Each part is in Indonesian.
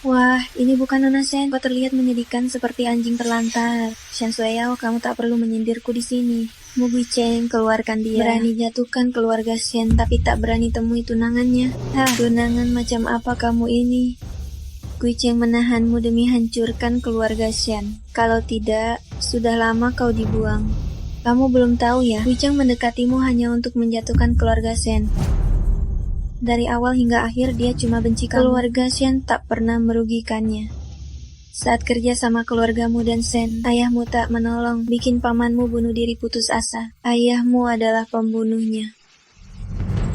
Wah, ini bukan Nona Shen. Kau terlihat menyedihkan seperti anjing terlantar. Shen Sueyao, kamu tak perlu menyindirku di sini. Mu Guicheng, keluarkan dia. Berani jatuhkan keluarga Shen, tapi tak berani temui tunangannya. Tunangan macam apa kamu ini? Guicheng menahanmu demi hancurkan keluarga Shen. Kalau tidak, sudah lama kau dibuang. Kamu belum tahu ya, Guicheng mendekatimu hanya untuk menjatuhkan keluarga Shen. Dari awal hingga akhir dia cuma benci kamu. Keluarga Shen tak pernah merugikannya. Saat kerja sama keluargamu dan Shen, ayahmu tak menolong, bikin pamanmu bunuh diri putus asa. Ayahmu adalah pembunuhnya.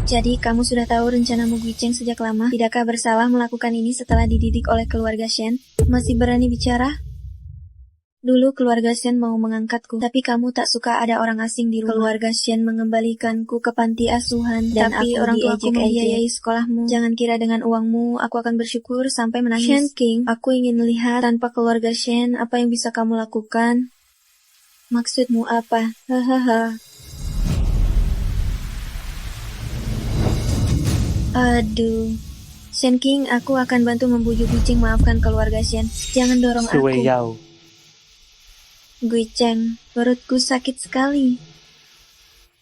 Jadi kamu sudah tahu rencanamu Guicheng sejak lama? Tidakkah bersalah melakukan ini setelah dididik oleh keluarga Shen? Masih berani bicara? Dulu keluarga Shen mau mengangkatku, tapi kamu tak suka ada orang asing di rumah. Keluarga Shen mengembalikanku ke panti asuhan, dan tapi orang tuaku membiayai sekolahmu. Jangan kira dengan uangmu aku akan bersyukur sampai menangis. Shen King, aku ingin melihat tanpa keluarga Shen apa yang bisa kamu lakukan. Maksudmu apa? Hahaha. Aduh. Shen King, aku akan bantu membujuk Guicheng maafkan keluarga Shen. Jangan dorong aku. Sueyao. Guicheng, perutku sakit sekali.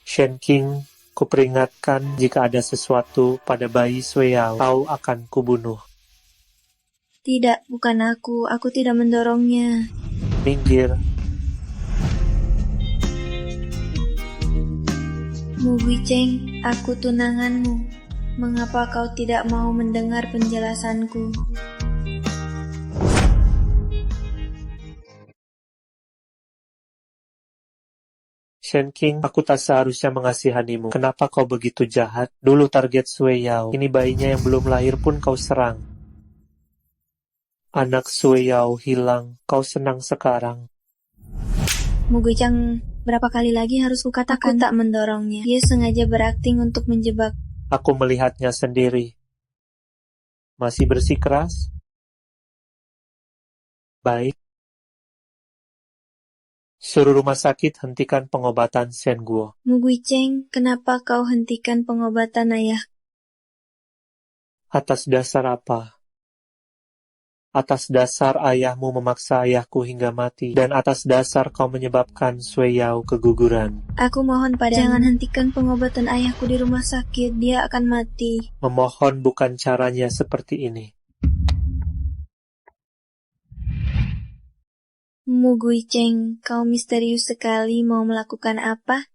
Shen King, kuperingatkan jika ada sesuatu pada bayi Sueyao, kau akan kubunuh. Tidak, bukan aku. Aku tidak mendorongnya. Minggir. Mu Guicheng, aku tunanganmu. Mengapa kau tidak mau mendengar penjelasanku? Shen King, aku tak seharusnya mengasihanimu. Kenapa kau begitu jahat? Dulu target Sueyao, ini bayinya yang belum lahir pun kau serang. Anak Sueyao hilang, kau senang sekarang. Mu Guicheng, berapa kali lagi harus kukatakan? Aku tak mendorongnya. Dia sengaja berakting untuk menjebak. Aku melihatnya sendiri. Masih bersikeras? Baik. Suruh rumah sakit hentikan pengobatan Shen Guo. Mu Guicheng, kenapa kau hentikan pengobatan ayah? Atas dasar apa? Atas dasar ayahmu memaksa ayahku hingga mati, dan atas dasar kau menyebabkan Sueyao keguguran. Aku mohon padamu, jangan hentikan pengobatan ayahku di rumah sakit, dia akan mati. Memohon bukan caranya seperti ini. Mu Guicheng, kau misterius sekali mau melakukan apa?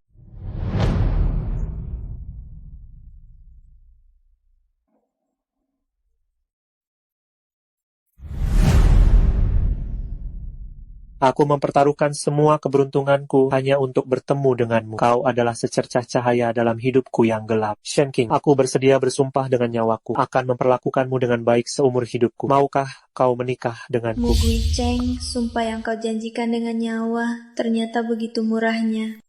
Aku mempertaruhkan semua keberuntunganku hanya untuk bertemu denganmu. Kau adalah secercah cahaya dalam hidupku yang gelap. Shen King, aku bersedia bersumpah dengan nyawaku, akan memperlakukanmu dengan baik seumur hidupku. Maukah kau menikah denganku? Mu Guicheng, sumpah yang kau janjikan dengan nyawa ternyata begitu murahnya.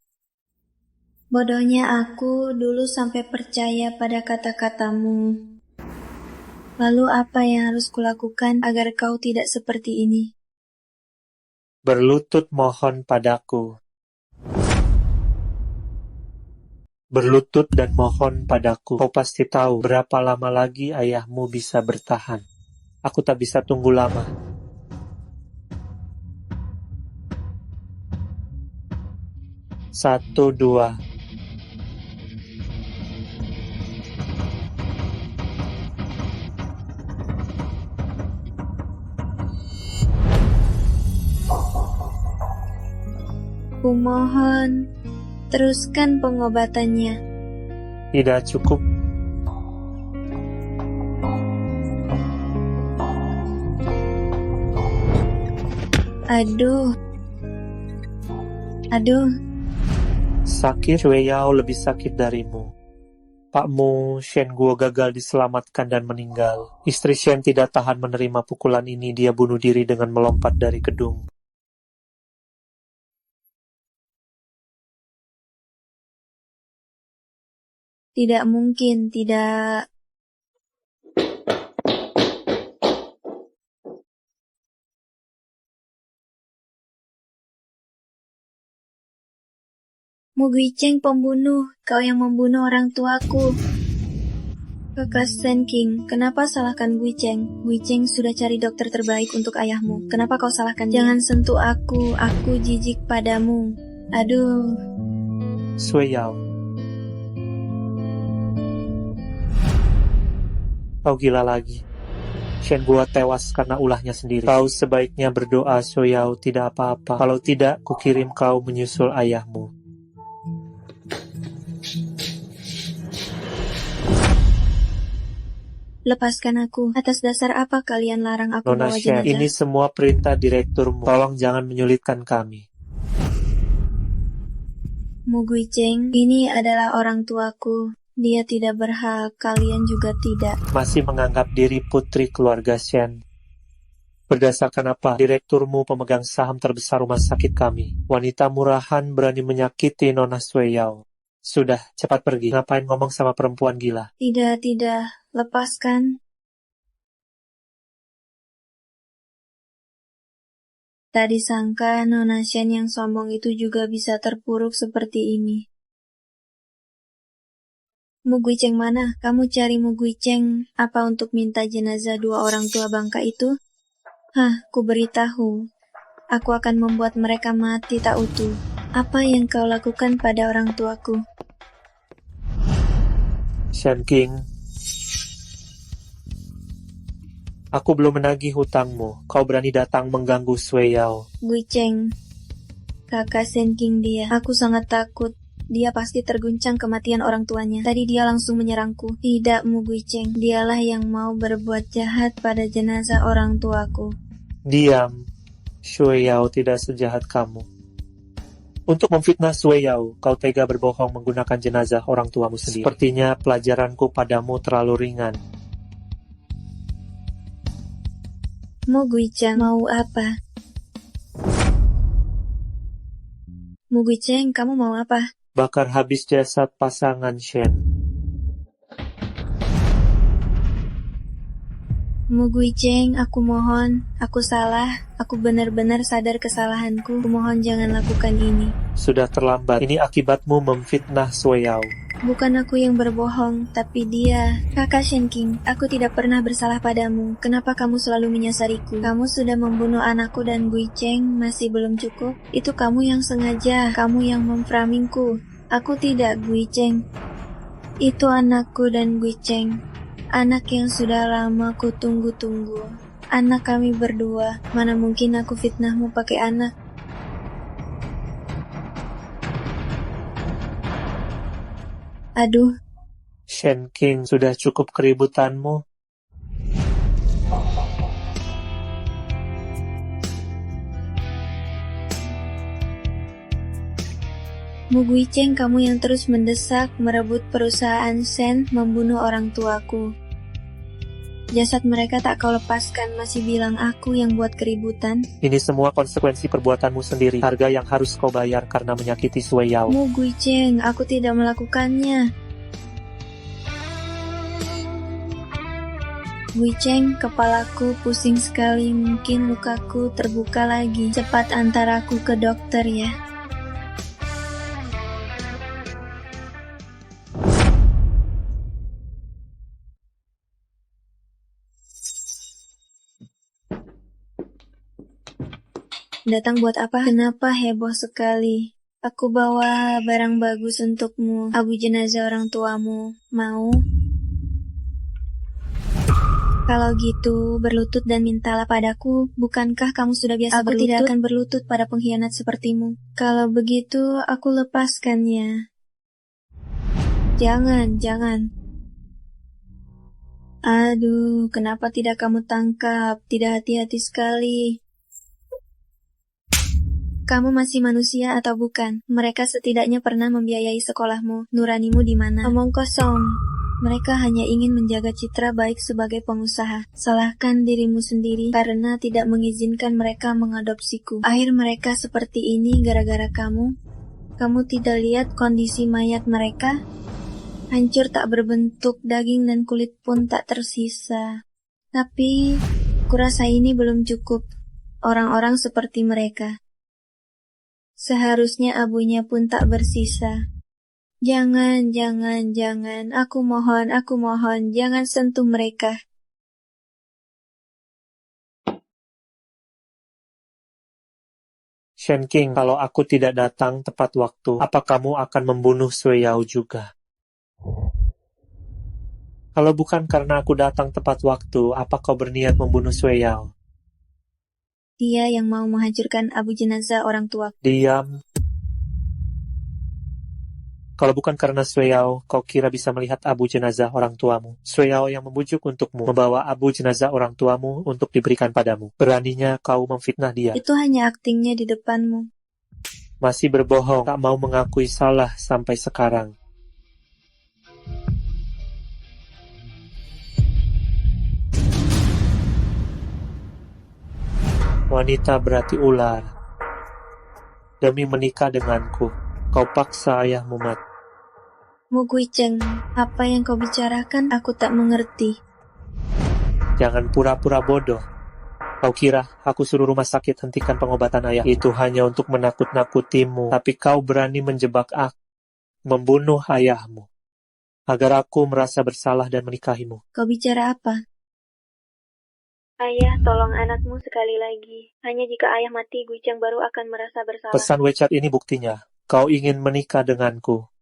Bodohnya aku dulu sampai percaya pada kata-katamu. Lalu apa yang harus kulakukan agar kau tidak seperti ini? Berlutut mohon padaku. Berlutut dan mohon padaku. Kau pasti tahu berapa lama lagi ayahmu bisa bertahan. Aku tak bisa tunggu lama. Satu, dua. Kumohon, teruskan pengobatannya. Tidak cukup. Aduh. Sakit, Sueyao lebih sakit darimu. Pakmu, Shen Guo, gagal diselamatkan dan meninggal. Istri Shen tidak tahan menerima pukulan ini. Dia bunuh diri dengan melompat dari gedung. Tidak mungkin, tidak. Mu Guicheng pembunuh, kau yang membunuh orang tuaku. Kakak Sen King, kenapa salahkan Gui Cheng? Gui Cheng sudah cari dokter terbaik untuk ayahmu. Kenapa kau salahkan dia? Jangan sentuh aku jijik padamu. Aduh. Sui Yao. Kau gila lagi. Shen Guo tewas karena ulahnya sendiri. Kau sebaiknya berdoa Sui Yao tidak apa-apa. Kalau tidak, kukirim kau menyusul ayahmu. Lepaskan aku. Atas dasar apa kalian larang aku Nona bawa Shen, jenazah? ini semua perintah direkturmu. Tolong jangan menyulitkan kami. Mu Gui Cheng, ini adalah orang tuaku. Dia tidak berhak, kalian juga tidak. Masih menganggap diri putri keluarga Shen. Berdasarkan apa? Direkturmu pemegang saham terbesar rumah sakit kami. Wanita murahan berani menyakiti Nona Sui Yao. Sudah, cepat pergi. Ngapain ngomong sama perempuan gila? Tidak. Lepaskan. Tak disangka Nona Shen yang sombong itu juga bisa terpuruk seperti ini. Mu Gui Cheng mana? Kamu cari Mu Gui Cheng apa untuk minta jenazah dua orang tua bangka itu? Hah, ku beritahu. Aku akan membuat mereka mati tak utuh. Apa yang kau lakukan pada orang tuaku? Shen King, aku belum menagih hutangmu. Kau berani datang mengganggu Sui Yao. Gui Cheng, kakak Sen King dia. Aku sangat takut. Dia pasti terguncang kematian orang tuanya. Tadi dia langsung menyerangku. Tidak, Mu Gui Cheng. Dialah yang mau berbuat jahat pada jenazah orang tuaku. Diam. Sui Yao tidak sejahat kamu. Untuk memfitnah Sui Yao, kau tega berbohong menggunakan jenazah orang tuamu sendiri. Sepertinya pelajaranku padamu terlalu ringan. Mu Gui Cheng, mau apa? Mu Gui Cheng, kamu mau apa? Bakar habis jasad pasangan Shen. Mu Gui Cheng, aku mohon. Aku salah. Aku benar-benar sadar kesalahanku. Aku mohon jangan lakukan ini. Sudah terlambat. Ini akibatmu memfitnah Sui Yao. Bukan aku yang berbohong, tapi dia. Kakak Shen King, aku tidak pernah bersalah padamu. Kenapa kamu selalu menyasariku? Kamu sudah membunuh anakku dan Gui Cheng, masih belum cukup? Itu kamu yang sengaja, kamu yang memframingku. Aku tidak, Gui Cheng. Itu anakku dan Gui Cheng. Anak yang sudah lama ku tunggu-tunggu. Anak kami berdua. Mana mungkin aku fitnahmu pakai anak? Aduh. Shen King, sudah cukup keributanmu. Mu Gui Cheng, kamu yang terus mendesak, merebut perusahaan Shen, membunuh orang tuaku. Jasad mereka tak kau lepaskan, masih bilang aku yang buat keributan. Ini semua konsekuensi perbuatanmu sendiri. Harga yang harus kau bayar karena menyakiti Sui Yao. Mu Gui Cheng, aku tidak melakukannya. Gui Cheng, kepalaku pusing sekali, mungkin lukaku terbuka lagi. Cepat antar aku ke dokter ya. Datang buat apa? Kenapa heboh sekali? Aku bawa barang bagus untukmu, abu jenazah orang tuamu. Mau? Kalau gitu, berlutut dan mintalah padaku. Bukankah kamu sudah biasa berlutut? Aku tidak akan berlutut pada pengkhianat sepertimu. Kalau begitu, aku lepaskannya. Jangan. Aduh, kenapa tidak kamu tangkap? Tidak hati-hati sekali. Kamu masih manusia atau bukan? Mereka setidaknya pernah membiayai sekolahmu. Nuranimu di mana? Omong kosong. Mereka hanya ingin menjaga citra baik sebagai pengusaha. Salahkan dirimu sendiri karena tidak mengizinkan mereka mengadopsiku. Akhir mereka seperti ini gara-gara kamu. Kamu tidak lihat kondisi mayat mereka? Hancur tak berbentuk, daging dan kulit pun tak tersisa. Tapi, kurasa ini belum cukup. Orang-orang seperti mereka. Seharusnya abunya pun tak bersisa. Jangan, jangan. Aku mohon, jangan sentuh mereka. Shen King, kalau aku tidak datang tepat waktu, apa kamu akan membunuh Sui Yao juga? Kalau bukan karena aku datang tepat waktu, apa kau berniat membunuh Sui Yao? Dia yang mau menghancurkan abu jenazah orang tua. Diam. Kalau bukan karena Sui Yao, kau kira bisa melihat abu jenazah orang tuamu. Sui Yao yang membujuk untukmu, membawa abu jenazah orang tuamu untuk diberikan padamu. Beraninya kau memfitnah dia. Itu hanya aktingnya di depanmu. Masih berbohong, tak mau mengakui salah sampai sekarang. Wanita berarti ular. Demi menikah denganku, kau paksa ayahmu mati. Mu Guicheng, apa yang kau bicarakan aku tak mengerti. Jangan pura-pura bodoh. Kau kira aku suruh rumah sakit hentikan pengobatan ayah? Itu hanya untuk menakut-nakutimu. Tapi kau berani menjebak aku, membunuh ayahmu, agar aku merasa bersalah dan menikahimu. Kau bicara apa? Ayah, tolong anakmu sekali lagi. Hanya jika ayah mati, Guicheng baru akan merasa bersalah. Pesan WeChat ini buktinya. Kau ingin menikah denganku.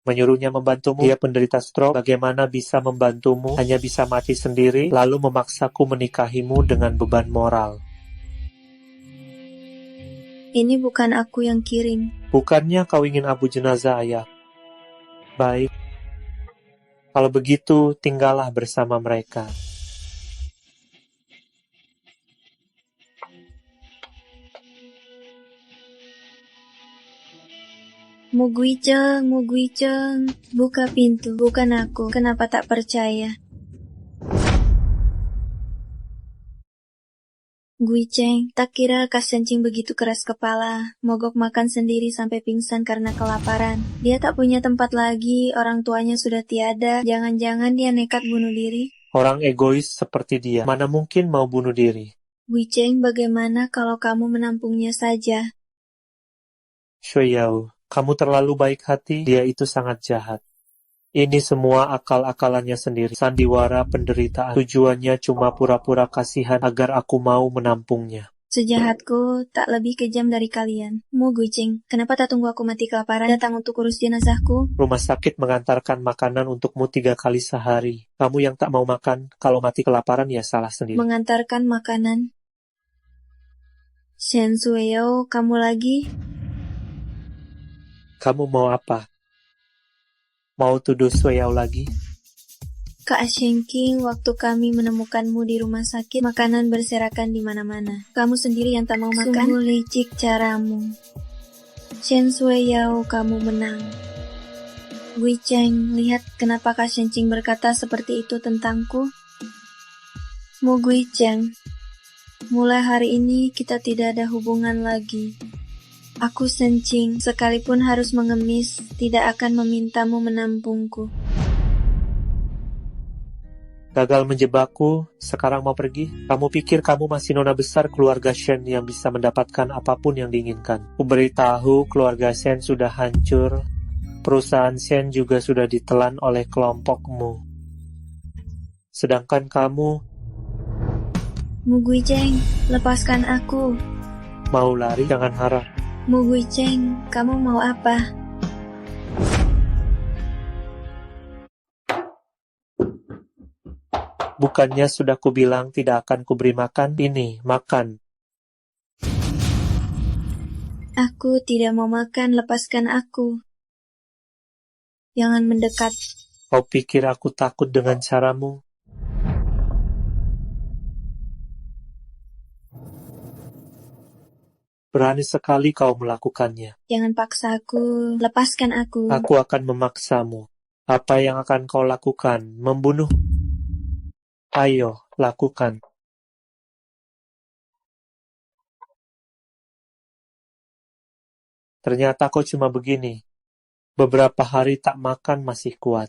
Menyuruhnya membantumu, dia penderita stroke, bagaimana bisa membantumu, hanya bisa mati sendiri, lalu memaksaku menikahimu dengan beban moral. Ini bukan aku yang kirim. Bukannya kau ingin abu jenazah ayah? Baik. Kalau begitu, tinggallah bersama mereka. Mu Guicheng, buka pintu. Bukan aku, kenapa tak percaya? Guicheng, tak kira Kak Sencing begitu keras kepala, mogok makan sendiri sampai pingsan karena kelaparan. Dia tak punya tempat lagi, orang tuanya sudah tiada, jangan-jangan dia nekat bunuh diri. Orang egois seperti dia, mana mungkin mau bunuh diri? Guicheng, bagaimana kalau kamu menampungnya saja? Sui Yao, kamu terlalu baik hati, dia itu sangat jahat. Ini semua akal-akalannya sendiri, sandiwara penderitaan. Tujuannya cuma pura-pura kasihan agar aku mau menampungnya. Sejahatku tak lebih kejam dari kalian. Mu Guicheng, kenapa tak tunggu aku mati kelaparan datang untuk urus jenazahku? Rumah sakit mengantarkan makanan untukmu 3 kali sehari. Kamu yang tak mau makan, kalau mati kelaparan ya salah sendiri. Mengantarkan makanan. Shen Sueyao, kamu lagi? Kamu mau apa? Mau tuduh Sui Yao lagi? Kak Shenking, waktu kami menemukanmu di rumah sakit, makanan berserakan di mana-mana. Kamu sendiri yang tak mau makan? Sungguh licik caramu. Shen Sueyao, kamu menang. Guicheng, lihat kenapa Kak Shenking berkata seperti itu tentangku? Mu Guicheng, mulai hari ini kita tidak ada hubungan lagi. Aku Sencing, sekalipun harus mengemis, tidak akan memintamu menampungku. Gagal menjebakku, sekarang mau pergi? Kamu pikir kamu masih nona besar keluarga Shen yang bisa mendapatkan apapun yang diinginkan? Ku beritahu keluarga Shen sudah hancur, perusahaan Shen juga sudah ditelan oleh kelompokmu. Sedangkan kamu Mu Guicheng, lepaskan aku. mau lari, jangan harap. Mu Guicheng, kamu mau apa? Bukannya sudah kubilang tidak akan kuberi makan? Ini, makan. Aku tidak mau makan, lepaskan aku. Jangan mendekat. Kau pikir aku takut dengan caramu? Berani sekali kau melakukannya. Jangan paksa aku, lepaskan aku. Aku akan memaksamu. Apa yang akan kau lakukan? Membunuh? Ayo, lakukan. Ternyata kau cuma begini. Beberapa hari tak makan masih kuat.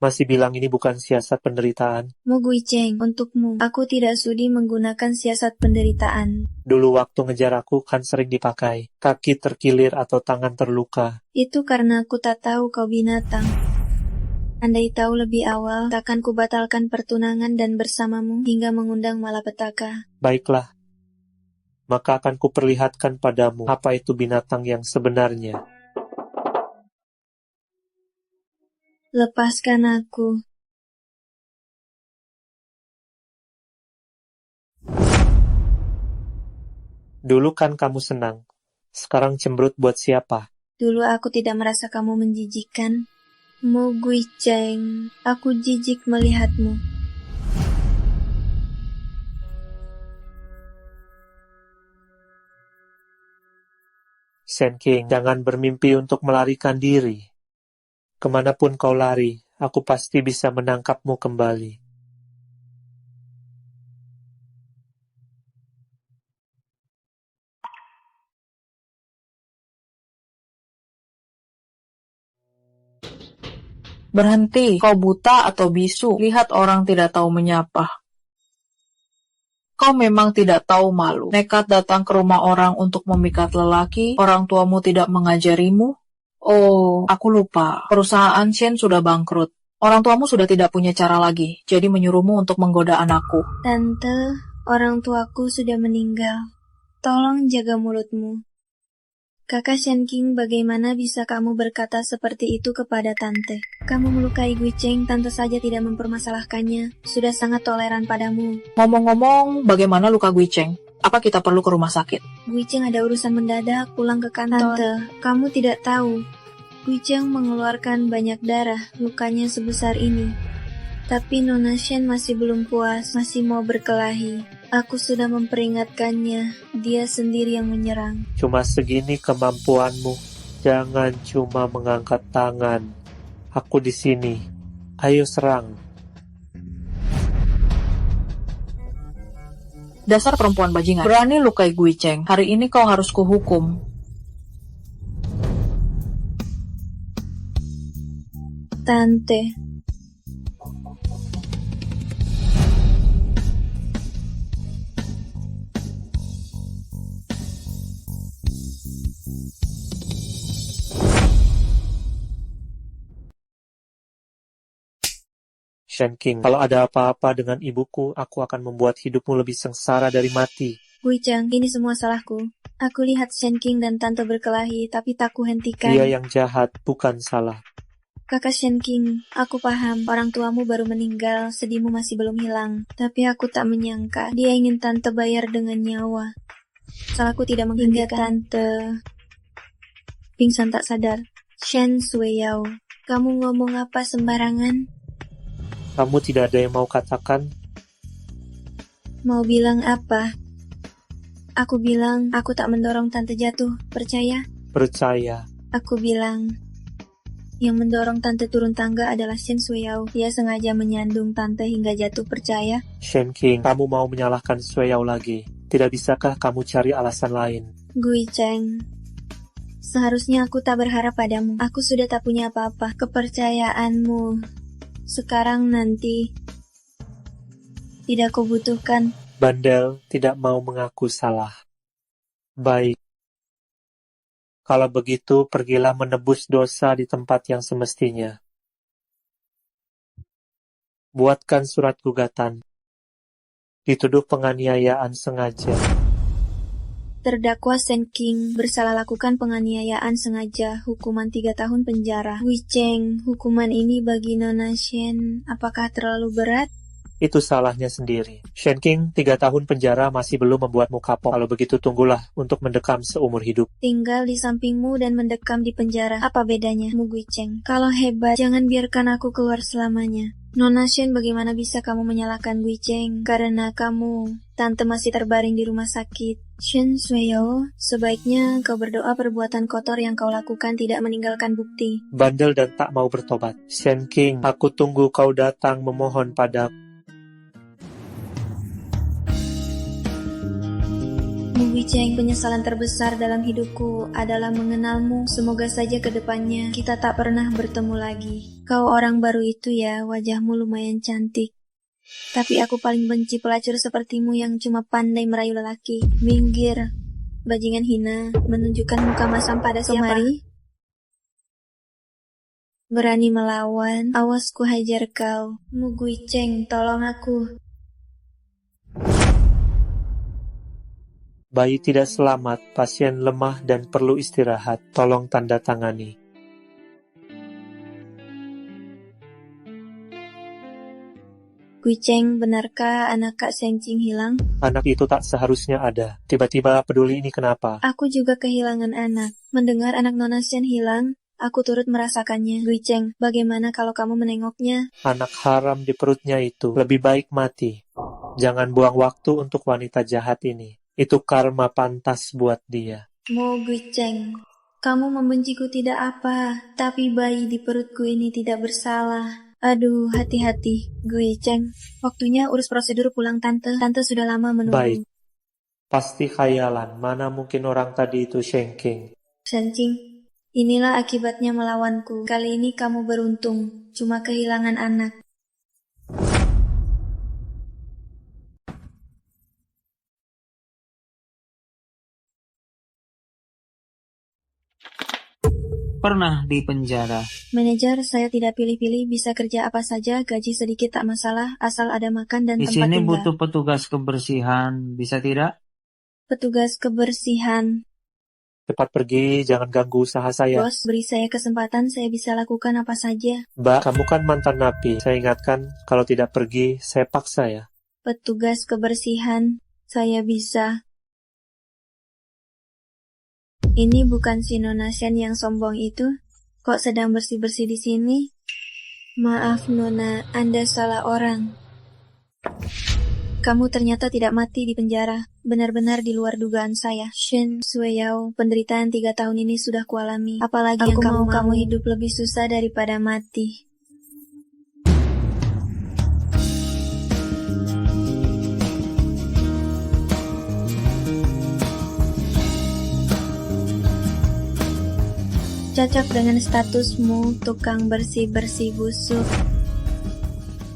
Masih bilang ini bukan siasat penderitaan? Mu Gui Cheng, untukmu, aku tidak sudi menggunakan siasat penderitaan. Dulu waktu ngejar aku kan sering dipakai. Kaki terkilir atau tangan terluka. Itu karena aku tak tahu kau binatang. Andai tahu lebih awal, takkan kubatalkan pertunangan dan bersamamu hingga mengundang malapetaka. Baiklah. Maka akan kuperlihatkan padamu apa itu binatang yang sebenarnya. Lepaskan aku. Dulu kan kamu senang. Sekarang cemberut buat siapa? Dulu aku tidak merasa kamu menjijikkan. Mu Gui Cheng, aku jijik melihatmu. Shen King, jangan bermimpi untuk melarikan diri. Kemanapun kau lari, aku pasti bisa menangkapmu kembali. Berhenti, kau buta atau bisu? Lihat orang tidak tahu menyapa. Kau memang tidak tahu malu. Nekat datang ke rumah orang untuk memikat lelaki, orang tuamu tidak mengajarimu? Oh, aku lupa. Perusahaan Shen sudah bangkrut. Orang tuamu sudah tidak punya cara lagi, jadi menyuruhmu untuk menggoda anakku. Tante, orang tuaku sudah meninggal. Tolong jaga mulutmu. Kakak Shen King, bagaimana bisa kamu berkata seperti itu kepada tante? Kamu melukai Gui Cheng, tante saja tidak mempermasalahkannya. Sudah sangat toleran padamu. Ngomong-ngomong, bagaimana luka Gui Cheng? Apa kita perlu ke rumah sakit? Gui Cheng ada urusan mendadak, pulang ke kantor. Tante, kamu tidak tahu. Gui Cheng mengeluarkan banyak darah, lukanya sebesar ini. Tapi Nona Shen masih belum puas, masih mau berkelahi. Aku sudah memperingatkannya, dia sendiri yang menyerang. Cuma segini kemampuanmu. Jangan cuma mengangkat tangan. Aku di sini. Ayo serang. Dasar perempuan bajingan. Berani lukai Gui Cheng. Hari ini kau harus kuhukum. Tante. Shen King, kalau ada apa-apa dengan ibuku, aku akan membuat hidupmu lebih sengsara dari mati. Gui Cheng, ini semua salahku. Aku lihat Shen King dan tante berkelahi, tapi tak kuhentikan. Dia yang jahat, bukan salah. Kakak Shen King, aku paham orang tuamu baru meninggal, sedihmu masih belum hilang. Tapi aku tak menyangka dia ingin tante bayar dengan nyawa. Salahku tidak menghentikan tante pingsan tak sadar. Shen Sueyao, kamu ngomong apa sembarangan? Kamu tidak ada yang mau katakan? Mau bilang apa? Aku bilang aku tak mendorong tante jatuh, percaya? Percaya. Aku bilang yang mendorong tante turun tangga adalah Shen Sueyao. Dia sengaja menyandung tante hingga jatuh, percaya? Shen King, kamu mau menyalahkan Sueyao lagi. Tidak bisakah kamu cari alasan lain? Gui Cheng, seharusnya aku tak berharap padamu. Aku sudah tak punya apa-apa. Kepercayaanmu sekarang nanti tidak kubutuhkan. Bandel tidak mau mengaku salah. Baik. Kalau begitu, pergilah menebus dosa di tempat yang semestinya. Buatkan surat gugatan. Dituduh penganiayaan sengaja. Terdakwa Shen King bersalah lakukan penganiayaan sengaja, hukuman 3 tahun penjara. Gui Cheng, hukuman ini bagi Nona Shen, apakah terlalu berat? Itu salahnya sendiri. Shen King, 3 tahun penjara masih belum membuatmu kapok. Kalau begitu tunggulah untuk mendekam seumur hidup. Tinggal di sampingmu dan mendekam di penjara. Apa bedanya, Mu Gui Cheng? Kalau hebat, jangan biarkan aku keluar selamanya. Nona Shen, bagaimana bisa kamu menyalahkan Gui Cheng? Karena kamu, tante masih terbaring di rumah sakit. Shen Sueyao, sebaiknya kau berdoa perbuatan kotor yang kau lakukan tidak meninggalkan bukti. Bandel dan tak mau bertobat. Shen King, aku tunggu kau datang memohon padaku. Mu Guicheng, penyesalan terbesar dalam hidupku adalah mengenalmu. Semoga saja ke depannya kita tak pernah bertemu lagi. Kau orang baru itu ya, wajahmu lumayan cantik. Tapi aku paling benci pelacur sepertimu yang cuma pandai merayu lelaki. Minggir, bajingan hina, menunjukkan muka masam pada siapa? Kemari. Berani melawan, awas ku hajar kau. Mu Guicheng, tolong aku. Bayi tidak selamat, pasien lemah dan perlu istirahat. Tolong tanda tangani. Guicheng, benarkah anak Kak Senjing hilang? Anak itu tak seharusnya ada. Tiba-tiba peduli ini kenapa? Aku juga kehilangan anak. Mendengar anak Nona Shen hilang, aku turut merasakannya. Guicheng, bagaimana kalau kamu menengoknya? Anak haram di perutnya itu lebih baik mati. Jangan buang waktu untuk wanita jahat ini. Itu karma pantas buat dia. Mo Guicheng, kamu membenciku tidak apa, tapi bayi di perutku ini tidak bersalah. Aduh, hati-hati, Guicheng. Waktunya urus prosedur pulang tante. Tante sudah lama menunggu. Baik. Pasti khayalan. Mana mungkin orang tadi itu Shen King. Senjing, inilah akibatnya melawanku. Kali ini kamu beruntung, cuma kehilangan anak. Pernah di penjara. Manajer, saya tidak pilih-pilih, bisa kerja apa saja, gaji sedikit tak masalah, asal ada makan dan Di tempat sini tinggal. butuh petugas kebersihan, bisa tidak? Petugas kebersihan. Cepat pergi, jangan ganggu usaha saya. Bos, beri saya kesempatan, saya bisa lakukan apa saja. Mbak, kamu kan mantan napi. Saya ingatkan, kalau tidak pergi, saya paksa ya. Petugas kebersihan, saya bisa. Ini bukan si Nona Shen yang sombong itu? Kok sedang bersih-bersih di sini? Maaf Nona, Anda salah orang. Kamu ternyata tidak mati di penjara. Benar-benar di luar dugaan saya. Shen Sueyao, penderitaan 3 tahun ini sudah kualami. Apalagi Aku yang mau kamu hidup lebih susah daripada mati. Cocok dengan statusmu, tukang bersih-bersih busuk.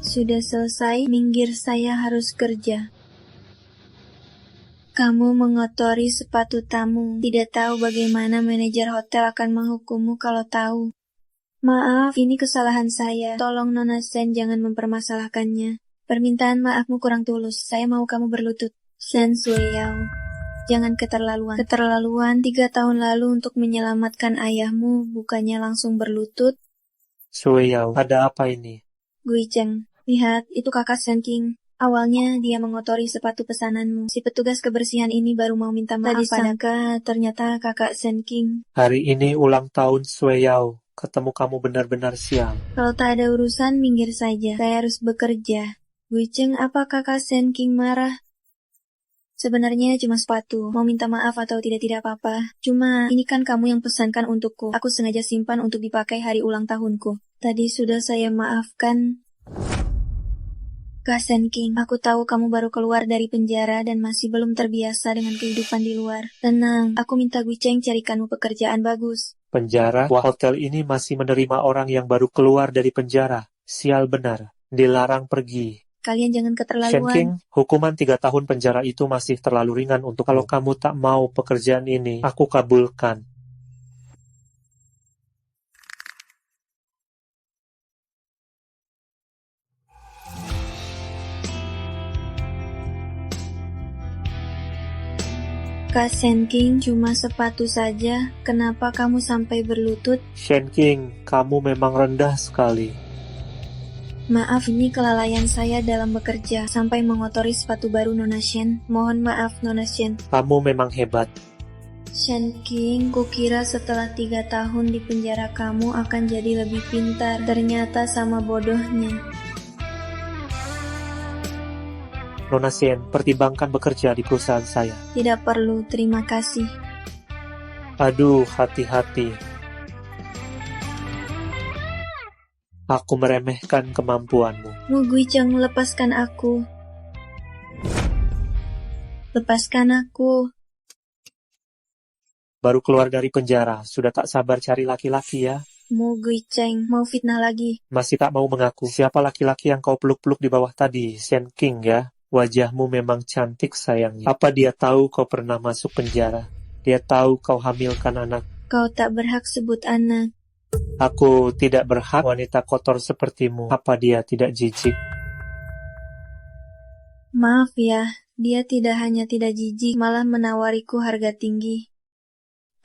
Sudah selesai, minggir, saya harus kerja. Kamu mengotori sepatu tamu. Tidak tahu bagaimana manajer hotel akan menghukummu kalau tahu. Maaf, ini kesalahan saya. Tolong Nona Shen jangan mempermasalahkannya. Permintaan maafmu kurang tulus. Saya mau kamu berlutut. Shen Sueyao, jangan keterlaluan. Keterlaluan 3 tahun lalu untuk menyelamatkan ayahmu, bukannya langsung berlutut. Sueyao, ada apa ini? Guicheng, lihat, itu kakak Shen King. Awalnya dia mengotori sepatu pesananmu. Si petugas kebersihan ini baru mau minta maaf. Tadi sangka ternyata kakak Shen King. Hari ini ulang tahun Sueyao. Ketemu kamu benar-benar sial. Kalau tak ada urusan, minggir saja. Saya harus bekerja. Guicheng, apa kakak Shen King marah? Sebenarnya cuma sepatu. Mau minta maaf atau tidak apa-apa. Cuma ini kan kamu yang pesankan untukku. Aku sengaja simpan untuk dipakai hari ulang tahunku. Tadi sudah saya maafkan. Kak Shen King, aku tahu kamu baru keluar dari penjara dan masih belum terbiasa dengan kehidupan di luar. Tenang, aku minta Guicheng carikanmu pekerjaan bagus. Penjara? Wah, hotel ini masih menerima orang yang baru keluar dari penjara. Sial benar. Dilarang pergi. Kalian jangan Shen keterlaluan. King, hukuman 3 tahun penjara itu masih terlalu ringan untuk kalau kamu tak mau pekerjaan ini, aku kabulkan. Kak Shen King, cuma sepatu saja. Kenapa kamu sampai berlutut? Shen King, kamu memang rendah sekali. Maaf, ini kelalaian saya dalam bekerja sampai mengotori sepatu baru Nona Shen. Mohon maaf Nona Shen. Kamu memang hebat. Shen King, kukira setelah 3 tahun di penjara kamu akan jadi lebih pintar. Ternyata sama bodohnya. Nona Shen, pertimbangkan bekerja di perusahaan saya. Tidak perlu, terima kasih. Aduh, hati-hati. Aku meremehkan kemampuanmu. Mu Guicheng, lepaskan aku. Lepaskan aku. Baru keluar dari penjara, sudah tak sabar cari laki-laki ya. Mu Guicheng, mau fitnah lagi. Masih tak mau mengaku. Siapa laki-laki yang kau peluk-peluk di bawah tadi? Shen King ya? Wajahmu memang cantik sayangnya. Apa dia tahu kau pernah masuk penjara? Dia tahu kau hamilkan anak. Kau tak berhak sebut anak. Aku tidak berhak wanita kotor sepertimu. Apa dia tidak jijik? Maaf ya, dia tidak hanya tidak jijik, malah menawariku harga tinggi.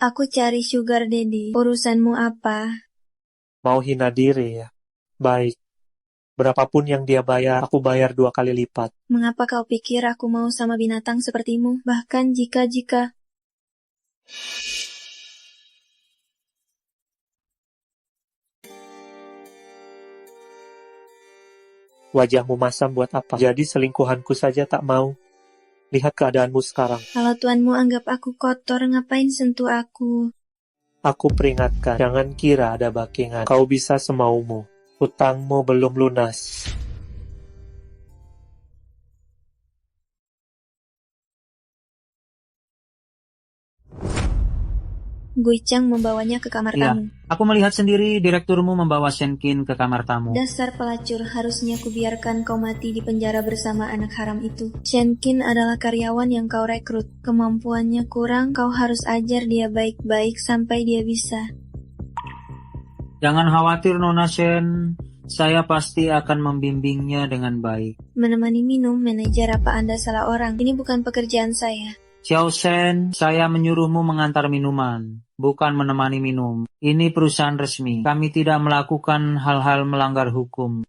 Aku cari sugar daddy. Urusanmu apa? Mau hina diri ya? Baik. Berapapun yang dia bayar, aku bayar 2 kali lipat. Mengapa kau pikir aku mau sama binatang sepertimu? Bahkan jika... Wajahmu masam buat apa? Jadi selingkuhanku saja tak mau. Lihat keadaanmu sekarang. Kalau tuanmu anggap aku kotor, ngapain sentuh aku? Aku peringatkan, jangan kira ada backingan. Kau bisa semaumu. Hutangmu belum lunas. Guichang membawanya ke kamar Iya, tamu. aku melihat sendiri direkturmu membawa Shenkin ke kamar tamu. Dasar pelacur, harusnya kubiarkan kau mati di penjara bersama anak haram itu. Shenkin adalah karyawan yang kau rekrut. Kemampuannya kurang, kau harus ajar dia baik-baik sampai dia bisa. Jangan khawatir Nona Shen, saya pasti akan membimbingnya dengan baik. Menemani minum, manajer, apa Anda salah orang? Ini bukan pekerjaan saya. Xiao Shen, saya menyuruhmu mengantar minuman, bukan menemani minum. Ini perusahaan resmi. Kami tidak melakukan hal-hal melanggar hukum.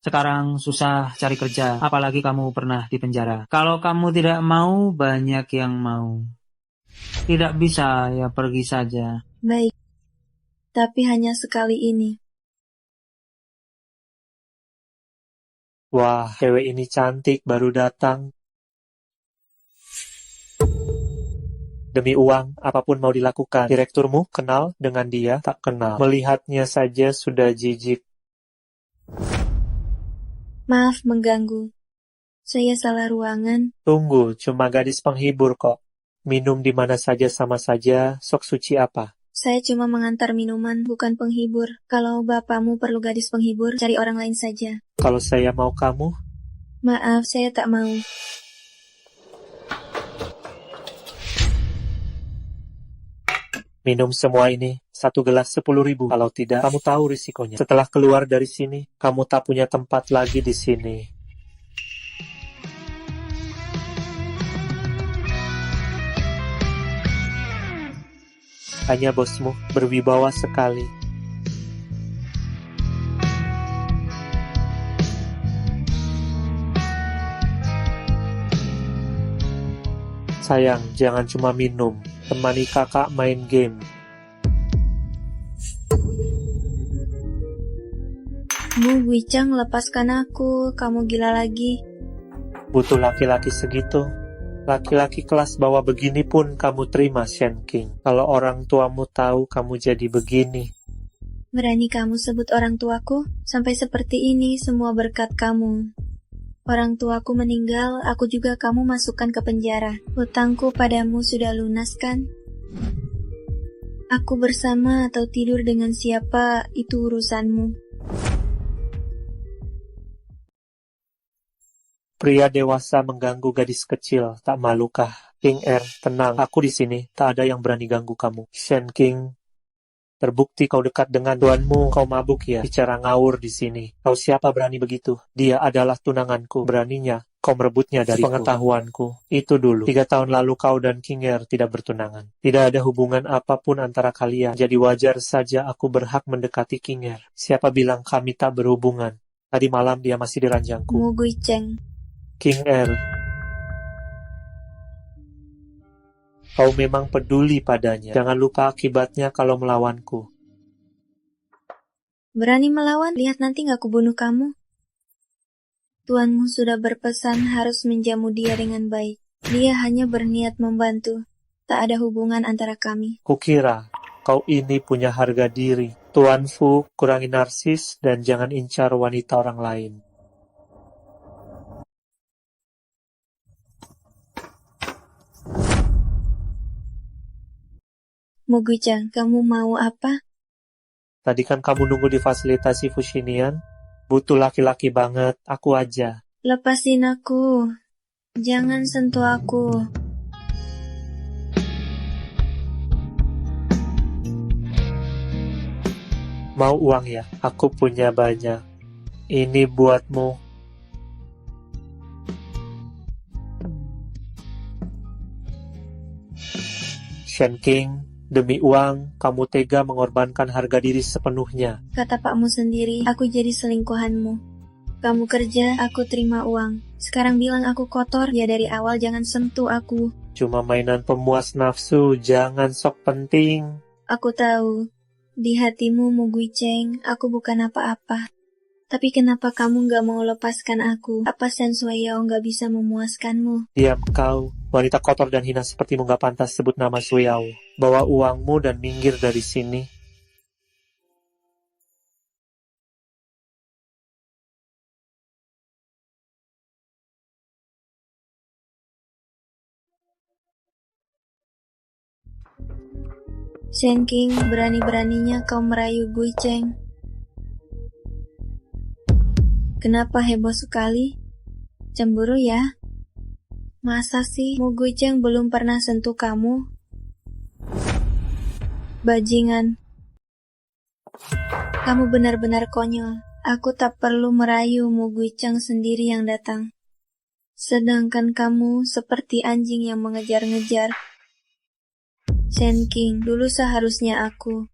Sekarang susah cari kerja, apalagi kamu pernah di penjara. Kalau kamu tidak mau, banyak yang mau. Tidak bisa, ya pergi saja. Baik, tapi hanya sekali ini. Wah, cewek ini cantik, baru datang. Demi uang, apapun mau dilakukan. Direkturmu kenal dengan dia? Tak kenal. Melihatnya saja sudah jijik. Maaf mengganggu. Saya salah ruangan. Tunggu, cuma gadis penghibur kok. Minum di mana saja sama saja, sok suci apa? Saya cuma mengantar minuman, bukan penghibur. Kalau bapakmu perlu gadis penghibur, cari orang lain saja. Kalau saya mau kamu? Maaf, saya tak mau. Minum semua ini, 1 gelas 10.000. Kalau tidak, kamu tahu risikonya. Setelah keluar dari sini, kamu tak punya tempat lagi di sini. Hanya bosmu berwibawa sekali. Sayang, jangan cuma minum. Temani kakak main game. Mu Guichang, lepaskan aku. Kamu gila lagi. Butuh laki-laki segitu. Laki-laki kelas bawah begini pun kamu terima, Shen King. Kalau orang tuamu tahu kamu jadi begini. Berani kamu sebut orang tuaku? Sampai seperti ini semua berkat kamu. Orang tuaku meninggal, aku juga kamu masukkan ke penjara. Hutangku padamu sudah lunas kan? Aku bersama atau tidur dengan siapa, itu urusanmu. Pria dewasa mengganggu gadis kecil, tak malukah? King Er, tenang, aku di sini, tak ada yang berani ganggu kamu. Shen King, terbukti kau dekat dengan tuanmu, kau mabuk ya, bicara ngawur di sini. Kau siapa berani begitu? Dia adalah tunanganku, beraninya kau merebutnya dari pengetahuanku. Itu dulu, 3 tahun lalu kau dan King Er tidak bertunangan. Tidak ada hubungan apapun antara kalian, jadi wajar saja aku berhak mendekati King Er. Siapa bilang kami tak berhubungan? Tadi malam dia masih di ranjangku. Mu Guicheng. King Er, kau memang peduli padanya. Jangan lupa akibatnya kalau melawanku. Berani melawan? Lihat nanti gak kubunuh kamu. Tuanmu sudah berpesan harus menjamu dia dengan baik. Dia hanya berniat membantu. Tak ada hubungan antara kami. Kukira kau ini punya harga diri. Tuan Fu, kurangi narsis dan jangan incar wanita orang lain. Muguichan, kamu mau apa? Tadi kan kamu nunggu di fasilitasi Fushinian? Butuh laki-laki banget, aku aja. Lepasin aku. Jangan sentuh aku. Mau uang ya? Aku punya banyak. Ini buatmu. Shen King, demi uang, kamu tega mengorbankan harga diri sepenuhnya. Kata pakmu sendiri, aku jadi selingkuhanmu. Kamu kerja, aku terima uang. Sekarang bilang aku kotor, ya dari awal jangan sentuh aku. Cuma mainan pemuas nafsu, jangan sok penting. Aku tahu, di hatimu Muguicheng, aku bukan apa-apa. Tapi kenapa kamu gak mau lepaskan aku? Apa Sensui Yao gak bisa memuaskanmu? Diam kau, wanita kotor dan hina sepertimu gak pantas sebut nama Suyao. Bawa uangmu dan minggir dari sini. Shen King, berani-beraninya kau merayu Guicheng. Kenapa heboh sekali? Cemburu ya? Masa sih Mu Guicheng belum pernah sentuh kamu? Bajingan. Kamu benar-benar konyol. Aku tak perlu merayu Mu Guicheng sendiri yang datang. Sedangkan kamu seperti anjing yang mengejar-ngejar. Shen King, dulu seharusnya aku.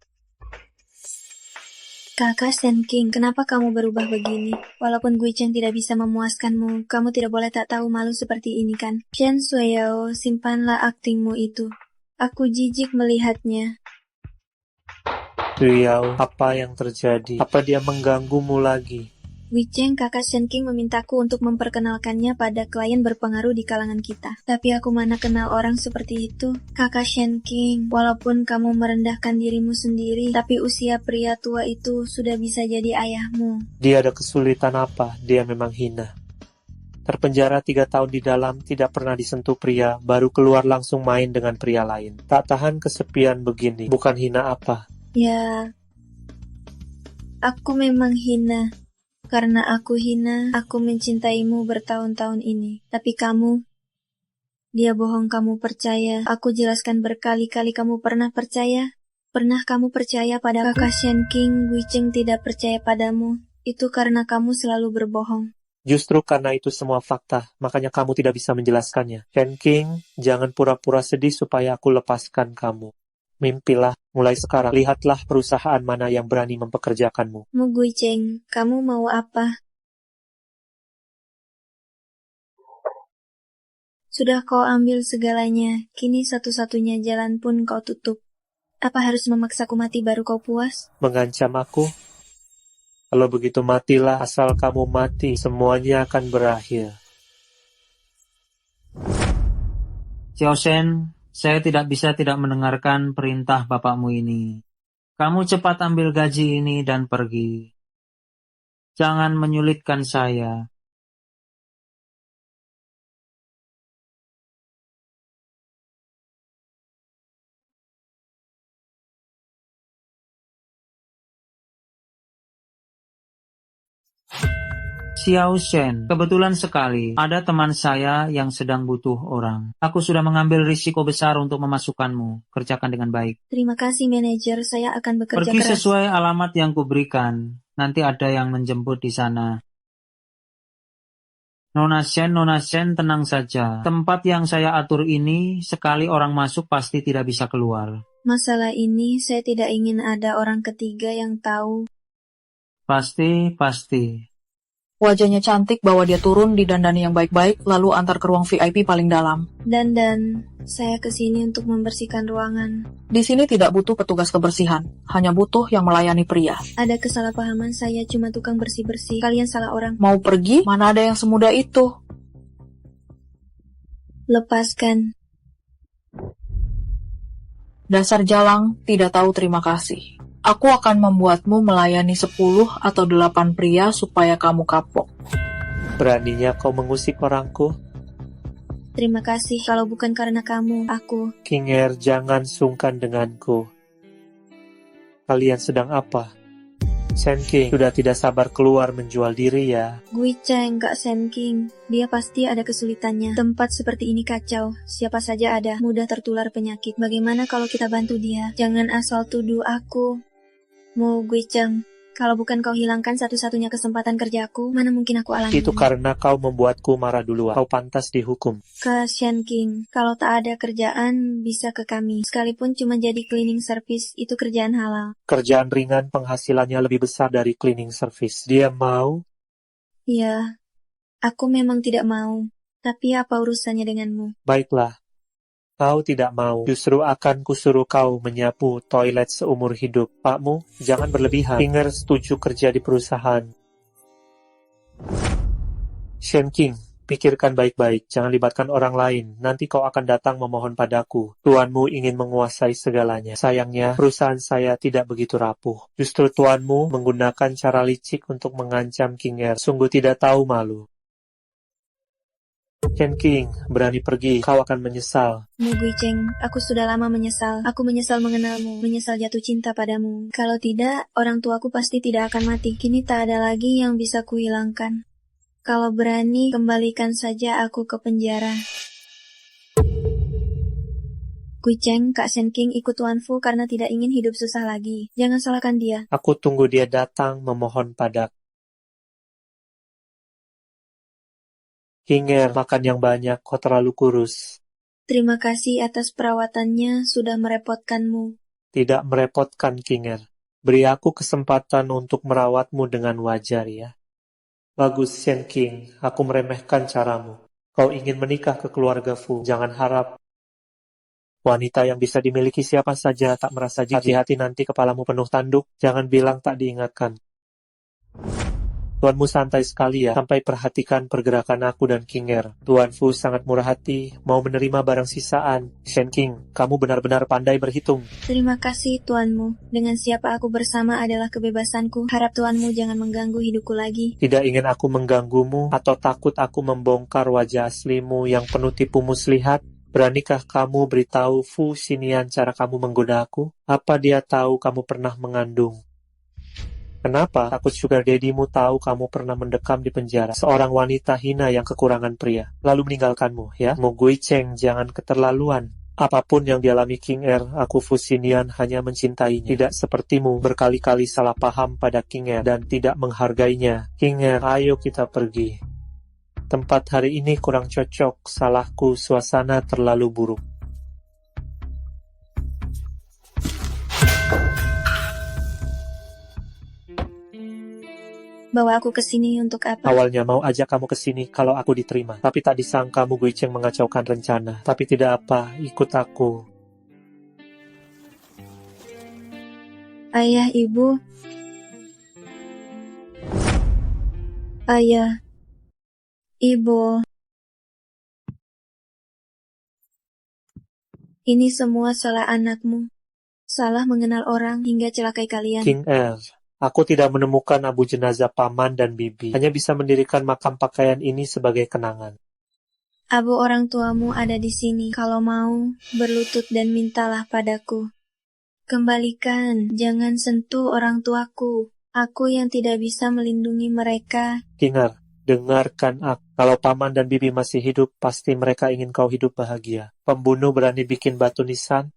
Kakak Shen King, kenapa kamu berubah begini? Walaupun Guicheng tidak bisa memuaskanmu, kamu tidak boleh tak tahu malu seperti ini kan? Shen Sueyao, simpanlah aktingmu itu. Aku jijik melihatnya. Suyao, apa yang terjadi? Apa dia mengganggumu lagi? Guicheng, kakak Shen King memintaku untuk memperkenalkannya pada klien berpengaruh di kalangan kita. Tapi aku mana kenal orang seperti itu. Kakak Shen King, walaupun kamu merendahkan dirimu sendiri, tapi usia pria tua itu sudah bisa jadi ayahmu. Dia ada kesulitan apa? Dia memang hina. Terpenjara 3 tahun di dalam, tidak pernah disentuh pria, baru keluar langsung main dengan pria lain. Tak tahan kesepian begini, bukan hina apa? Ya, aku memang hina. Karena aku hina, aku mencintaimu bertahun-tahun ini. Tapi kamu, dia bohong kamu percaya. Aku jelaskan berkali-kali kamu pernah percaya. Pernah kamu percaya pada kakak Shen King, Guicheng tidak percaya padamu. Itu karena kamu selalu berbohong. Justru karena itu semua fakta, makanya kamu tidak bisa menjelaskannya. Shen King, jangan pura-pura sedih supaya aku lepaskan kamu. Mimpilah, mulai sekarang lihatlah perusahaan mana yang berani mempekerjakanmu. Mu Guicheng, kamu mau apa? Sudah kau ambil segalanya, kini satu-satunya jalan pun kau tutup. Apa harus memaksaku mati baru kau puas? Mengancam aku? Kalau begitu matilah, asal kamu mati, semuanya akan berakhir. Xiao Shen, saya tidak bisa tidak mendengarkan perintah bapakmu ini. Kamu cepat ambil gaji ini dan pergi. Jangan menyulitkan saya. Xiao Shen, kebetulan sekali ada teman saya yang sedang butuh orang. Aku sudah mengambil risiko besar untuk memasukkanmu. Kerjakan dengan baik. Terima kasih manajer, saya akan bekerja Pergi keras. sesuai alamat yang kuberikan. Nanti ada yang menjemput di sana. Nona Shen, tenang saja. Tempat yang saya atur ini, sekali orang masuk pasti tidak bisa keluar. Masalah ini saya tidak ingin ada orang ketiga yang tahu. Pasti. Wajahnya cantik, bawa dia turun, didandani yang baik-baik, lalu antar ke ruang VIP paling dalam. Dan saya kesini untuk membersihkan ruangan. Di sini tidak butuh petugas kebersihan, hanya butuh yang melayani pria. Ada kesalahpahaman, saya cuma tukang bersih-bersih. Kalian salah orang. Mau pergi? Mana ada yang semudah itu? Lepaskan. Dasar jalang, tidak tahu terima kasih. Aku akan membuatmu melayani 10 atau 8 pria supaya kamu kapok. Beraninya kau mengusik orangku? Terima kasih, kalau bukan karena kamu, aku... King Er, jangan sungkan denganku. Kalian sedang apa? Shen King sudah tidak sabar keluar menjual diri ya. Gui Cheng, Kak Shen King. Dia pasti ada kesulitannya. Tempat seperti ini kacau. Siapa saja ada, mudah tertular penyakit. Bagaimana kalau kita bantu dia? Jangan asal tuduh aku. Mu Gui Cheng, kalau bukan kau hilangkan satu-satunya kesempatan kerjaku, mana mungkin aku alami Itu ini? karena kau membuatku marah duluan. Kau pantas dihukum. Kak Shen King, kalau tak ada kerjaan, bisa ke kami. Sekalipun cuma jadi cleaning service, itu kerjaan halal. Kerjaan ringan penghasilannya lebih besar dari cleaning service. Dia mau? Ya, aku memang tidak mau. Tapi apa urusannya denganmu? Baiklah. Kau tidak mau. Justru akan kusuruh kau menyapu toilet seumur hidup. Pakmu, jangan berlebihan. King Er setuju kerja di perusahaan. Shen King, pikirkan baik-baik. Jangan libatkan orang lain. Nanti kau akan datang memohon padaku. Tuanmu ingin menguasai segalanya. Sayangnya, perusahaan saya tidak begitu rapuh. Justru tuanmu menggunakan cara licik untuk mengancam King Er. Sungguh tidak tahu malu. Shen King, berani pergi, kau akan menyesal. Mu Gui Cheng, aku sudah lama menyesal. Aku menyesal mengenalmu, menyesal jatuh cinta padamu. Kalau tidak, orang tuaku pasti tidak akan mati. Kini tak ada lagi yang bisa kuhilangkan. Kalau berani, kembalikan saja aku ke penjara. Gui Cheng, Kak Shen King ikut Tuan Fu karena tidak ingin hidup susah lagi. Jangan salahkan dia. Aku tunggu dia datang memohon padaku. King Er, makan yang banyak, kau terlalu kurus. Terima kasih atas perawatannya, sudah merepotkanmu. Tidak merepotkan, King Er. Beri aku kesempatan untuk merawatmu dengan wajar ya. Bagus, Shen King, aku meremehkan caramu. Kau ingin menikah ke keluarga Fu, jangan harap wanita yang bisa dimiliki siapa saja tak merasa jijik. Hati-hati nanti kepalamu penuh tanduk, jangan bilang tak diingatkan. Tuanmu santai sekali ya, sampai perhatikan pergerakan aku dan King Er. Tuan Fu sangat murah hati, mau menerima barang sisaan. Shen King, kamu benar-benar pandai berhitung. Terima kasih tuanmu. Dengan siapa aku bersama adalah kebebasanku. Harap tuanmu jangan mengganggu hidupku lagi. Tidak ingin aku mengganggumu, atau takut aku membongkar wajah aslimu yang penuh tipu muslihat? Beranikah kamu beritahu Fu Xinian cara kamu menggoda aku? Apa dia tahu kamu pernah mengandung? Kenapa? Takut sugar daddy-mu tahu kamu pernah mendekam di penjara. Seorang wanita hina yang kekurangan pria. Lalu meninggalkanmu, ya? Mu Gui Cheng, jangan keterlaluan. Apapun yang dialami King Er, aku Fu Xinian hanya mencintainya. Tidak sepertimu berkali-kali salah paham pada King Er dan tidak menghargainya. King Er, ayo kita pergi. Tempat hari ini kurang cocok. Salahku, suasana terlalu buruk. Bawa aku ke sini untuk apa? Awalnya mau ajak kamu ke sini kalau aku diterima. Tapi tak disangka Mu Gui Cheng mengacaukan rencana. Tapi tidak apa, ikut aku. Ayah, ibu. Ayah. Ibu. Ini semua salah anakmu. Salah mengenal orang hingga celakai kalian. King Er, aku tidak menemukan abu jenazah paman dan bibi. Hanya bisa mendirikan makam pakaian ini sebagai kenangan. Abu orang tuamu ada di sini. Kalau mau, berlutut dan mintalah padaku. Kembalikan, jangan sentuh orang tuaku. Aku yang tidak bisa melindungi mereka. King Er, dengarkan aku. Kalau paman dan bibi masih hidup, pasti mereka ingin kau hidup bahagia. Pembunuh berani bikin batu nisan?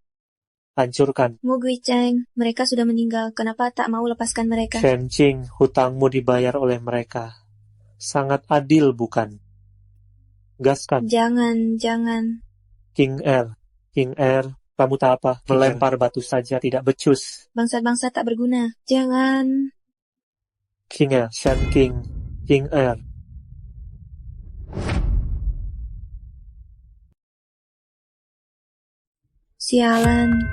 Hancurkan. Mu Gui Cheng, mereka sudah meninggal. Kenapa tak mau lepaskan mereka? Shen King, hutangmu dibayar oleh mereka. Sangat adil, bukan? Gaskan. Jangan, jangan. King Er, kamu tak apa? Melempar batu saja tidak becus. Bangsa-bangsa tak berguna. Jangan. King Er, Shen King Er. Sialan.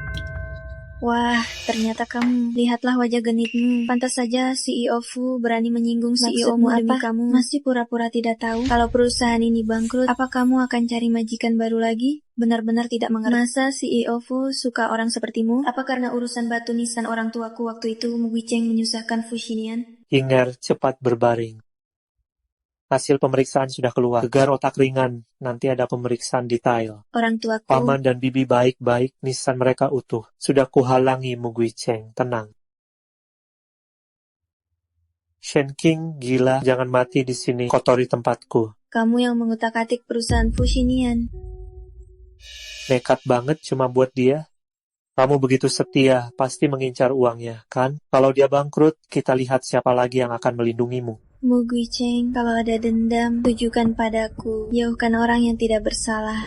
Wah, ternyata kamu. Lihatlah wajah genitmu. Pantas saja CEO Fu berani menyinggung CEO-mu demi kamu. Masih pura-pura tidak tahu. Kalau perusahaan ini bangkrut, apa kamu akan cari majikan baru lagi? Benar-benar tidak mengerti. Masa CEO Fu suka orang sepertimu? Apa karena urusan batu nisan orang tuaku waktu itu Mu Gui Cheng menyusahkan Fu Xinian? King Er cepat berbaring. Hasil pemeriksaan sudah keluar. Gegar otak ringan. Nanti ada pemeriksaan detail. Orang tuaku. Paman dan bibi baik-baik, nisan mereka utuh. Sudah kuhalangi Mu Guicheng, tenang. Shen King, gila, jangan mati di sini, kotori tempatku. Kamu yang mengutak-atik perusahaan Fushinian. Nekat banget cuma buat dia. Kamu begitu setia, pasti mengincar uangnya, kan? Kalau dia bangkrut, kita lihat siapa lagi yang akan melindungimu. Mu Guicheng, kalau ada dendam, tujukan padaku. Jauhkan orang yang tidak bersalah.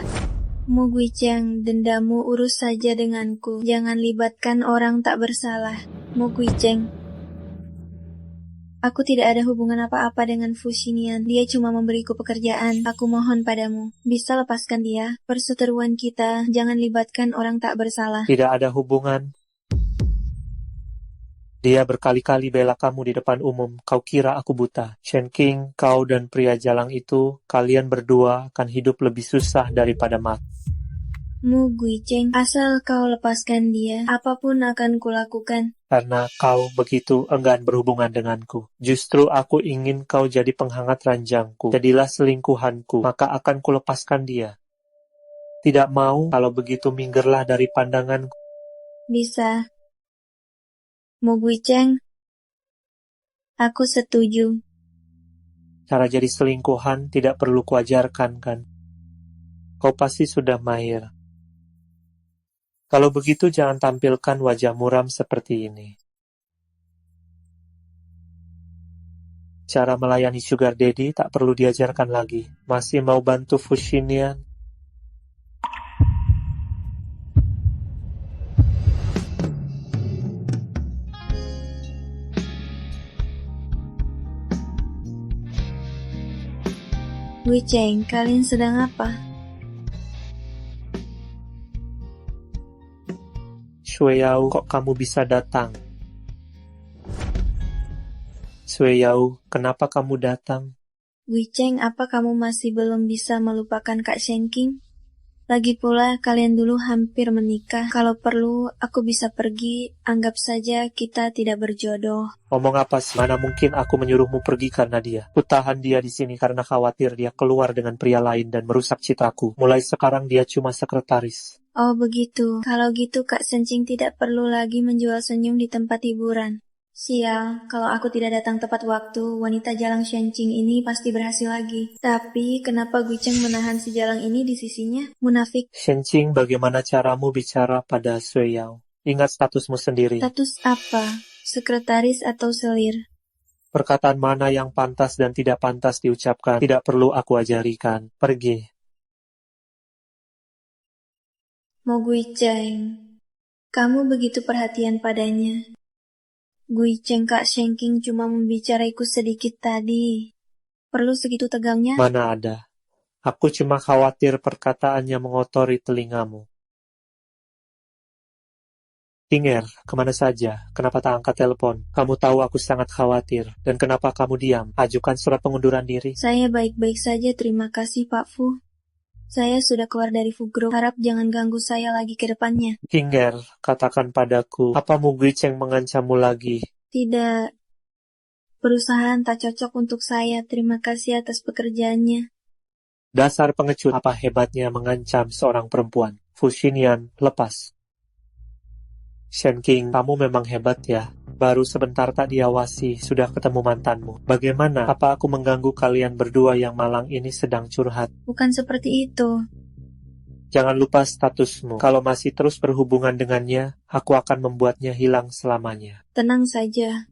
Mu Guicheng, dendammu urus saja denganku. Jangan libatkan orang tak bersalah. Mu Guicheng. Aku tidak ada hubungan apa-apa dengan Fushinian. Dia cuma memberiku pekerjaan. Aku mohon padamu, bisa lepaskan dia. Perseteruan kita, jangan libatkan orang tak bersalah. Tidak ada hubungan. Dia berkali-kali bela kamu di depan umum. Kau kira aku buta? Shen King, kau dan pria jalang itu, kalian berdua akan hidup lebih susah daripada mati. Mu Guicheng, asal kau lepaskan dia, apapun akan kulakukan. Karena kau begitu enggan berhubungan denganku. Justru aku ingin kau jadi penghangat ranjangku. Jadilah selingkuhanku, maka akan kulepaskan dia. Tidak mau, kalau begitu minggirlah dari pandanganku. Bisa. Mu Guicheng, aku setuju. Cara jadi selingkuhan tidak perlu kuajarkan, kan? Kau pasti sudah mahir. Kalau begitu jangan tampilkan wajah muram seperti ini. Cara melayani sugar daddy tak perlu diajarkan lagi. Masih mau bantu Fushinian? Guicheng, kalian sedang apa? Shueyao, kok kamu bisa datang? Shueyao, kenapa kamu datang? Guicheng, apa kamu masih belum bisa melupakan Kak Shen King? Lagi pula, kalian dulu hampir menikah. Kalau perlu, aku bisa pergi. Anggap saja kita tidak berjodoh. Ngomong apa sih? Mana mungkin aku menyuruhmu pergi karena dia. Kutahan dia di sini karena khawatir dia keluar dengan pria lain dan merusak citraku. Mulai sekarang dia cuma sekretaris. Oh begitu. Kalau gitu Kak Sencing tidak perlu lagi menjual senyum di tempat hiburan. Sial, kalau aku tidak datang tepat waktu, wanita jalang Shencing ini pasti berhasil lagi. Tapi, kenapa Guicheng menahan si jalang ini di sisinya? Munafik. Shencing, bagaimana caramu bicara pada Shueyao? Ingat statusmu sendiri. Status apa? Sekretaris atau selir? Perkataan mana yang pantas dan tidak pantas diucapkan, tidak perlu aku ajarikan. Pergi. Mo Guicheng, kamu begitu perhatian padanya. Guicheng Kak Shenking cuma membicaraiku sedikit tadi. Perlu segitu tegangnya? Mana ada. Aku cuma khawatir perkataannya mengotori telingamu. Kinger, kemana saja? Kenapa tak angkat telepon? Kamu tahu aku sangat khawatir. Dan kenapa kamu diam? Ajukan surat pengunduran diri. Saya baik-baik saja, terima kasih Pak Fu. Saya sudah keluar dari Fu Group. Harap jangan ganggu saya lagi ke depannya. Kinger, katakan padaku, apa Mu Guicheng mengancammu lagi? Tidak. Perusahaan tak cocok untuk saya. Terima kasih atas pekerjaannya. Dasar pengecut, apa hebatnya mengancam seorang perempuan? Fushinian, lepas. Shen King, kamu memang hebat ya. Baru sebentar tak diawasi, sudah ketemu mantanmu. Bagaimana? Apa aku mengganggu kalian berdua yang malang ini sedang curhat? Bukan seperti itu. Jangan lupa statusmu. Kalau masih terus berhubungan dengannya, aku akan membuatnya hilang selamanya. Tenang saja.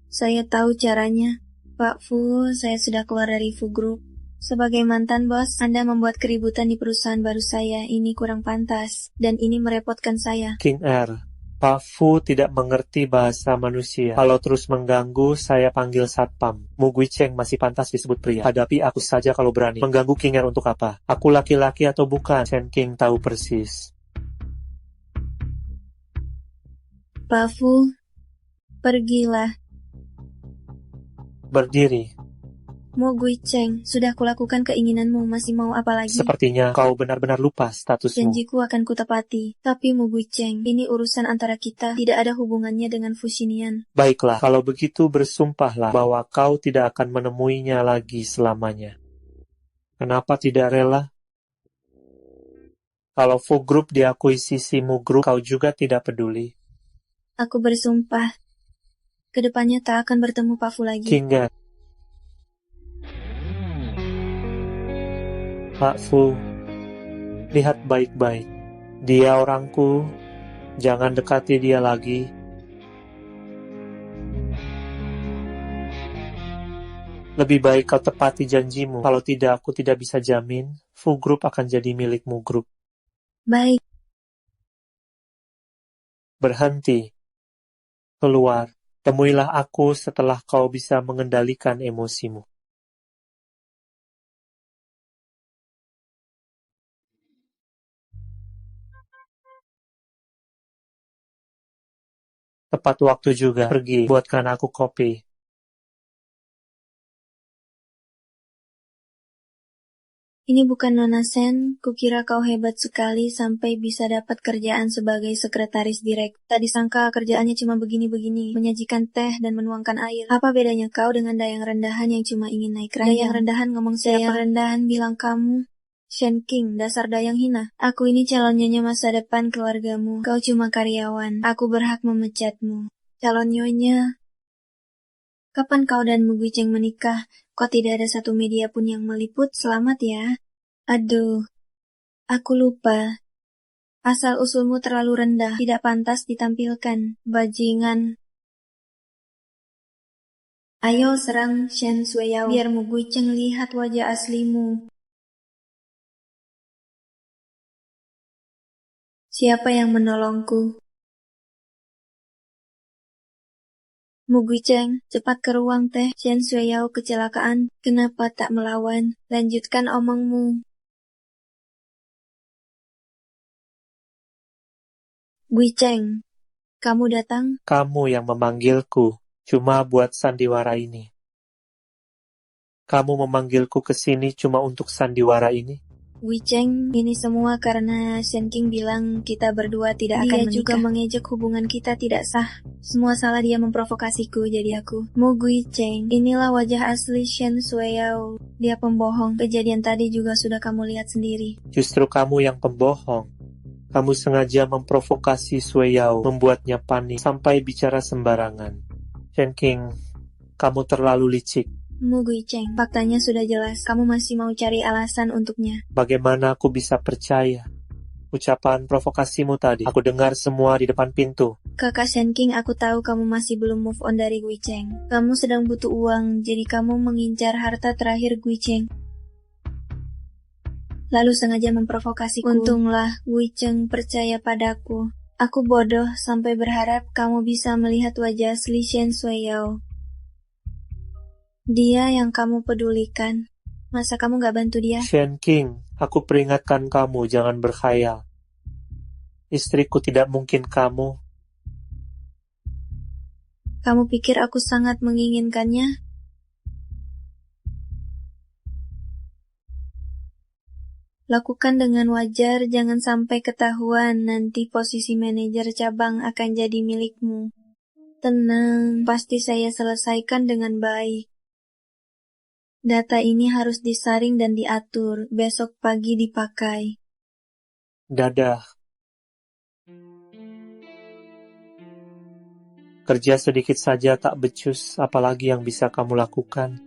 Saya tahu caranya. Pak Fu, saya sudah keluar dari Fu Group. Sebagai mantan bos, Anda membuat keributan di perusahaan baru saya. Ini kurang pantas. Dan ini merepotkan saya. King R, Pak Fu tidak mengerti bahasa manusia. Kalau terus mengganggu, saya panggil satpam. Mu Guicheng masih pantas disebut pria. Hadapi aku saja kalau berani. Mengganggu King R untuk apa? Aku laki-laki atau bukan? Shen King tahu persis. Pak Fu, pergilah. Berdiri. Mo Gui Cheng, sudah kulakukan keinginanmu, masih mau apa lagi? Sepertinya kau benar-benar lupa statusmu. Janjiku akan kutepati. Tapi Mo Gui Cheng, ini urusan antara kita, tidak ada hubungannya dengan Fushinian. Baiklah, kalau begitu bersumpahlah bahwa kau tidak akan menemuinya lagi selamanya. Kenapa tidak rela? Kalau Fu Group diakuisisi Mu Group, kau juga tidak peduli. Aku bersumpah, kedepannya tak akan bertemu Pak Fu lagi. Hingga Pak Fu, lihat baik-baik. Dia orangku, jangan dekati dia lagi. Lebih baik kau tepati janjimu. Kalau tidak, aku tidak bisa jamin Fu Group akan jadi milikmu Group. Baik, Berhenti. Keluar. Temuilah aku setelah kau bisa mengendalikan emosimu. Tepat waktu juga. Pergi, buatkan aku kopi. ini bukan Nona Sen, kukira kau hebat sekali sampai bisa dapat kerjaan sebagai sekretaris direk. Tak disangka kerjaannya cuma begini-begini, menyajikan teh dan menuangkan air. Apa bedanya kau dengan Dayang rendahan yang cuma ingin naik ranjang? Dayang rendahan ngomong siapa? Dayang rendahan bilang kamu. Shen King, dasar dayang hina. Aku ini calon nyonya masa depan keluargamu. Kau cuma karyawan. Aku berhak memecatmu. Calon nyonya. Kapan kau dan Mu Gui Cheng menikah? Kok tidak ada satu media pun yang meliput? Selamat ya. Aduh, aku lupa. Asal-usulmu terlalu rendah, tidak pantas ditampilkan. Bajingan. Ayo serang Shen Sueyao, biar Mu Gui Cheng lihat wajah aslimu. Siapa yang menolongku? Mu Gui Cheng, cepat ke ruang teh. Shen Sueyao kecelakaan. Kenapa tak melawan? Lanjutkan omongmu. Gui Cheng, kamu datang? Kamu yang memanggilku, cuma buat sandiwara ini. Kamu memanggilku ke sini cuma untuk sandiwara ini? Gui Cheng, ini semua karena Shen King bilang kita berdua tidak akan menikah. Dia juga mengejek hubungan kita tidak sah. Semua salah dia memprovokasiku, jadi aku. Mu Gui Cheng, inilah wajah asli Shen Sueyao. Dia pembohong. Kejadian tadi juga sudah kamu lihat sendiri. Justru kamu yang pembohong. Kamu sengaja memprovokasi Sueyao, membuatnya panik, sampai bicara sembarangan. Shen King, kamu terlalu licik. Mu Gui Cheng, faktanya sudah jelas. Kamu masih mau cari alasan untuknya. Bagaimana aku bisa percaya? Ucapan provokasimu tadi, aku dengar semua di depan pintu. Kakak Shen King, aku tahu kamu masih belum move on dari Gui Cheng. Kamu sedang butuh uang, jadi kamu mengincar harta terakhir Gui Cheng. Lalu sengaja memprovokasiku. Untunglah Gui Cheng percaya padaku. Aku bodoh sampai berharap kamu bisa melihat wajah asli Shen Sueyao. Dia yang kamu pedulikan. Masa kamu gak bantu dia? Shen King, aku peringatkan kamu jangan berkhayal. Istriku tidak mungkin kamu. Kamu pikir aku sangat menginginkannya? Lakukan dengan wajar, jangan sampai ketahuan. Nanti posisi manajer cabang akan jadi milikmu. Tenang, pasti saya selesaikan dengan baik. Data ini harus disaring dan diatur. Besok pagi dipakai. Dadah. Kerja sedikit saja tak becus, apalagi yang bisa kamu lakukan.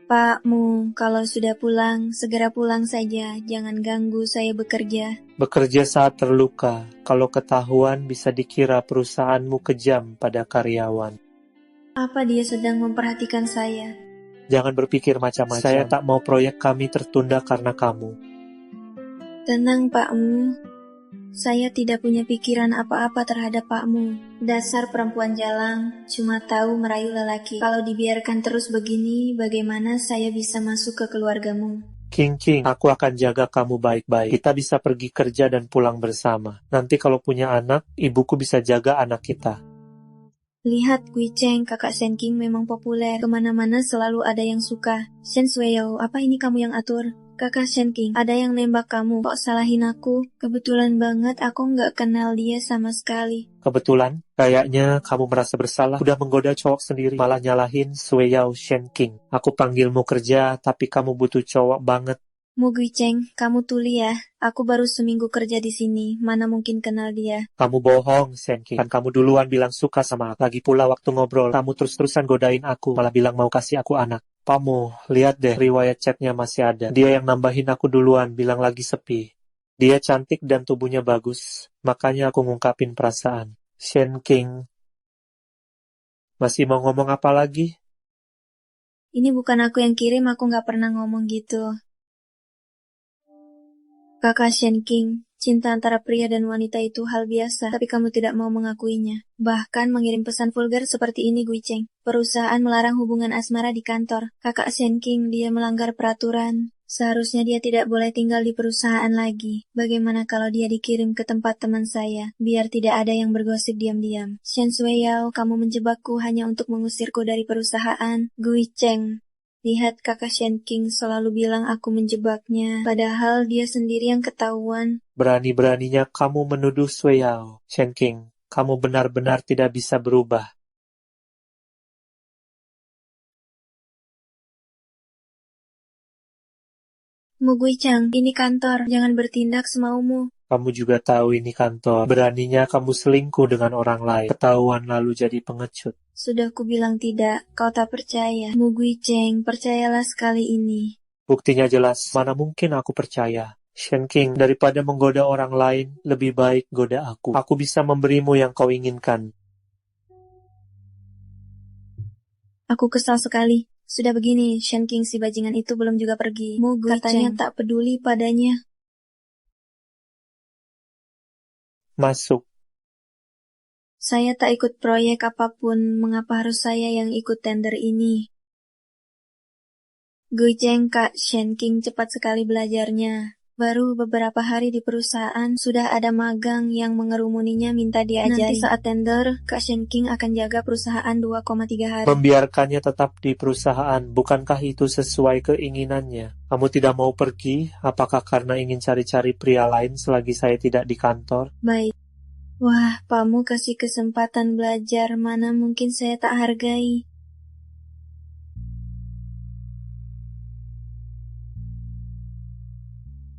Pak Mu, kalau sudah pulang, segera pulang saja. Jangan ganggu saya bekerja. Bekerja saat terluka, kalau ketahuan bisa dikira perusahaanmu kejam pada karyawan. Apa dia sedang memperhatikan saya? Jangan berpikir macam-macam. Saya tak mau proyek kami tertunda karena kamu. Tenang Pak Mu. Saya tidak punya pikiran apa-apa terhadap Pak Mu. Dasar perempuan jalang, cuma tahu merayu lelaki. Kalau dibiarkan terus begini, bagaimana saya bisa masuk ke keluargamu? King, aku akan jaga kamu baik-baik. Kita bisa pergi kerja dan pulang bersama. Nanti kalau punya anak, ibuku bisa jaga anak kita. Lihat, Gui Cheng, kakak Shen King memang populer. Kemana-mana selalu ada yang suka. Shen Sueyao, apa ini kamu yang atur? Kakak Shen King, ada yang nembak kamu. Kok salahin aku? Kebetulan banget aku nggak kenal dia sama sekali. Kebetulan, kayaknya kamu merasa bersalah udah menggoda cowok sendiri, malah nyalahin Sueyao Shen King. Aku panggilmu kerja, tapi kamu butuh cowok banget. Mu Gui Cheng, kamu tuli ya. Aku baru seminggu kerja di sini. Mana mungkin kenal dia. Kamu bohong, Shen King. Kan kamu duluan bilang suka sama aku. Lagi pula waktu ngobrol, kamu terus-terusan godain aku, malah bilang mau kasih aku anak. Kamu, lihat deh, riwayat chatnya masih ada. Dia yang nambahin aku duluan, bilang lagi sepi. Dia cantik dan tubuhnya bagus, makanya aku ngungkapin perasaan. Shen King, masih mau ngomong apa lagi? Ini bukan aku yang kirim, aku nggak pernah ngomong gitu. Kakak Shen King, cinta antara pria dan wanita itu hal biasa, tapi kamu tidak mau mengakuinya. Bahkan mengirim pesan vulgar seperti ini, Gui Cheng. Perusahaan melarang hubungan asmara di kantor. Kakak Shen King, dia melanggar peraturan. Seharusnya dia tidak boleh tinggal di perusahaan lagi. Bagaimana kalau dia dikirim ke tempat teman saya, biar tidak ada yang bergosip diam-diam. Shen Sueyao, kamu menjebakku hanya untuk mengusirku dari perusahaan. Gui Cheng, lihat kakak Shen King selalu bilang aku menjebaknya, padahal dia sendiri yang ketahuan. Berani-beraninya kamu menuduh Sueyao. Shen King, kamu benar-benar tidak bisa berubah. Mu Gui Cheng, ini kantor, jangan bertindak semaumu. Kamu juga tahu ini kantor. Beraninya kamu selingkuh dengan orang lain. Ketahuan lalu jadi pengecut. Sudah ku bilang tidak, kau tak percaya. Mu Gui Cheng, percayalah sekali ini. Buktinya jelas, mana mungkin aku percaya. Shen King, daripada menggoda orang lain, lebih baik goda aku. Aku bisa memberimu yang kau inginkan. Aku kesal sekali. Sudah begini, Shen King si bajingan itu belum juga pergi. Mu Gui katanya Cheng tak peduli padanya. Masuk. Saya tak ikut proyek apapun, mengapa harus saya yang ikut tender ini? Gui Cheng, Kak Shen King cepat sekali belajarnya. Baru beberapa hari di perusahaan, sudah ada magang yang mengerumuninya minta diajari. Nanti saat tender, Kak Shen King akan jaga perusahaan 2,3 hari. Membiarkannya tetap di perusahaan, bukankah itu sesuai keinginannya? Kamu tidak mau pergi? Apakah karena ingin cari-cari pria lain selagi saya tidak di kantor? Baik. Wah, Pamu kasih kesempatan belajar, mana mungkin saya tak hargai.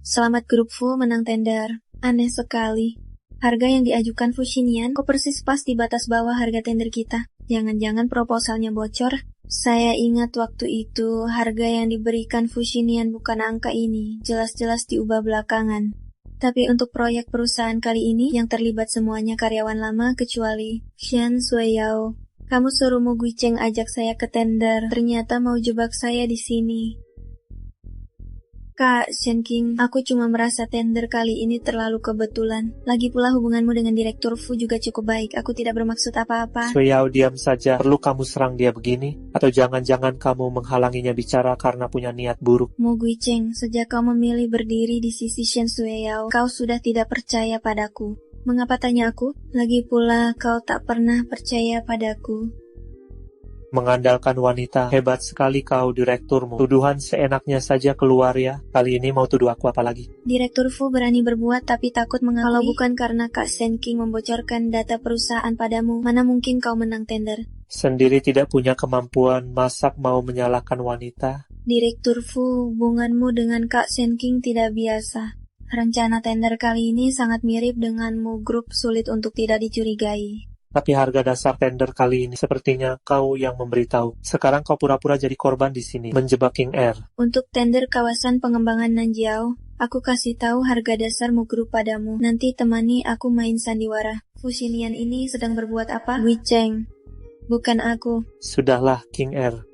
Selamat grup Fu menang tender. Aneh sekali. Harga yang diajukan Fushinian kok persis pas di batas bawah harga tender kita. Jangan-jangan proposalnya bocor. Saya ingat waktu itu harga yang diberikan Fushinian bukan angka ini. Jelas-jelas diubah belakangan. Tapi untuk proyek perusahaan kali ini yang terlibat semuanya karyawan lama kecuali Shen Sueyao. Kamu suruh Mu Gui Cheng ajak saya ke tender. Ternyata mau jebak saya di sini. Kak Shen King, aku cuma merasa tender kali ini terlalu kebetulan. Lagi pula hubunganmu dengan Direktur Fu juga cukup baik. Aku tidak bermaksud apa-apa. Sueyao, diam saja. Perlu kamu serang dia begini? Atau jangan-jangan kamu menghalanginya bicara karena punya niat buruk? Mu Gui Cheng, sejak kau memilih berdiri di sisi Shen Sueyao, kau sudah tidak percaya padaku. Mengapa tanya aku? Lagi pula kau tak pernah percaya padaku. Mengandalkan wanita, hebat sekali kau direkturmu. Tuduhan seenaknya saja keluar ya. Kali ini mau tuduh aku apa lagi? Direktur Fu berani berbuat tapi takut mengakui. Kalau bukan karena Kak Shen King membocorkan data perusahaan padamu, mana mungkin kau menang tender? Sendiri tidak punya kemampuan masak mau menyalahkan wanita? Direktur Fu, hubunganmu dengan Kak Shen King tidak biasa. Rencana tender kali ini sangat mirip denganmu, grup sulit untuk tidak dicurigai. Tapi harga dasar tender kali ini sepertinya kau yang memberitahu. Sekarang kau pura-pura jadi korban di sini, menjebak King Air. Untuk tender kawasan pengembangan Nanjiao, aku kasih tahu harga dasarmu grup padamu. Nanti temani aku main sandiwara. Fushinian ini sedang berbuat apa? Gui Cheng. Bukan aku. Sudahlah, King Air.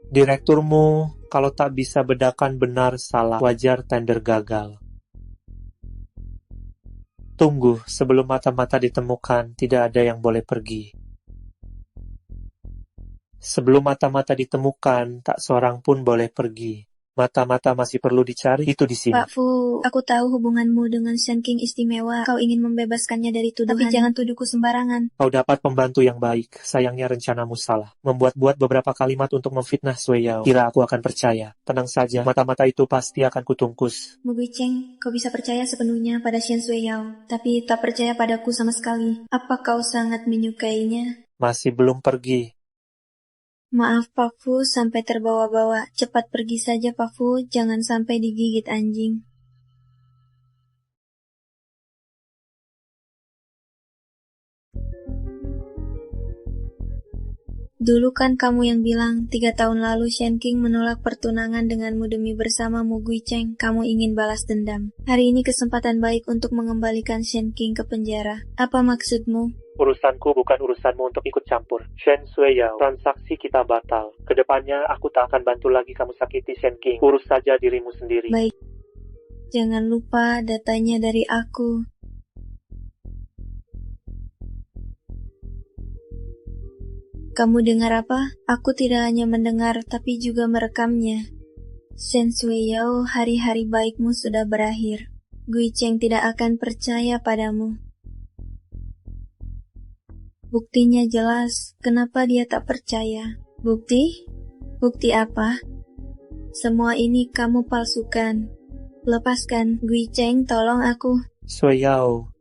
Direkturmu kalau tak bisa bedakan benar salah, wajar tender gagal. Tunggu, sebelum mata-mata ditemukan, tidak ada yang boleh pergi. Sebelum mata-mata ditemukan, tak seorang pun boleh pergi. Mata-mata masih perlu dicari, itu di sini. Pak Fu, aku tahu hubunganmu dengan Shen King istimewa. Kau ingin membebaskannya dari tuduhan. Tapi jangan tuduhku sembarangan. Kau dapat pembantu yang baik, sayangnya rencanamu salah. Membuat-buat beberapa kalimat untuk memfitnah Sui Yao. Kira aku akan percaya. Tenang saja, mata-mata itu pasti akan kutungkus. Mu Guicheng, kau bisa percaya sepenuhnya pada Shen Sui Yao, tapi tak percaya padaku sama sekali. Apa kau sangat menyukainya? Masih belum pergi. Maaf Pak Fu, sampai terbawa-bawa. Cepat pergi saja Pak Fu, jangan sampai digigit anjing. Dulu kan kamu yang bilang, 3 tahun lalu Shen King menolak pertunangan denganmu demi bersama Mu Guicheng. Kamu ingin balas dendam. Hari ini kesempatan baik untuk mengembalikan Shen King ke penjara. Apa maksudmu? Urusanku bukan urusanmu untuk ikut campur. Shen Sui Yao, transaksi kita batal. Kedepannya aku tak akan bantu lagi kamu sakiti Shen King. Urus saja dirimu sendiri. Baik. Jangan lupa datanya dari aku. Kamu dengar apa? Aku tidak hanya mendengar, tapi juga merekamnya. Shen Sui Yao, hari-hari baikmu sudah berakhir. Guicheng tidak akan percaya padamu. Buktinya jelas, kenapa dia tak percaya? Bukti? Bukti apa? Semua ini kamu palsukan. Lepaskan, Guicheng, tolong aku. Sui Yao.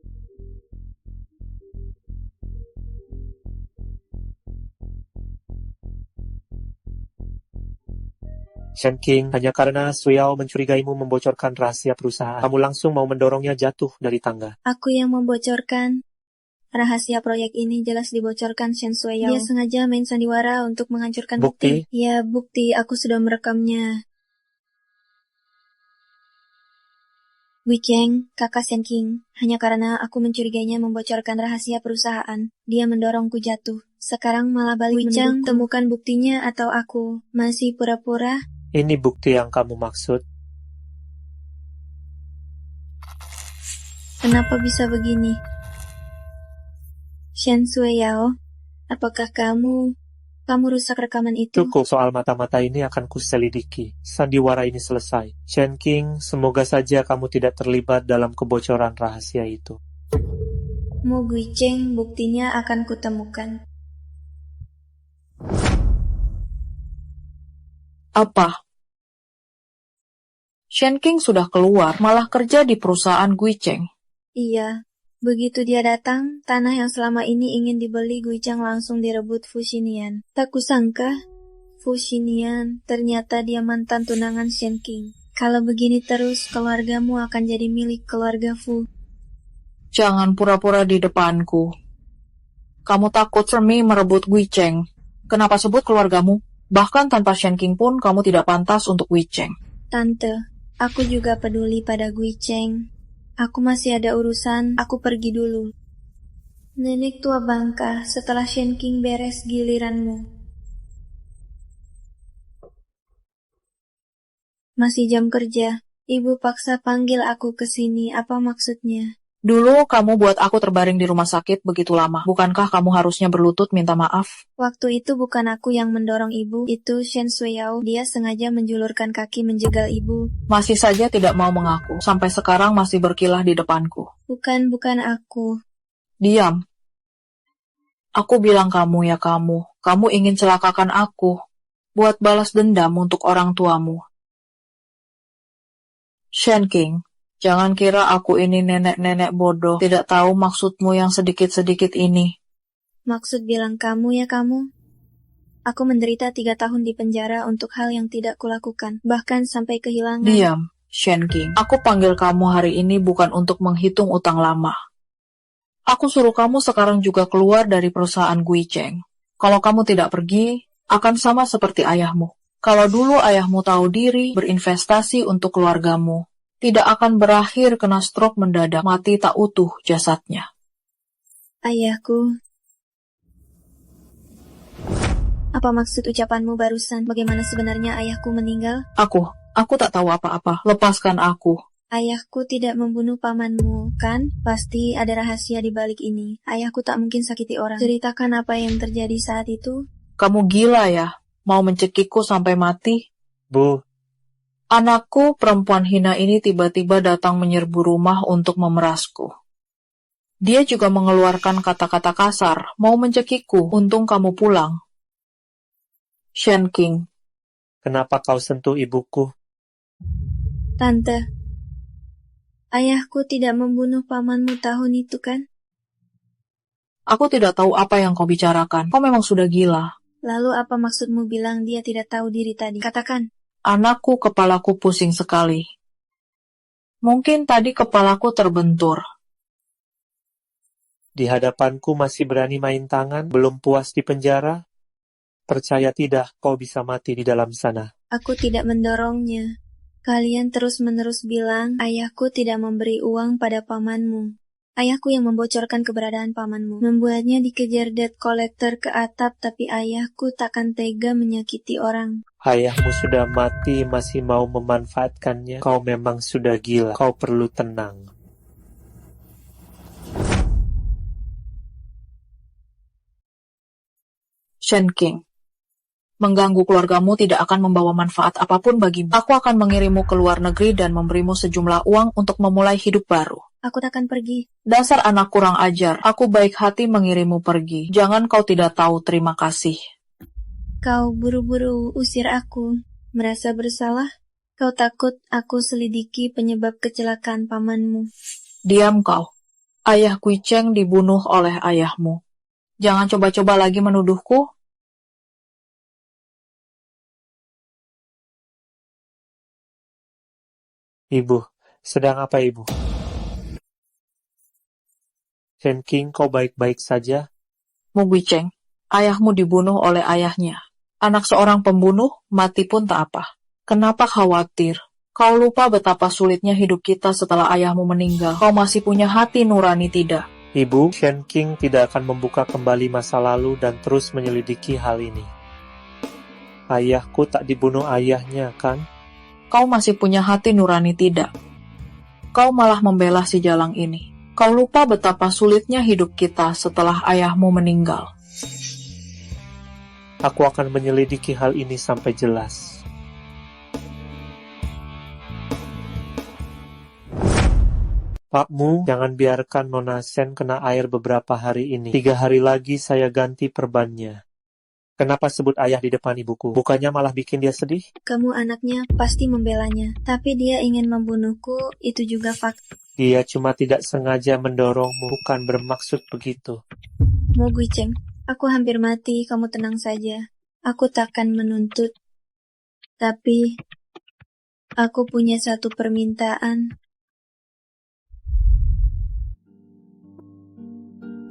Shen King, hanya karena Sui Yao mencurigaimu membocorkan rahasia perusahaan, kamu langsung mau mendorongnya jatuh dari tangga. Aku yang membocorkan. Rahasia proyek ini jelas dibocorkan Shen Sui Yao. Dia sengaja main sandiwara untuk menghancurkan bukti. Ya, bukti, aku sudah merekamnya. Guicheng, kakak Shen King, hanya karena aku mencurigainya membocorkan rahasia perusahaan, dia mendorongku jatuh. Sekarang malah balik menuduhku. Temukan buktinya atau aku masih pura-pura? Ini bukti yang kamu maksud. Kenapa bisa begini? Shen Sui Yao, apakah kamu rusak rekaman itu? Cukup, soal mata-mata ini akan kuselidiki. Sandiwara ini selesai. Shen King, semoga saja kamu tidak terlibat dalam kebocoran rahasia itu. Mu Guicheng, buktinya akan kutemukan. Apa? Shen King sudah keluar, malah kerja di perusahaan Guicheng. Iya. Begitu dia datang, tanah yang selama ini ingin dibeli Guicheng langsung direbut Fu Xinian. Tak kusangka, Fu Xinian ternyata dia mantan tunangan Shen King. Kalau begini terus, keluargamu akan jadi milik keluarga Fu. Jangan pura-pura di depanku. Kamu takut Semi merebut Guicheng. Kenapa sebut keluargamu? Bahkan tanpa Shen King pun kamu tidak pantas untuk Guicheng. Tante, aku juga peduli pada Guicheng. Aku masih ada urusan, aku pergi dulu. Nenek tua bangka, setelah Shen King beres giliranmu. Masih jam kerja, ibu paksa panggil aku ke sini, apa maksudnya? Dulu kamu buat aku terbaring di rumah sakit begitu lama. Bukankah kamu harusnya berlutut minta maaf? Waktu itu bukan aku yang mendorong ibu, itu Shen Sui Yao. Dia sengaja menjulurkan kaki menjegal ibu. Masih saja tidak mau mengaku. Sampai sekarang masih berkilah di depanku. Bukan aku. Diam. Aku bilang kamu ya kamu. Kamu ingin celakakan aku. Buat balas dendam untuk orang tuamu. Shen King. Jangan kira aku ini nenek-nenek bodoh, tidak tahu maksudmu yang sedikit-sedikit ini. Maksud bilang kamu ya kamu? Aku menderita 3 tahun di penjara untuk hal yang tidak kulakukan, bahkan sampai kehilangan. Diam, Shen King. Aku panggil kamu hari ini bukan untuk menghitung utang lama. Aku suruh kamu sekarang juga keluar dari perusahaan Guicheng. Kalau kamu tidak pergi, akan sama seperti ayahmu. Kalau dulu ayahmu tahu diri, berinvestasi untuk keluargamu, tidak akan berakhir kena stroke mendadak, mati tak utuh jasadnya. Ayahku. Apa maksud ucapanmu barusan? Bagaimana sebenarnya ayahku meninggal? Aku tak tahu apa-apa. Lepaskan aku. Ayahku tidak membunuh pamanmu, kan? Pasti ada rahasia di balik ini. Ayahku tak mungkin sakiti orang. Ceritakan apa yang terjadi saat itu. Kamu gila ya? Mau mencekikku sampai mati? Bu, Anakku perempuan hina ini tiba-tiba datang menyerbu rumah untuk memerasku. Dia juga mengeluarkan kata-kata kasar, mau mencekikku, untung kamu pulang. Shen King, Kenapa kau sentuh ibuku? Tante, ayahku tidak membunuh pamanmu tahun itu kan? aku tidak tahu apa yang kau bicarakan. Kau memang sudah gila. Lalu apa maksudmu bilang dia tidak tahu diri tadi? Katakan. Anakku, kepalaku pusing sekali. Mungkin tadi kepalaku terbentur. Di hadapanku masih berani main tangan, belum puas di penjara? Percaya tidak, kau bisa mati di dalam sana. Aku tidak mendorongnya. Kalian terus-menerus bilang ayahku tidak memberi uang pada pamanmu. Ayahku yang membocorkan keberadaan pamanmu, membuatnya dikejar debt collector ke atap, tapi ayahku takkan tega menyakiti orang. Ayahmu sudah mati, masih mau memanfaatkannya. Kau memang sudah gila, kau perlu tenang. Shen King, mengganggu keluargamu tidak akan membawa manfaat apapun bagimu. Aku akan mengirimmu ke luar negeri dan memberimu sejumlah uang untuk memulai hidup baru. Aku takkan pergi. Dasar anak kurang ajar, aku baik hati mengirimmu pergi. Jangan kau tidak tahu terima kasih. Kau buru-buru usir aku. Merasa bersalah? Kau takut aku selidiki penyebab kecelakaan pamanmu. Diam kau. Ayah Kui Cheng dibunuh oleh ayahmu. Jangan coba-coba lagi menuduhku. Ibu, sedang apa ibu? Shen King, kau baik-baik saja? Mu Gui Cheng, ayahmu dibunuh oleh ayahnya. Anak seorang pembunuh, mati pun tak apa. Kenapa khawatir? Kau lupa betapa sulitnya hidup kita setelah ayahmu meninggal. Kau masih punya hati nurani tidak? Ibu, Shen King tidak akan membuka kembali masa lalu dan terus menyelidiki hal ini. Ayahku tak dibunuh ayahnya, kan? Kau masih punya hati nurani tidak? Kau malah membela si Jalang ini. Kau lupa betapa sulitnya hidup kita setelah ayahmu meninggal. Aku akan menyelidiki hal ini sampai jelas. Pak Mu, jangan biarkan Nona Shen kena air beberapa hari ini. 3 hari lagi saya ganti perbannya. Kenapa sebut ayah di depan ibuku? Bukannya malah bikin dia sedih? Kamu anaknya pasti membelanya. Tapi dia ingin membunuhku, itu juga fakta. Dia cuma tidak sengaja mendorongmu, bukan bermaksud begitu. Mo Gui Cheng, aku hampir mati, kamu tenang saja. Aku takkan menuntut. Tapi, aku punya satu permintaan.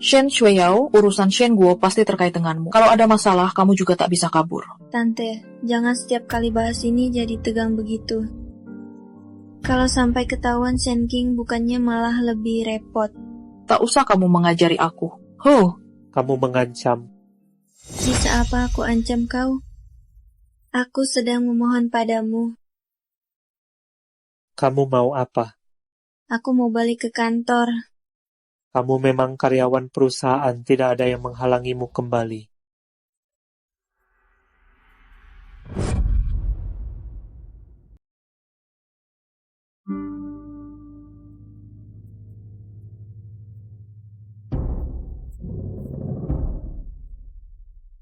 Shen Shuiyao, urusan Shen Guo pasti terkait denganmu. Kalau ada masalah, kamu juga tak bisa kabur. Tante, jangan setiap kali bahas ini jadi tegang begitu. Kalau sampai ketahuan Shen King bukannya malah lebih repot. Tak usah kamu mengajari aku. Kamu mengancam. Bisa apa aku ancam kau? Aku sedang memohon padamu. Kamu mau apa? Aku mau balik ke kantor. Kamu memang karyawan perusahaan, tidak ada yang menghalangimu kembali.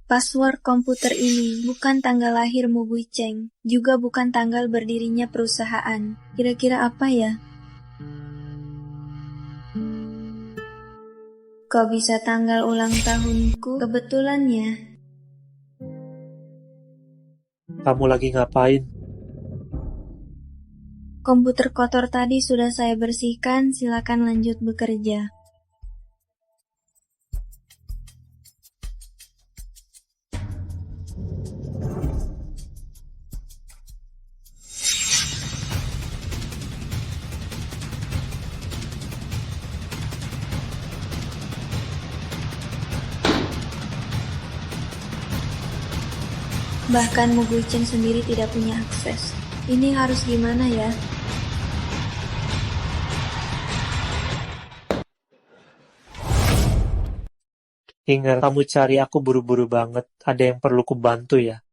Password komputer ini bukan tanggal lahir Mo Gui Cheng, juga bukan tanggal berdirinya perusahaan. Kira-kira apa ya? Kok bisa tanggal ulang tahunku? Kebetulan ya. Kamu lagi ngapain? Komputer kotor tadi sudah saya bersihkan, silakan lanjut bekerja. Bahkan Mo Gui Cheng sendiri tidak punya akses. Ini harus gimana ya? Ingat, kamu cari aku buru-buru banget. Ada yang perlu kubantu ya?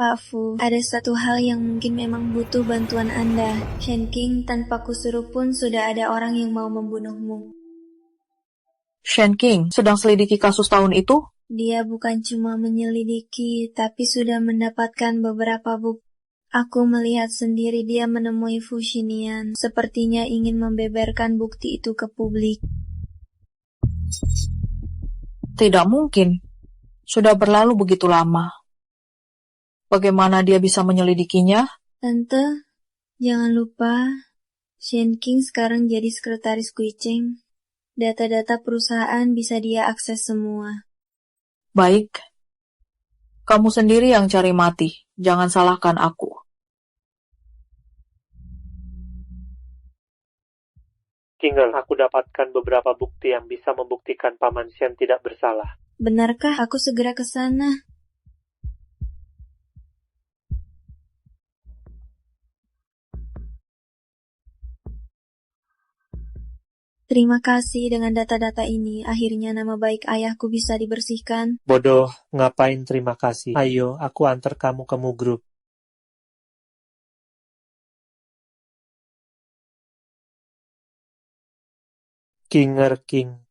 Pak Fu, ada satu hal yang mungkin memang butuh bantuan Anda. Shen King, tanpa kusuruh pun sudah ada orang yang mau membunuhmu. Shen King sedang selidiki kasus tahun itu? Dia bukan cuma menyelidiki, tapi sudah mendapatkan beberapa bukti. Aku melihat sendiri dia menemui Fu Xinian, sepertinya ingin membeberkan bukti itu ke publik. Tidak mungkin. Sudah berlalu begitu lama. Bagaimana dia bisa menyelidikinya? Tante, jangan lupa, Shen King sekarang jadi sekretaris Guicheng. Data-data perusahaan bisa dia akses semua. Baik. Kamu sendiri yang cari mati. Jangan salahkan aku. Kingal, aku dapatkan beberapa bukti yang bisa membuktikan Paman Shen tidak bersalah. Benarkah aku segera ke sana? Terima kasih, dengan data-data ini, akhirnya nama baik ayahku bisa dibersihkan. Bodoh, ngapain terima kasih? Ayo, aku antar kamu ke Mugrup. Kinger King.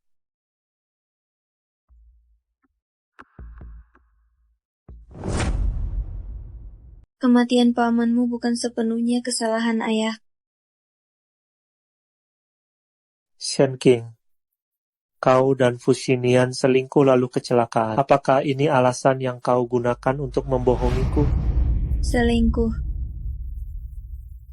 Kematian pamanmu bukan sepenuhnya kesalahan ayah. Shen King. Kau dan Fu Xinian selingkuh lalu kecelakaan. Apakah ini alasan yang kau gunakan untuk membohongiku? Selingkuh.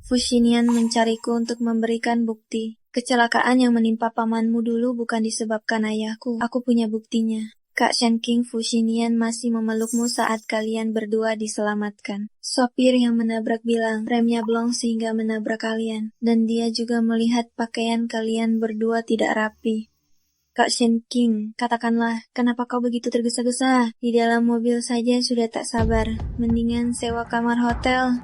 Fu Xinian mencariku untuk memberikan bukti. Kecelakaan yang menimpa pamanmu dulu bukan disebabkan ayahku. Aku punya buktinya. Kak Shen King, Fu Xinian masih memelukmu saat kalian berdua diselamatkan. Sopir yang menabrak bilang remnya blong sehingga menabrak kalian. Dan dia juga melihat pakaian kalian berdua tidak rapi. Kak Shen King, katakanlah, kenapa kau begitu tergesa-gesa? Di dalam mobil saja sudah tak sabar. Mendingan sewa kamar hotel.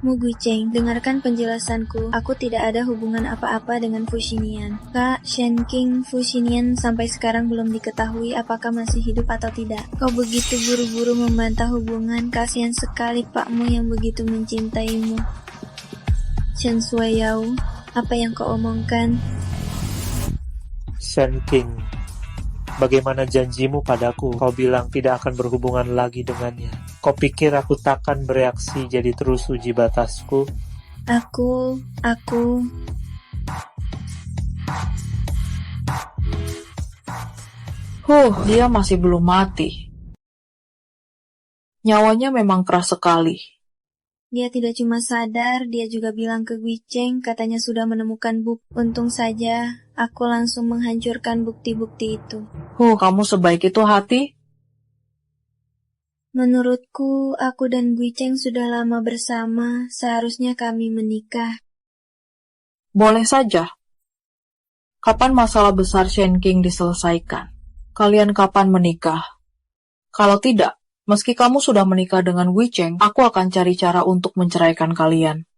Mu Guicheng, dengarkan penjelasanku. Aku tidak ada hubungan apa-apa dengan Fu Xinian. Kak Shen King, Fu Xinian sampai sekarang belum diketahui apakah masih hidup atau tidak. Kau begitu buru-buru membantah hubungan. Kasihan sekali pakmu yang begitu mencintaimu. Chen Suiyao, apa yang kau omongkan? Shen King. Bagaimana janjimu padaku? Kau bilang tidak akan berhubungan lagi dengannya. Kau pikir aku takkan bereaksi jadi terus uji batasku? Aku... Dia masih belum mati. Nyawanya memang keras sekali. Dia tidak cuma sadar, dia juga bilang ke Guicheng katanya sudah menemukan bukti. Untung saja, aku langsung menghancurkan bukti-bukti itu. Kamu sebaik itu hati? Menurutku, aku dan Guicheng sudah lama bersama, seharusnya kami menikah. Boleh saja. Kapan masalah besar Shen King diselesaikan? Kalian kapan menikah? Kalau tidak, meski kamu sudah menikah dengan Guicheng, aku akan cari cara untuk menceraikan kalian.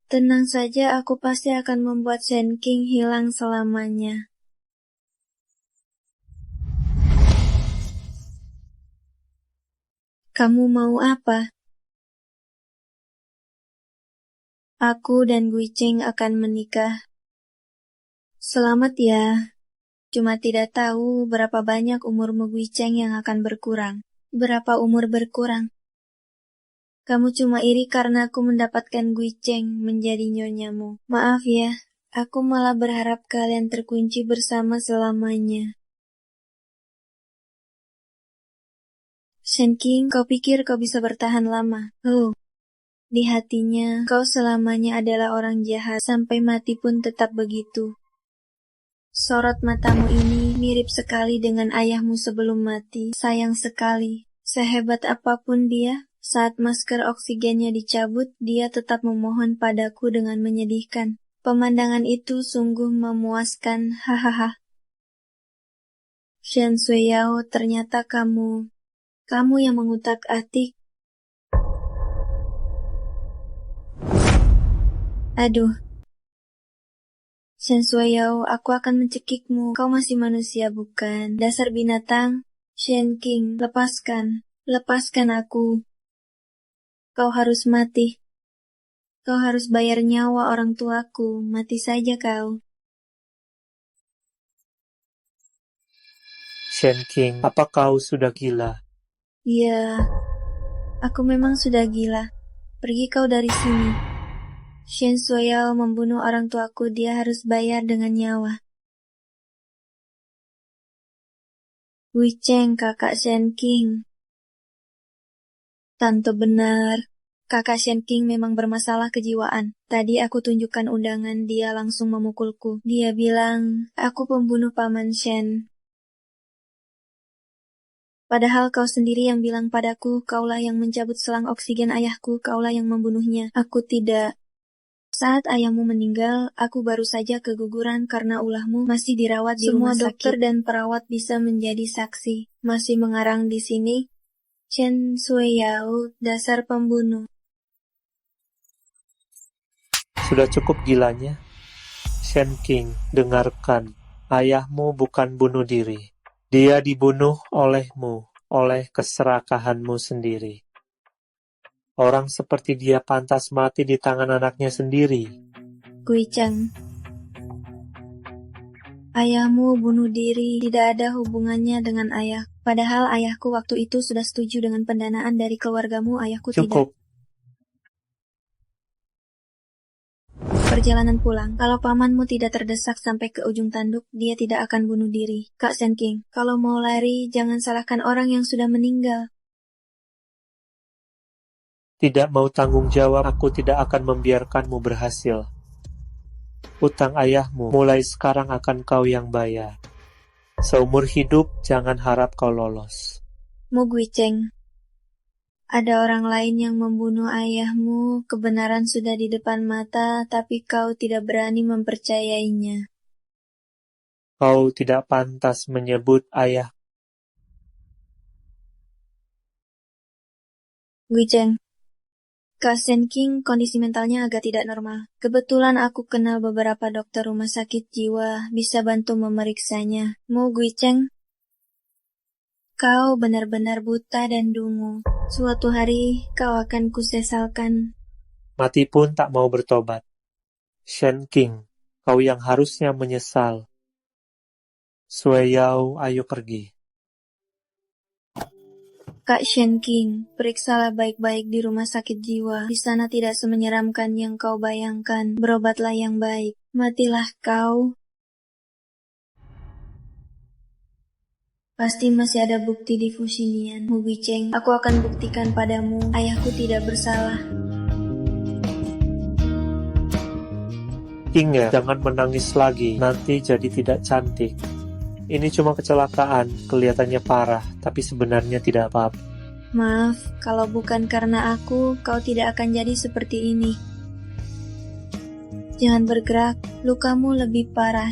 Tenang saja, aku pasti akan membuat Shen King hilang selamanya. Kamu mau apa? Aku dan Guicheng akan menikah. Selamat ya. Cuma tidak tahu berapa banyak umurmu Guicheng yang akan berkurang. Berapa umur berkurang? Kamu cuma iri karena aku mendapatkan Guicheng menjadi nyonyamu. Maaf ya, aku malah berharap kalian terkunci bersama selamanya. Shen King, kau pikir kau bisa bertahan lama? Di hatinya, kau selamanya adalah orang jahat, sampai mati pun tetap begitu. Sorot matamu ini mirip sekali dengan ayahmu sebelum mati. Sayang sekali, sehebat apapun dia, saat masker oksigennya dicabut, dia tetap memohon padaku dengan menyedihkan. Pemandangan itu sungguh memuaskan, hahaha. Shen Suiyao, ternyata kamu yang mengutak-atik. Aduh. Shen Suiyao, aku akan mencekikmu. Kau masih manusia bukan? Dasar binatang. Shen King, lepaskan. Lepaskan aku. Kau harus mati. Kau harus bayar nyawa orang tuaku. Mati saja kau. Shen King, apa kau sudah gila? Ya, aku memang sudah gila. Pergi kau dari sini. Shen Suyao membunuh orang tuaku, dia harus bayar dengan nyawa. Wei Cheng, kakak Shen King. Tante benar. Kakak Shen King memang bermasalah kejiwaan. Tadi aku tunjukkan undangan, dia langsung memukulku. Dia bilang, aku pembunuh paman Shen. Padahal kau sendiri yang bilang padaku, kaulah yang mencabut selang oksigen ayahku, kaulah yang membunuhnya. Aku tidak. Saat ayahmu meninggal, aku baru saja keguguran karena ulahmu masih dirawat di rumah sakit. Semua dokter dan perawat bisa menjadi saksi. Masih mengarang di sini, Chen Suyao, dasar pembunuh. Sudah cukup gilanya. Shen King, dengarkan. Ayahmu bukan bunuh diri. Dia dibunuh olehmu, oleh keserakahanmu sendiri. Orang seperti dia pantas mati di tangan anaknya sendiri. Wei Cheng, ayahmu bunuh diri, tidak ada hubungannya dengan ayah. Padahal ayahku waktu itu sudah setuju dengan pendanaan dari keluargamu, ayahku Cukup. tidak. Perjalanan pulang, kalau pamanmu tidak terdesak sampai ke ujung tanduk, dia tidak akan bunuh diri. Kak Shen King, kalau mau lari, jangan salahkan orang yang sudah meninggal. Tidak mau tanggung jawab, aku tidak akan membiarkanmu berhasil. Utang ayahmu mulai sekarang akan kau yang bayar. Seumur hidup, jangan harap kau lolos. Mu Wei Cheng, ada orang lain yang membunuh ayahmu, kebenaran sudah di depan mata, tapi kau tidak berani mempercayainya. Kau tidak pantas menyebut ayah. Wei Cheng, Kak Shen King kondisi mentalnya agak tidak normal. Kebetulan aku kenal beberapa dokter rumah sakit jiwa, bisa bantu memeriksanya. Mu Wei Cheng, kau benar-benar buta dan dungu. Suatu hari kau akan kusesalkan. Mati pun tak mau bertobat. Shen King, kau yang harusnya menyesal. Suyao, ayo pergi. Kak Shen King, periksalah baik-baik di rumah sakit jiwa. Di sana tidak semenyeramkan yang kau bayangkan. Berobatlah yang baik. Matilah kau. Pasti masih ada bukti di Fushinian. Mu Wei Cheng, aku akan buktikan padamu, ayahku tidak bersalah. King ya, jangan menangis lagi, nanti jadi tidak cantik. Ini cuma kecelakaan, kelihatannya parah, tapi sebenarnya tidak apa-apa. Maaf, kalau bukan karena aku, kau tidak akan jadi seperti ini. Jangan bergerak, lukamu lebih parah.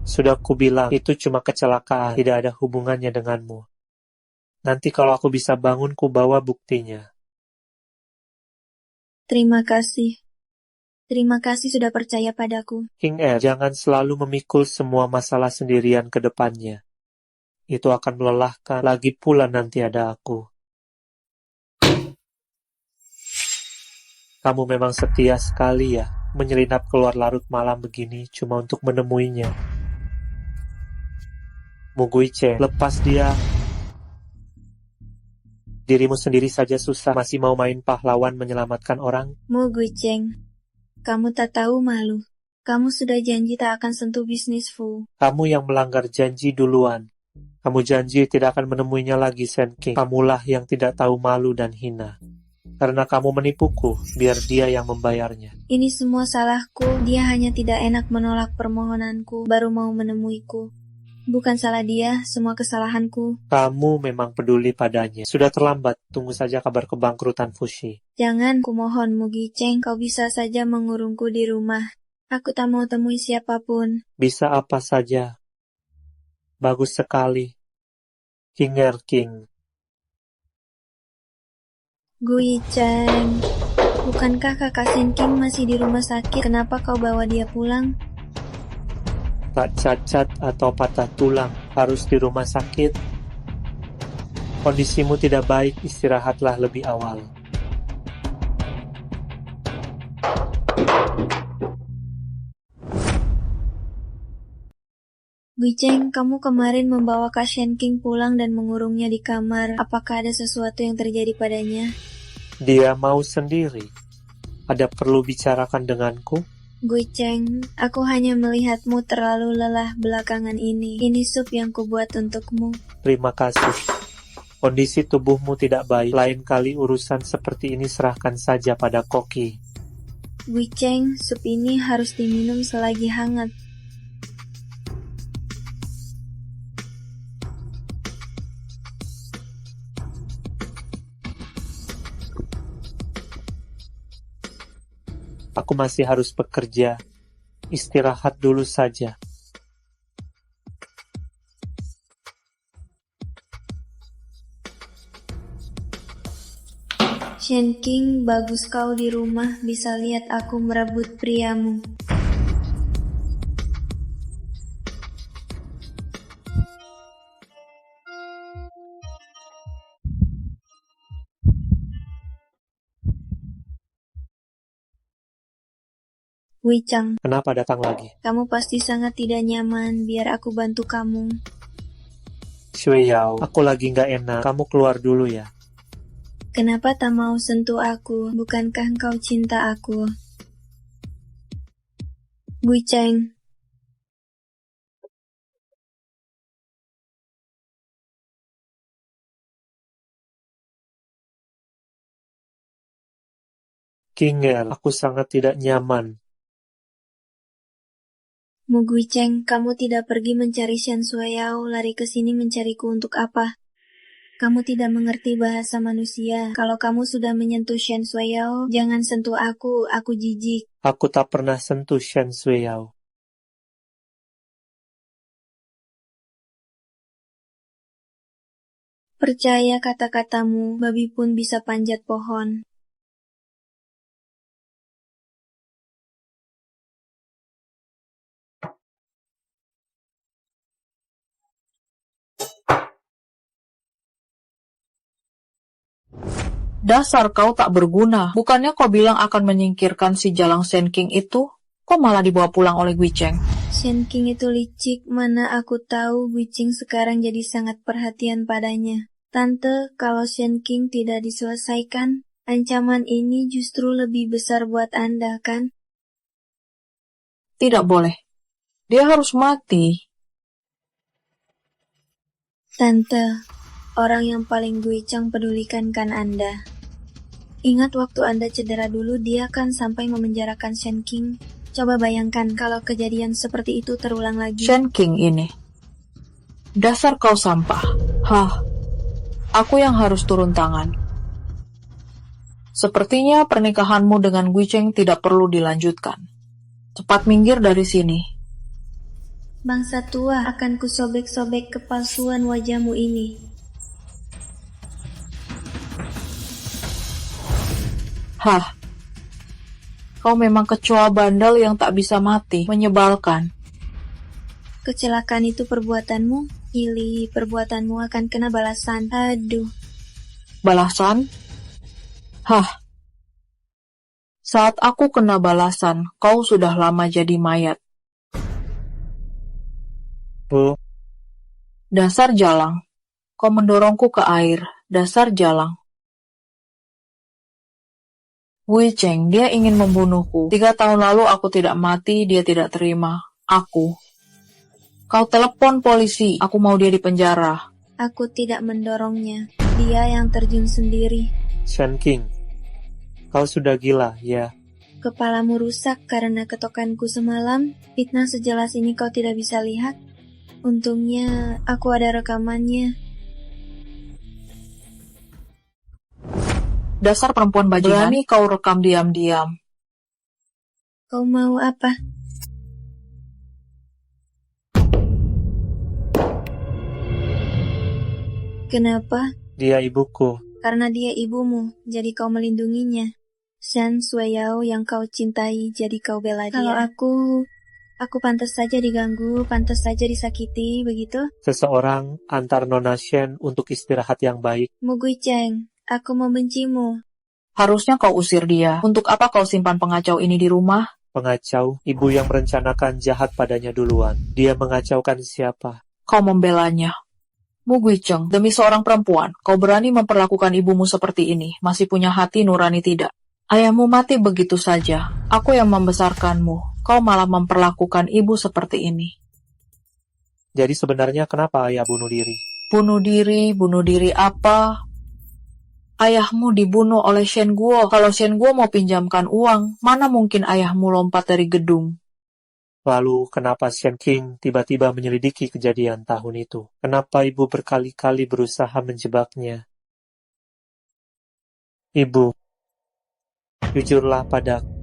Sudah kubilang, itu cuma kecelakaan, tidak ada hubungannya denganmu. Nanti kalau aku bisa bangun, ku bawa buktinya. Terima kasih. Terima kasih sudah percaya padaku. King jangan selalu memikul semua masalah sendirian ke depannya. Itu akan melelahkan, lagi pula nanti ada aku. Kamu memang setia sekali ya, menyelinap keluar larut malam begini cuma untuk menemuinya. Mu Wei Cheng, lepas dia. Dirimu sendiri saja susah, masih mau main pahlawan menyelamatkan orang? Mu Wei Cheng, kamu tak tahu malu. Kamu sudah janji tak akan sentuh bisnis Fu. Kamu yang melanggar janji duluan. Kamu janji tidak akan menemuinya lagi, Shen King. Kamulah yang tidak tahu malu dan hina. Karena kamu menipuku, biar dia yang membayarnya. Ini semua salahku, dia hanya tidak enak menolak permohonanku, baru mau menemuiku. Bukan salah dia, semua kesalahanku. Kamu memang peduli padanya. Sudah terlambat, tunggu saja kabar kebangkrutan Fushi. Jangan, kumohon Mu Wei Cheng, kau bisa saja mengurungku di rumah. Aku tak mau temui siapapun. Bisa apa saja. Bagus sekali. King. Wei Cheng, bukankah kakak Shen King masih di rumah sakit? Kenapa kau bawa dia pulang? Tak cacat atau patah tulang, harus di rumah sakit. Kondisimu tidak baik, istirahatlah lebih awal. Guicheng, kamu kemarin membawa Kak Shenking pulang dan mengurungnya di kamar. Apakah ada sesuatu yang terjadi padanya? Dia mau sendiri. Ada perlu bicarakan denganku? Guicheng, aku hanya melihatmu terlalu lelah belakangan ini. Ini sup yang kubuat untukmu. Terima kasih. Kondisi tubuhmu tidak baik. Lain kali urusan seperti ini serahkan saja pada koki. Guicheng, sup ini harus diminum selagi hangat. Aku masih harus bekerja. Istirahat dulu saja. Shenking, bagus kau di rumah, bisa lihat aku merebut priamu. Wei Chang, Kenapa datang lagi? kamu pasti sangat tidak nyaman, biar aku bantu kamu. Shui Yao, aku lagi nggak enak. Kamu keluar dulu ya. Kenapa tak mau sentuh aku? Bukankah engkau cinta aku? Gui Cheng, Kinger, aku sangat tidak nyaman. Mu Gui Cheng, kamu tidak pergi mencari Shen Suayao, lari ke sini mencariku untuk apa? Kamu tidak mengerti bahasa manusia. Kalau kamu sudah menyentuh Shen Suayao, jangan sentuh aku jijik. Aku tak pernah sentuh Shen Suayao. Percaya kata-katamu, babi pun bisa panjat pohon. Dasar kau tak berguna. Bukannya kau bilang akan menyingkirkan si Jalang Shenking itu? Kok malah dibawa pulang oleh Guicheng? Shen King itu licik, mana aku tahu Gui Cheng sekarang jadi sangat perhatian padanya. Tante, kalau Shen King tidak diselesaikan, ancaman ini justru lebih besar buat Anda, kan? Tidak boleh. Dia harus mati. Tante, orang yang paling Gui Cheng pedulikan kan Anda. Ingat waktu Anda cedera dulu, dia kan sampai memenjarakan Shen King. Coba bayangkan kalau kejadian seperti itu terulang lagi. Shenking ini. Dasar kau sampah. Hah, aku yang harus turun tangan. Sepertinya pernikahanmu dengan Guicheng tidak perlu dilanjutkan. Cepat minggir dari sini. Bangsa tua, akan kusobek-sobek kepalsuan wajahmu ini. Hah, kau memang kecoa bandel yang tak bisa mati, menyebalkan. Kecelakaan itu perbuatanmu? Ili, perbuatanmu akan kena balasan. Aduh. Balasan? Hah, saat aku kena balasan, kau sudah lama jadi mayat. Bu, Dasar jalang, kau mendorongku ke air. Dasar jalang. Wei Cheng, dia ingin membunuhku. 3 tahun lalu aku tidak mati, dia tidak terima. Aku. Kau telepon polisi, aku mau dia di penjara. Aku tidak mendorongnya. Dia yang terjun sendiri. Shen King, kau sudah gila, ya. Kepalamu rusak karena ketokanku semalam. Fitnah sejelas ini kau tidak bisa lihat. Untungnya aku ada rekamannya. Dasar perempuan bajingan. Berani kau rekam diam-diam. Kau mau apa? Kenapa? Dia ibuku. Karena dia ibumu, jadi kau melindunginya. Shen Suayao yang kau cintai, jadi kau bela dia. Kalau Aku pantas saja diganggu, pantas saja disakiti, begitu? Seseorang antar Nona Shen untuk istirahat yang baik. Mu Guicheng, aku membencimu. Harusnya kau usir dia. Untuk apa kau simpan pengacau ini di rumah? Pengacau, ibu yang merencanakan jahat padanya duluan. Dia mengacaukan siapa? Kau membelanya. Mu Guicheng, demi seorang perempuan, kau berani memperlakukan ibumu seperti ini, masih punya hati nurani tidak? Ayahmu mati begitu saja. Aku yang membesarkanmu. Kau malah memperlakukan ibu seperti ini. Jadi sebenarnya kenapa ayah bunuh diri? Bunuh diri apa? Ayahmu dibunuh oleh Shen Guo. Kalau Shen Guo mau pinjamkan uang, mana mungkin ayahmu lompat dari gedung? Lalu kenapa Shen King tiba-tiba menyelidiki kejadian tahun itu? Kenapa ibu berkali-kali berusaha menjebaknya? Ibu, jujurlah padaku.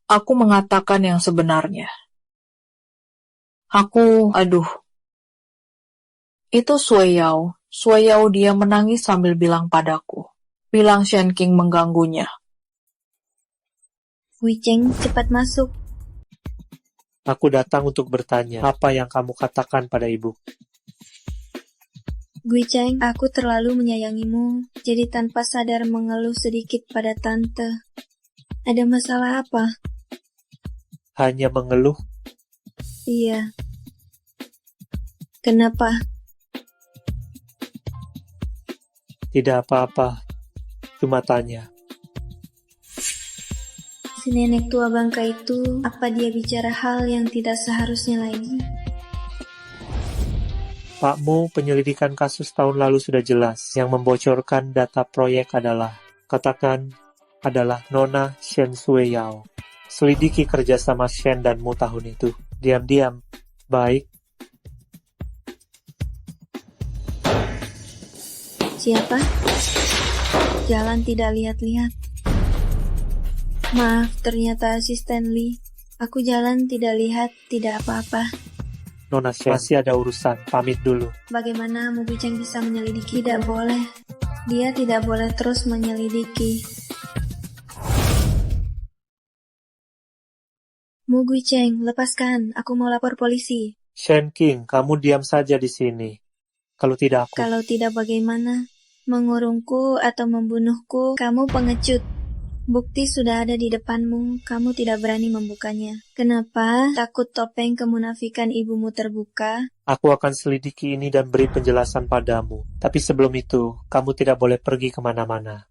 Aku mengatakan yang sebenarnya. Itu Sui Yao. Sui Yao dia menangis sambil bilang padaku. Bilang Shen King mengganggunya. Guicheng, cepat masuk. Aku datang untuk bertanya, apa yang kamu katakan pada ibu? Guicheng, aku terlalu menyayangimu, jadi tanpa sadar mengeluh sedikit pada tante. Ada masalah apa? Hanya mengeluh? Iya. Kenapa? Tidak apa-apa, cuma tanya. Si nenek tua bangka itu, apa dia bicara hal yang tidak seharusnya lagi? Pakmu, penyelidikan kasus tahun lalu sudah jelas. Yang membocorkan data proyek adalah Nona Shen Sui Yao. Selidiki kerjasama Shen dan Mu tahun itu. Diam-diam. Baik. Siapa? Jalan tidak lihat-lihat. Maaf, ternyata asisten Lee. Aku jalan tidak lihat, tidak apa-apa. Nona Shen, masih ada urusan. Pamit dulu. Bagaimana Mu Guicheng bisa menyelidiki? Tidak boleh. Dia tidak boleh terus menyelidiki. Mu Guicheng, lepaskan. Aku mau lapor polisi. Shen King, kamu diam saja di sini. Kalau tidak aku... Kalau tidak bagaimana? Mengurungku atau membunuhku, kamu pengecut. Bukti sudah ada di depanmu, kamu tidak berani membukanya. Kenapa? Takut topeng kemunafikan ibumu terbuka? Aku akan selidiki ini dan beri penjelasan padamu. Tapi sebelum itu, kamu tidak boleh pergi kemana-mana.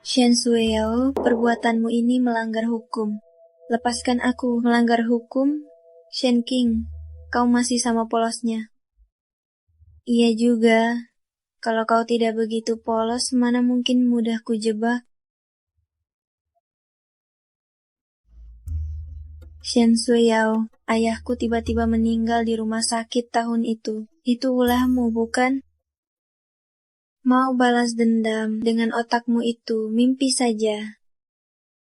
Shen Sui Yao, perbuatanmu ini melanggar hukum. Lepaskan aku. Melanggar hukum? Shen King, kau masih sama polosnya. Iya juga. Kalau kau tidak begitu polos, mana mungkin mudah kujebak. Shen Sui Yao, ayahku tiba-tiba meninggal di rumah sakit tahun itu. Itu ulahmu, bukan? Mau balas dendam dengan otakmu itu, mimpi saja.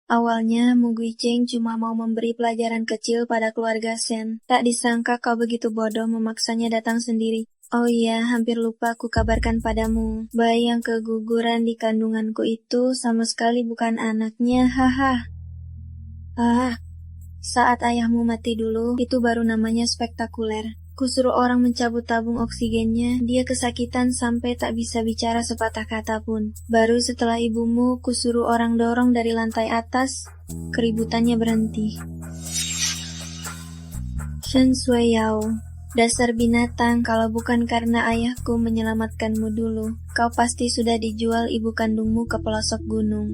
Awalnya, Mu Guicheng cuma mau memberi pelajaran kecil pada keluarga Shen. Tak disangka kau begitu bodoh memaksanya datang sendiri. Oh iya, hampir lupa aku kabarkan padamu. Bayi yang keguguran di kandunganku itu sama sekali bukan anaknya, haha. Saat ayahmu mati dulu, itu baru namanya spektakuler. Kusuruh orang mencabut tabung oksigennya, dia kesakitan sampai tak bisa bicara sepatah kata pun. Baru setelah ibumu kusuruh orang dorong dari lantai atas, keributannya berhenti. Shen Sui Yao, dasar binatang, kalau bukan karena ayahku menyelamatkanmu dulu, kau pasti sudah dijual ibu kandungmu ke pelosok gunung.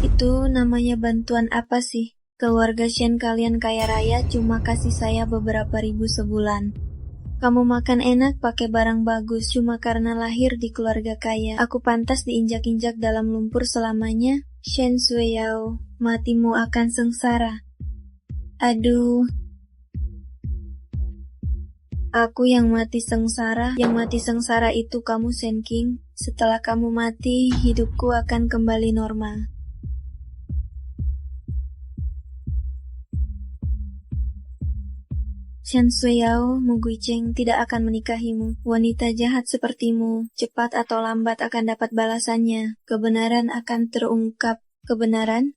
Itu namanya bantuan apa sih? Keluarga Shen kalian kaya raya cuma kasih saya beberapa ribu sebulan. Kamu makan enak pakai barang bagus cuma karena lahir di keluarga kaya. Aku pantas diinjak-injak dalam lumpur selamanya? Shen Sui Yao, matimu akan sengsara. Aduh. Aku yang mati sengsara. Yang mati sengsara itu kamu, Shen King. Setelah kamu mati, hidupku akan kembali normal. Shen Shuiyao, Mu Guicheng tidak akan menikahimu. Wanita jahat sepertimu, cepat atau lambat akan dapat balasannya. Kebenaran akan terungkap. Kebenaran?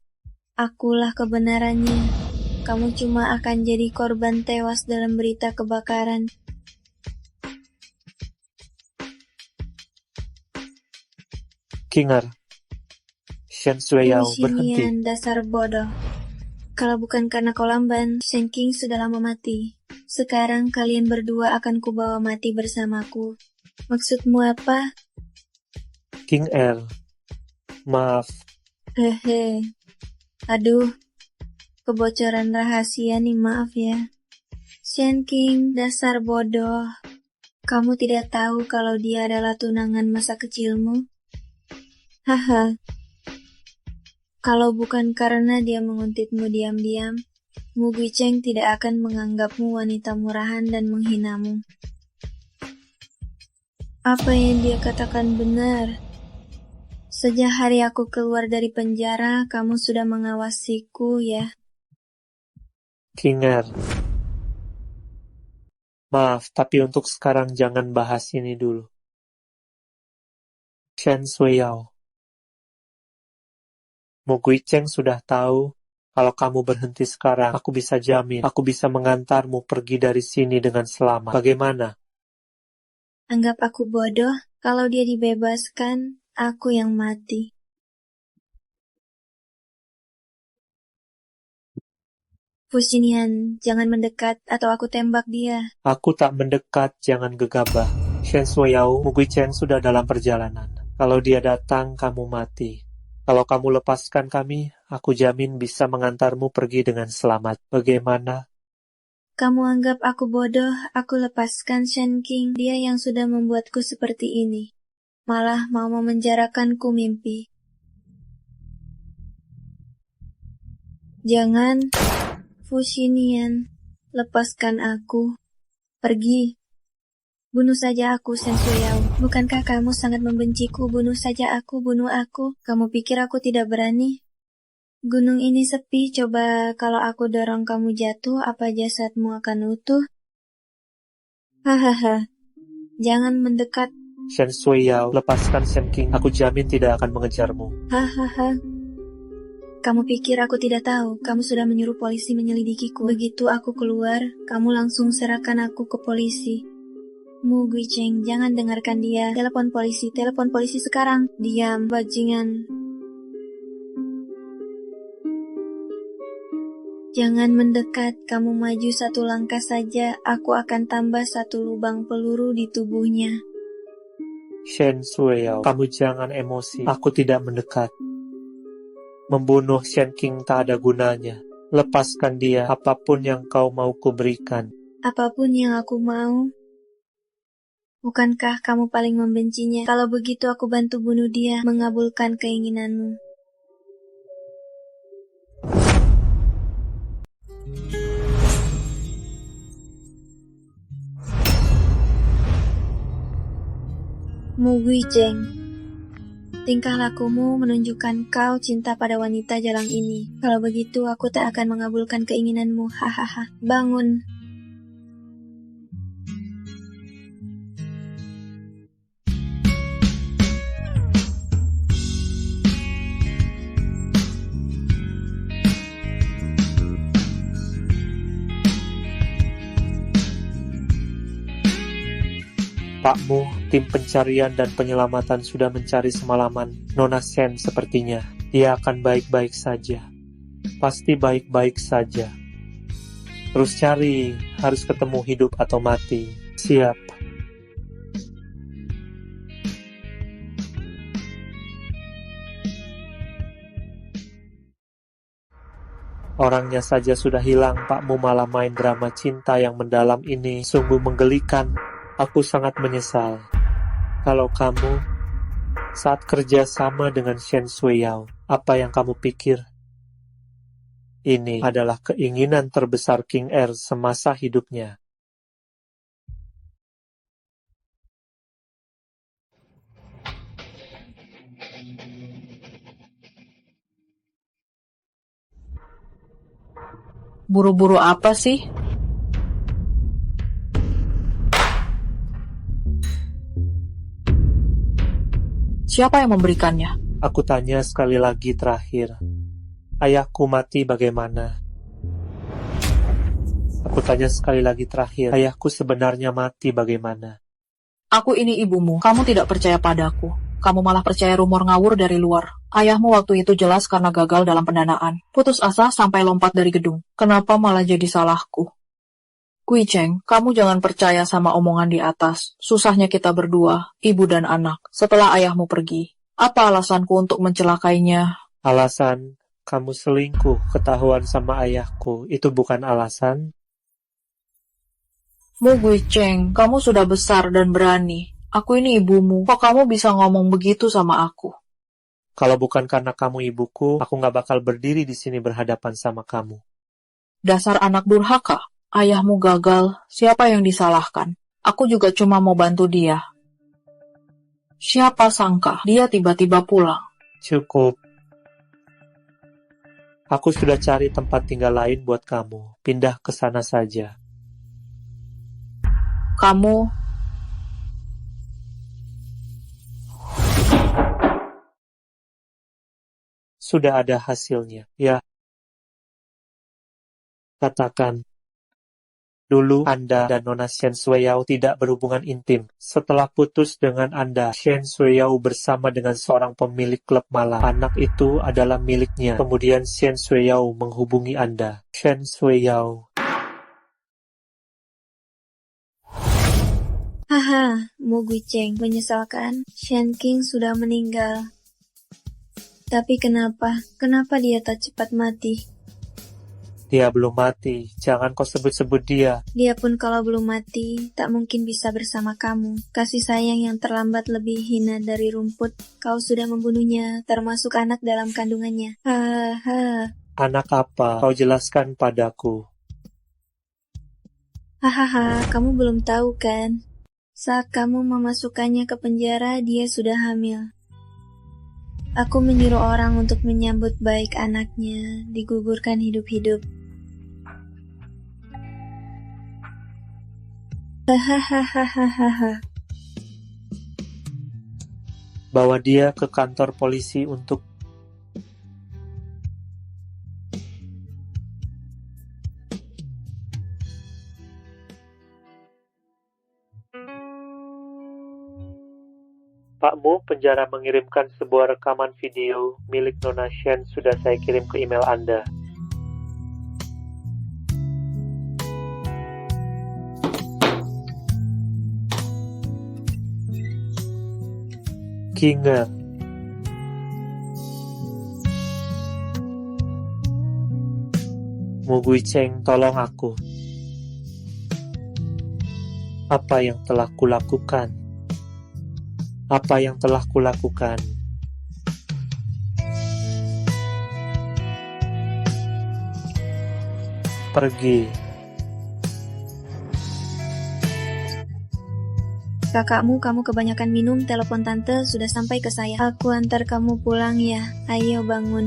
Akulah kebenarannya. Kamu cuma akan jadi korban tewas dalam berita kebakaran. King Er, Shen Shuiyao berhenti. Xinian, dasar bodoh. Kalau bukan karena kau lamban, Shen King sudah lama mati. Sekarang kalian berdua akan kubawa mati bersamaku. Maksudmu apa? King Er, maaf. Hehe. Aduh, kebocoran rahasia nih, maaf ya. Shen King, dasar bodoh. Kamu tidak tahu kalau dia adalah tunangan masa kecilmu? Haha. Kalau bukan karena dia menguntitmu diam-diam, Mu Guicheng tidak akan menganggapmu wanita murahan dan menghinamu. Apa yang dia katakan benar. Sejak hari aku keluar dari penjara, kamu sudah mengawasiku ya. King Er, maaf, tapi untuk sekarang jangan bahas ini dulu. Shen Shuiyao, Mu Guicheng sudah tahu kalau kamu berhenti sekarang, aku bisa jamin, aku bisa mengantarmu pergi dari sini dengan selamat. Bagaimana? Anggap aku bodoh, kalau dia dibebaskan, aku yang mati. Fushinian, jangan mendekat atau aku tembak dia. Aku tak mendekat, jangan gegabah. Shen Shuiyao, Mu Guicheng sudah dalam perjalanan. Kalau dia datang, kamu mati. Kalau kamu lepaskan kami, aku jamin bisa mengantarmu pergi dengan selamat. Bagaimana? Kamu anggap aku bodoh, aku lepaskan Shen King, dia yang sudah membuatku seperti ini. Malah mau memenjarakanku mimpi. Jangan, Fushinian, lepaskan aku. Pergi. Bunuh saja aku, Shen Shuiyao. Bukankah kamu sangat membenciku? Bunuh saja aku, bunuh aku. Kamu pikir aku tidak berani? Gunung ini sepi, coba kalau aku dorong kamu jatuh, apa jasadmu akan utuh? Hahaha. Jangan mendekat. Shen Shuiyao, lepaskan Shen King. Aku jamin tidak akan mengejarmu. Hahaha. Kamu pikir aku tidak tahu? Kamu sudah menyuruh polisi menyelidikiku. Begitu aku keluar, kamu langsung serahkan aku ke polisi. Mu Guicheng, jangan dengarkan dia. Telepon polisi sekarang. Diam, bajingan. Jangan mendekat, kamu maju satu langkah saja, aku akan tambah satu lubang peluru di tubuhnya. Shen Shuiyao, kamu jangan emosi. Aku tidak mendekat. Membunuh Shen King tak ada gunanya. Lepaskan dia, apapun yang kau mau kuberikan. Apapun yang aku mau. Bukankah kamu paling membencinya? Kalau begitu aku bantu bunuh dia, mengabulkan keinginanmu. Mu Guicheng, tingkah lakumu menunjukkan kau cinta pada wanita jalang ini. Kalau begitu aku tak akan mengabulkan keinginanmu. Hahaha. Bangun. Pakmu, tim pencarian dan penyelamatan sudah mencari semalaman Nona Shen sepertinya. Dia akan baik-baik saja. Pasti baik-baik saja. Terus cari, harus ketemu hidup atau mati. Siap. Orangnya saja sudah hilang, pakmu malah main drama cinta yang mendalam ini. Sungguh menggelikan. Aku sangat menyesal. Kalau kamu saat kerja sama dengan Shen Shuiyao, apa yang kamu pikir? Ini adalah keinginan terbesar King Er semasa hidupnya. Buru-buru apa sih? Siapa yang memberikannya? Aku tanya sekali lagi terakhir. Ayahku mati bagaimana? Aku tanya sekali lagi terakhir. Ayahku sebenarnya mati bagaimana? Aku ini ibumu. Kamu tidak percaya padaku. Kamu malah percaya rumor ngawur dari luar. Ayahmu waktu itu jelas karena gagal dalam pendanaan. Putus asa sampai lompat dari gedung. Kenapa malah jadi salahku? Kui Cheng, kamu jangan percaya sama omongan di atas. Susahnya kita berdua, ibu dan anak, setelah ayahmu pergi. Apa alasanku untuk mencelakainya? Alasan kamu selingkuh, ketahuan sama ayahku, itu bukan alasan? Mu Gui Cheng, kamu sudah besar dan berani. Aku ini ibumu. Kok kamu bisa ngomong begitu sama aku? Kalau bukan karena kamu ibuku, aku nggak bakal berdiri di sini berhadapan sama kamu. Dasar anak durhaka. Ayahmu gagal. Siapa yang disalahkan? Aku juga cuma mau bantu dia. Siapa sangka dia tiba-tiba pulang. Cukup. Aku sudah cari tempat tinggal lain buat kamu. Pindah ke sana saja. Kamu Sudah ada hasilnya, ya. Katakan, dulu Anda dan Nona Shen Shuiyao tidak berhubungan intim. Setelah putus dengan Anda, Shen Shuiyao bersama dengan seorang pemilik klub malam. Anak itu adalah miliknya. Kemudian Shen Shuiyao menghubungi Anda. Shen Shuiyao. Haha, Mu Guicheng menyesalkan Shen King sudah meninggal. Tapi kenapa? Kenapa dia tak cepat mati? Dia belum mati. Jangan kau sebut-sebut dia. Dia pun kalau belum mati, tak mungkin bisa bersama kamu. Kasih sayang yang terlambat lebih hina dari rumput. Kau sudah membunuhnya, termasuk anak dalam kandungannya. Haha. Anak apa? Kau jelaskan padaku. Hahaha, kamu belum tahu kan? Saat kamu memasukkannya ke penjara, dia sudah hamil. Aku menyuruh orang untuk menyambut baik anaknya, digugurkan hidup-hidup. Hahaha. Bawa dia ke kantor polisi untuk Pakmu, penjara mengirimkan sebuah rekaman video milik Nona Shen sudah saya kirim ke email Anda. Kinger. Mu Guicheng, tolong aku. Apa yang telah kulakukan? Apa yang telah kulakukan? Pergi. Kakakmu, kamu kebanyakan minum, telepon tante sudah sampai ke saya. Aku antar kamu pulang ya, ayo bangun.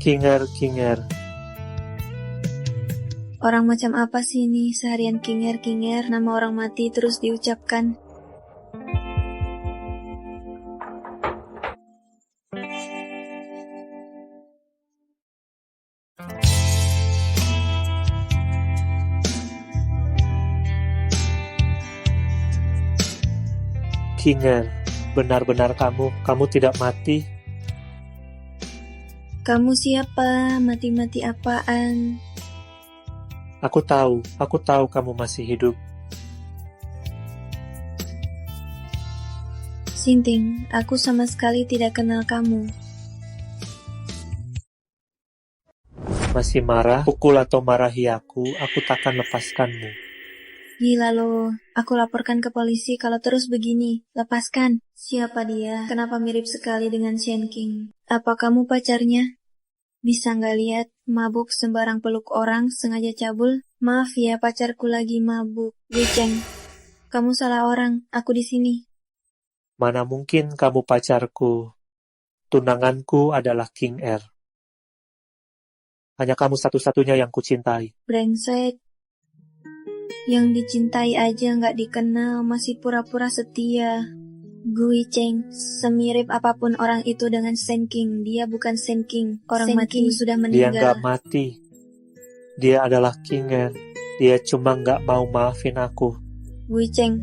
Kinger. Orang macam apa sih ini? Seharian kinger, nama orang mati terus diucapkan. Kinger, benar-benar kamu tidak mati? Kamu siapa? Mati-mati apaan? Aku tahu kamu masih hidup. Sinting, aku sama sekali tidak kenal kamu. Masih marah? Pukul atau marahi aku takkan lepaskanmu. Gila lo, aku laporkan ke polisi kalau terus begini. Lepaskan. Siapa dia? Kenapa mirip sekali dengan Shen King? Apa kamu pacarnya? Bisa nggak lihat, mabuk sembarang peluk orang, sengaja cabul. Maaf ya, pacarku lagi mabuk. Guicheng, kamu salah orang, aku di sini. Mana mungkin kamu pacarku? Tunanganku adalah King Er. Hanya kamu satu-satunya yang kucintai. Brengsek. Yang dicintai aja nggak dikenal, masih pura-pura setia. Gui Cheng, semirip apapun orang itu dengan Shen King, dia bukan Shen King. Orang Shen mati King, sudah Dia meninggal. nggak mati. Dia adalah King Er. Dia cuma nggak mau maafin aku. Gui Cheng,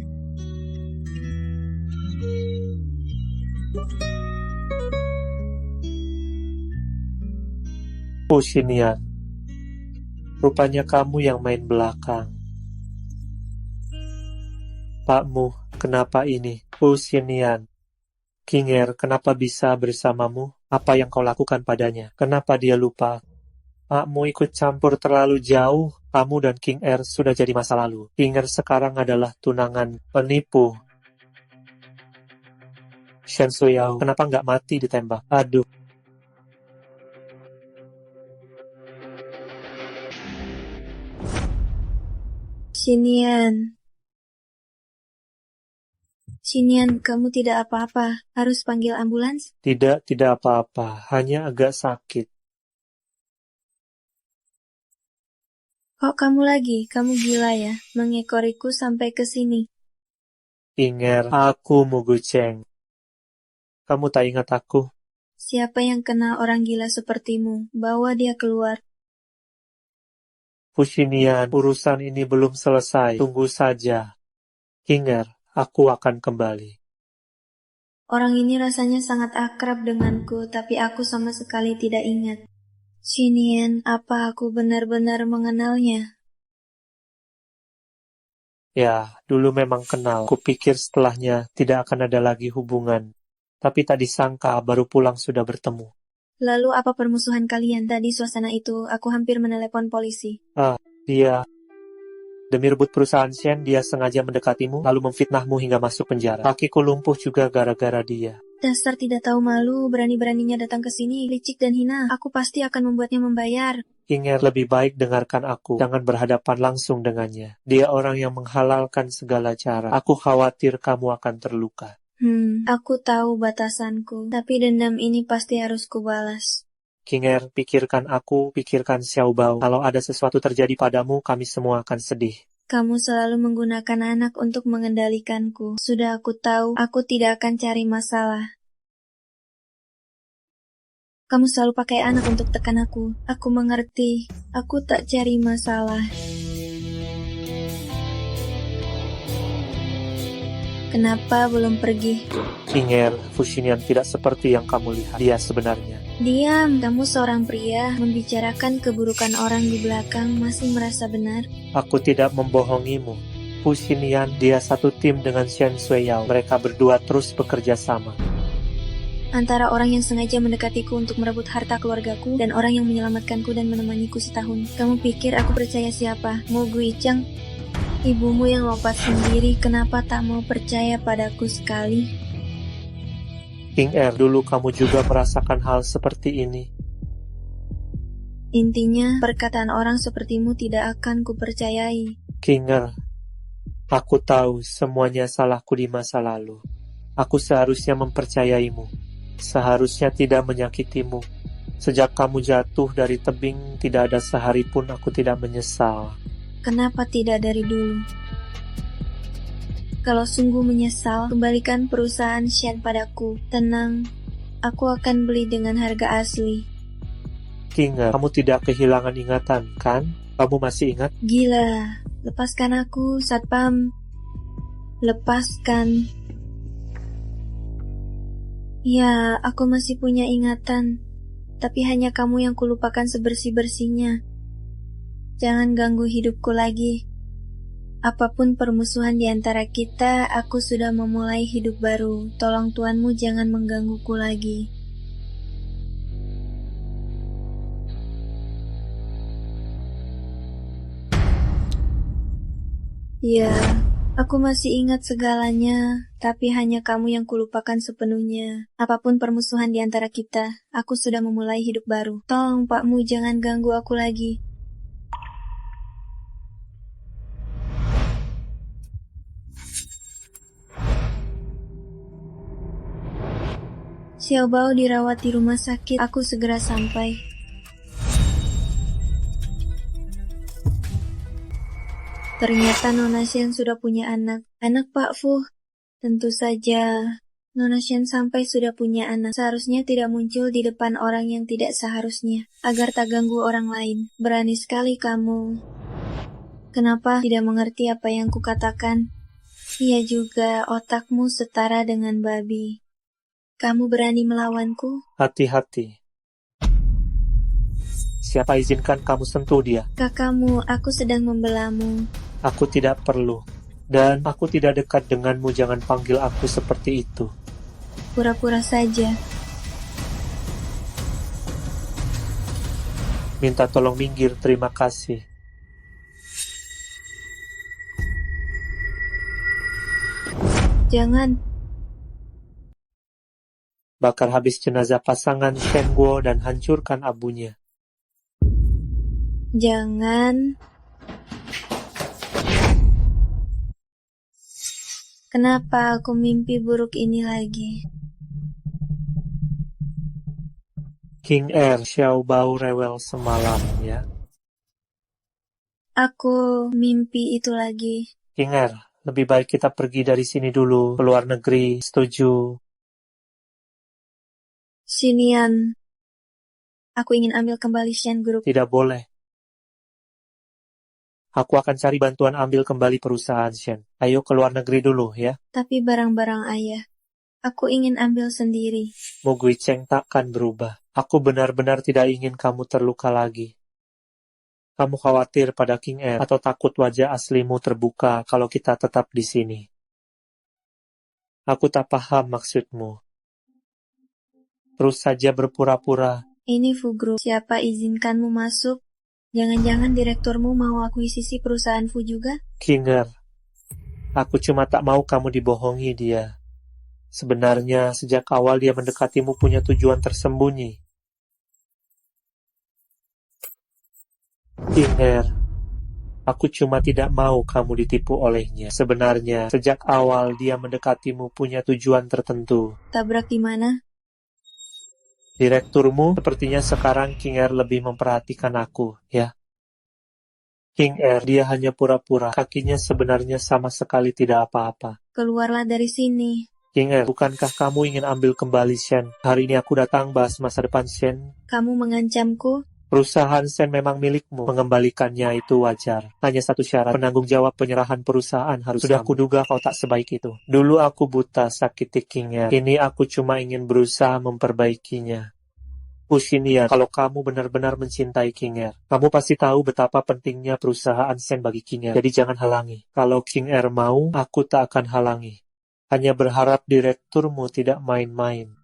Fu Xinian, rupanya kamu yang main belakang. Pakmu, kenapa ini? Fu Xinian, King Er, kenapa bisa bersamamu? Apa yang kau lakukan padanya? Kenapa dia lupa? Pakmu ikut campur terlalu jauh. Kamu dan King Er sudah jadi masa lalu. King Er sekarang adalah tunangan penipu. Shen Suyao, kenapa nggak mati ditembak? Aduh. Xinian. Xinian, kamu tidak apa-apa. Harus panggil ambulans? Tidak apa-apa. Hanya agak sakit. Kok kamu lagi? Kamu gila ya? Mengekoriku sampai ke sini. King Er, aku Mugu Cheng. Kamu tak ingat aku? Siapa yang kenal orang gila sepertimu? Bawa dia keluar. Fu Xinian, urusan ini belum selesai. Tunggu saja. King Er, aku akan kembali. Orang ini rasanya sangat akrab denganku, tapi aku sama sekali tidak ingat. Xinian, apa aku benar-benar mengenalnya? Ya, dulu memang kenal. Kupikir setelahnya tidak akan ada lagi hubungan. Tapi tak disangka baru pulang sudah bertemu. Lalu apa permusuhan kalian? Tadi suasana itu, aku hampir menelepon polisi. Dia, demi rebut perusahaan Shen, dia sengaja mendekatimu, lalu memfitnahmu hingga masuk penjara. Kakiku lumpuh juga gara-gara dia. Dasar tidak tahu malu, berani-beraninya datang ke sini, licik dan hina. Aku pasti akan membuatnya membayar. King Er, lebih baik dengarkan aku. Jangan berhadapan langsung dengannya. Dia orang yang menghalalkan segala cara. Aku khawatir kamu akan terluka. Aku tahu batasanku, tapi dendam ini pasti harus kubalas. King Er, pikirkan aku, pikirkan Xiao Bao. Kalau ada sesuatu terjadi padamu, kami semua akan sedih. Kamu selalu menggunakan anak untuk mengendalikanku. Sudah aku tahu, aku tidak akan cari masalah. Kamu selalu pakai anak untuk tekan aku. Aku mengerti. Aku tak cari masalah. Kenapa belum pergi? King Er, Fu Xinian tidak seperti yang kamu lihat. Dia sebenarnya. Diam, kamu seorang pria, membicarakan keburukan orang di belakang, masih merasa benar. Aku tidak membohongimu. Fu Xinian, dia satu tim dengan Shen Suyao. Mereka berdua terus bekerja sama. Antara orang yang sengaja mendekatiku untuk merebut harta keluargaku dan orang yang menyelamatkanku dan menemaniku setahun. Kamu pikir aku percaya siapa? Mo Gui Cheng? Ibumu yang lompat sendiri, kenapa tak mau percaya padaku sekali? King Er, dulu kamu juga merasakan hal seperti ini. Intinya, perkataan orang sepertimu tidak akan kupercayai. King Er, aku tahu semuanya salahku di masa lalu. Aku seharusnya mempercayaimu. Seharusnya tidak menyakitimu. Sejak kamu jatuh dari tebing, tidak ada sehari pun aku tidak menyesal. Kenapa tidak dari dulu? Kalau sungguh menyesal, kembalikan perusahaan Shen padaku. Tenang, aku akan beli dengan harga asli. King Er, kamu tidak kehilangan ingatan, kan? Kamu masih ingat? Gila, lepaskan aku, Satpam. Lepaskan. Ya, aku masih punya ingatan. Tapi hanya kamu yang kulupakan sebersih-bersihnya. Jangan ganggu hidupku lagi. Apapun permusuhan di antara kita, aku sudah memulai hidup baru. Tolong tuanmu jangan menggangguku lagi. Ya, aku masih ingat segalanya, tapi hanya kamu yang kulupakan sepenuhnya. Apapun permusuhan di antara kita, aku sudah memulai hidup baru. Tolong pakmu jangan ganggu aku lagi. Xiaobao dirawat di rumah sakit. Aku segera sampai. Ternyata Nona Shen sudah punya anak. Anak Pak Fu. Tentu saja Nona Shen sampai sudah punya anak. Seharusnya tidak muncul di depan orang yang tidak seharusnya, agar tak ganggu orang lain. Berani sekali kamu. Kenapa tidak mengerti apa yang kukatakan? Iya juga, otakmu setara dengan babi. Kamu berani melawanku? Hati-hati. Siapa izinkan kamu sentuh dia? Kakakmu, aku sedang membelamu. Aku tidak perlu. Dan aku tidak dekat denganmu, jangan panggil aku seperti itu. Pura-pura saja. Minta tolong minggir, terima kasih. Jangan. Bakar habis jenazah pasangan Shen Guo dan hancurkan abunya. Jangan. Kenapa aku mimpi buruk ini lagi? King Er, Xiaobao rewel semalam ya. Aku mimpi itu lagi. King Er, lebih baik kita pergi dari sini dulu, ke luar negeri, setuju? Xinian. Aku ingin ambil kembali Shen Group. Tidak boleh. Aku akan cari bantuan ambil kembali perusahaan Shen. Ayo ke luar negeri dulu ya. Tapi barang-barang ayah, aku ingin ambil sendiri. Mu Guicheng takkan berubah. Aku benar-benar tidak ingin kamu terluka lagi. Kamu khawatir pada King Er atau takut wajah aslimu terbuka kalau kita tetap di sini? Aku tak paham maksudmu. Terus saja berpura-pura. Ini Fu Group. Siapa izinkanmu masuk? Jangan-jangan direkturmu mau akuisisi perusahaan Fu juga? King Er, aku cuma tak mau kamu dibohongi dia. Sebenarnya sejak awal dia mendekatimu punya tujuan tersembunyi. King Er, aku cuma tidak mau kamu ditipu olehnya. Sebenarnya sejak awal dia mendekatimu punya tujuan tertentu. Tabrak di mana? Direkturmu, sepertinya sekarang King Er lebih memperhatikan aku, ya. King Er, dia hanya pura-pura. Kakinya sebenarnya sama sekali tidak apa-apa. Keluarlah dari sini. King Er, bukankah kamu ingin ambil kembali Shen? Hari ini aku datang bahas masa depan Shen. Kamu mengancamku? Perusahaan Shen memang milikmu. Mengembalikannya itu wajar. Hanya satu syarat, penanggung jawab penyerahan perusahaan harus Sudah kamu. Kuduga kau tak sebaik itu. Dulu aku buta sakiti King Er. Kini aku cuma ingin berusaha memperbaikinya. Xinian, kalau kamu benar-benar mencintai King Er, kamu pasti tahu betapa pentingnya perusahaan Shen bagi King Er. Jadi jangan halangi. Kalau King Er mau, aku tak akan halangi. Hanya berharap direkturmu tidak main-main.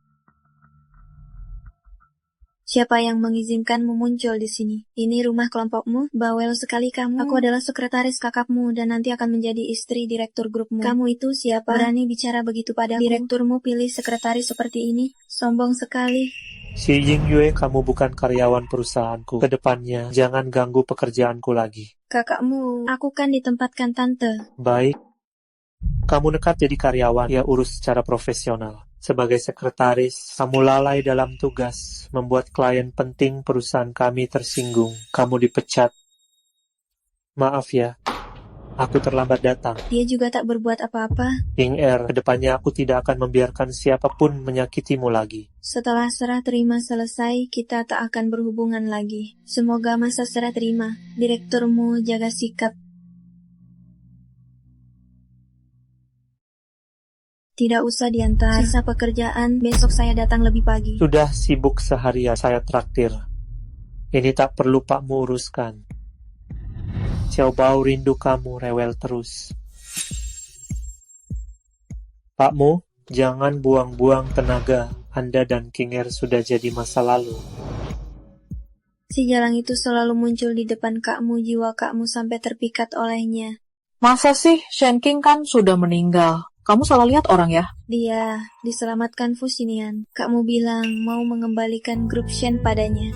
Siapa yang mengizinkanmu muncul di sini? Ini rumah kelompokmu? Bawel sekali kamu. Aku adalah sekretaris kakakmu dan nanti akan menjadi istri direktur grupmu. Kamu itu siapa? Berani bicara begitu padaku? Direkturmu pilih sekretaris seperti ini? Sombong sekali. Si Yingyue, kamu bukan karyawan perusahaanku. Kedepannya, jangan ganggu pekerjaanku lagi. Kakakmu, aku kan ditempatkan tante. Baik. Kamu nekat jadi karyawan, ya urus secara profesional. Sebagai sekretaris, kamu lalai dalam tugas, membuat klien penting perusahaan kami tersinggung. Kamu dipecat. Maaf ya, aku terlambat datang. Dia juga tak berbuat apa-apa. King Er, kedepannya aku tidak akan membiarkan siapapun menyakitimu lagi. Setelah serah terima selesai, kita tak akan berhubungan lagi. Semoga masa serah terima, direkturmu jaga sikap. Tidak usah diantar. Sisa pekerjaan, besok saya datang lebih pagi. Sudah sibuk seharian, saya traktir. Ini tak perlu Pakmu uruskan. Xiaobao rindu kamu, rewel terus. Pakmu, jangan buang-buang tenaga. Anda dan King Er sudah jadi masa lalu. Si jalang itu selalu muncul di depan kakmu, jiwa kakmu sampai terpikat olehnya. Masa sih, Shen King kan sudah meninggal. Kamu salah lihat orang ya? Dia diselamatkan Fu Xinian. Kakmu bilang mau mengembalikan grup Shen padanya.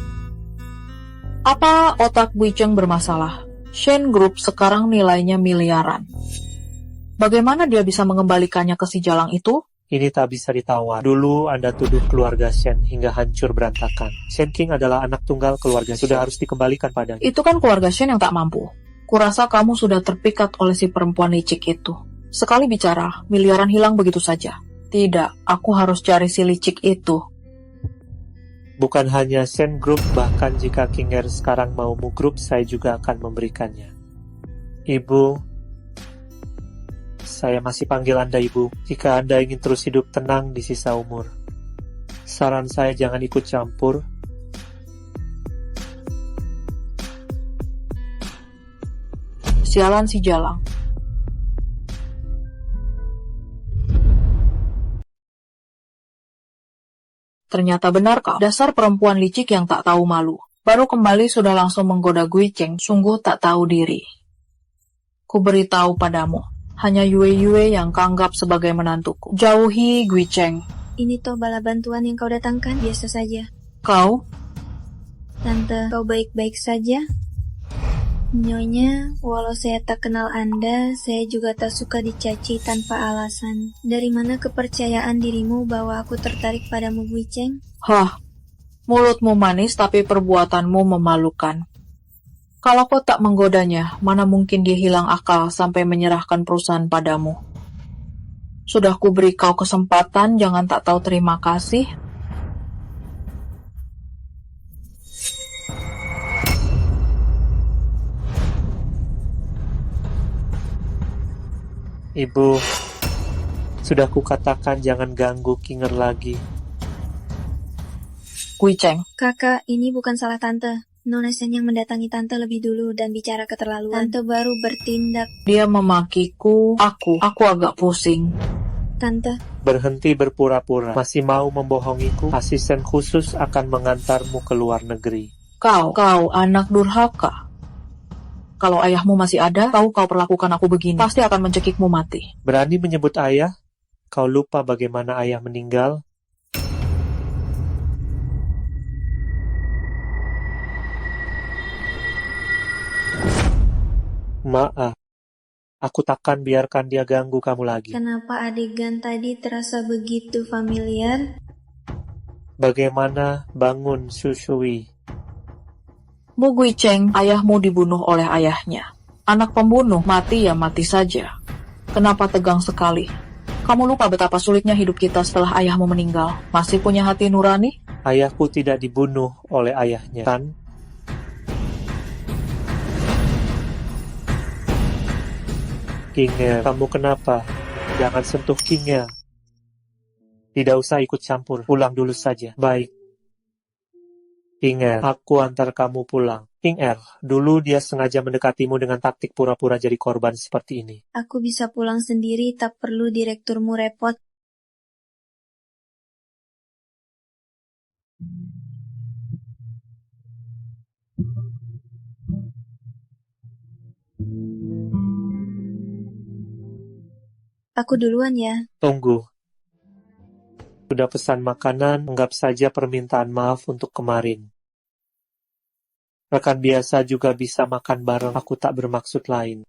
Apa otak Guicheng bermasalah? Shen Group sekarang nilainya miliaran. Bagaimana dia bisa mengembalikannya ke si jalang itu? Ini tak bisa ditawar. Dulu Anda tuduh keluarga Shen hingga hancur berantakan. Shen King adalah anak tunggal keluarga Shen. Sudah harus dikembalikan padanya. Itu kan keluarga Shen yang tak mampu. Kurasa kamu sudah terpikat oleh si perempuan licik itu. Sekali bicara, miliaran hilang begitu saja. Tidak, aku harus cari si licik itu. Bukan hanya Shen Group, bahkan jika King Er sekarang mau Mu Group, saya juga akan memberikannya. Ibu, saya masih panggil Anda Ibu. Jika Anda ingin terus hidup tenang di sisa umur, saran saya jangan ikut campur. Sialan si Jalang. Ternyata benar kau, dasar perempuan licik yang tak tahu malu. Baru kembali sudah langsung menggoda Gui Cheng, sungguh tak tahu diri. Ku beritahu padamu, hanya Yue yang kanggap sebagai menantuku. Jauhi Gui Cheng. Ini toh bala bantuan yang kau datangkan, biasa saja. Kau? Tante, kau baik-baik saja? Nyonya, walau saya tak kenal Anda, saya juga tak suka dicaci tanpa alasan. Dari mana kepercayaan dirimu bahwa aku tertarik padamu, Gui Cheng? Hah, mulutmu manis tapi perbuatanmu memalukan. Kalau kau tak menggodanya, mana mungkin dia hilang akal sampai menyerahkan perusahaan padamu. Sudah kuberi kau kesempatan, jangan tak tahu terima kasih. Ibu, sudah kukatakan jangan ganggu King Er lagi. Gui Cheng, Kakak, ini bukan salah Tante. Nona Shen yang mendatangi Tante lebih dulu dan bicara keterlaluan. Tante baru bertindak. dia memakiku, aku agak pusing. Tante, Berhenti berpura-pura. Masih mau membohongiku? Asisten khusus akan mengantarmu ke luar negeri. Kau anak durhaka. Kalau ayahmu masih ada, tahu kau perlakukan aku begini, pasti akan mencekikmu mati. Berani menyebut ayah? Kau lupa bagaimana ayah meninggal? Maaf, aku takkan biarkan dia ganggu kamu lagi. kenapa adegan tadi terasa begitu familiar? Bagaimana bangun Sushui? Mu Gui Cheng, ayahmu dibunuh oleh ayahnya. Anak pembunuh, mati ya mati saja. Kenapa tegang sekali? Kamu lupa betapa sulitnya hidup kita setelah ayahmu meninggal. Masih punya hati nurani? Ayahku tidak dibunuh oleh ayahnya, kan? King Er, kamu kenapa? Jangan sentuh King Er. Tidak usah ikut campur, pulang dulu saja. Baik. King Er, aku antar kamu pulang. King Er, dulu dia sengaja mendekatimu dengan taktik pura-pura jadi korban seperti ini. Aku bisa pulang sendiri, tak perlu direkturmu repot. Aku duluan ya. Tunggu. Sudah pesan makanan, anggap saja permintaan maaf untuk kemarin. Rekan biasa juga bisa makan bareng, aku tak bermaksud lain.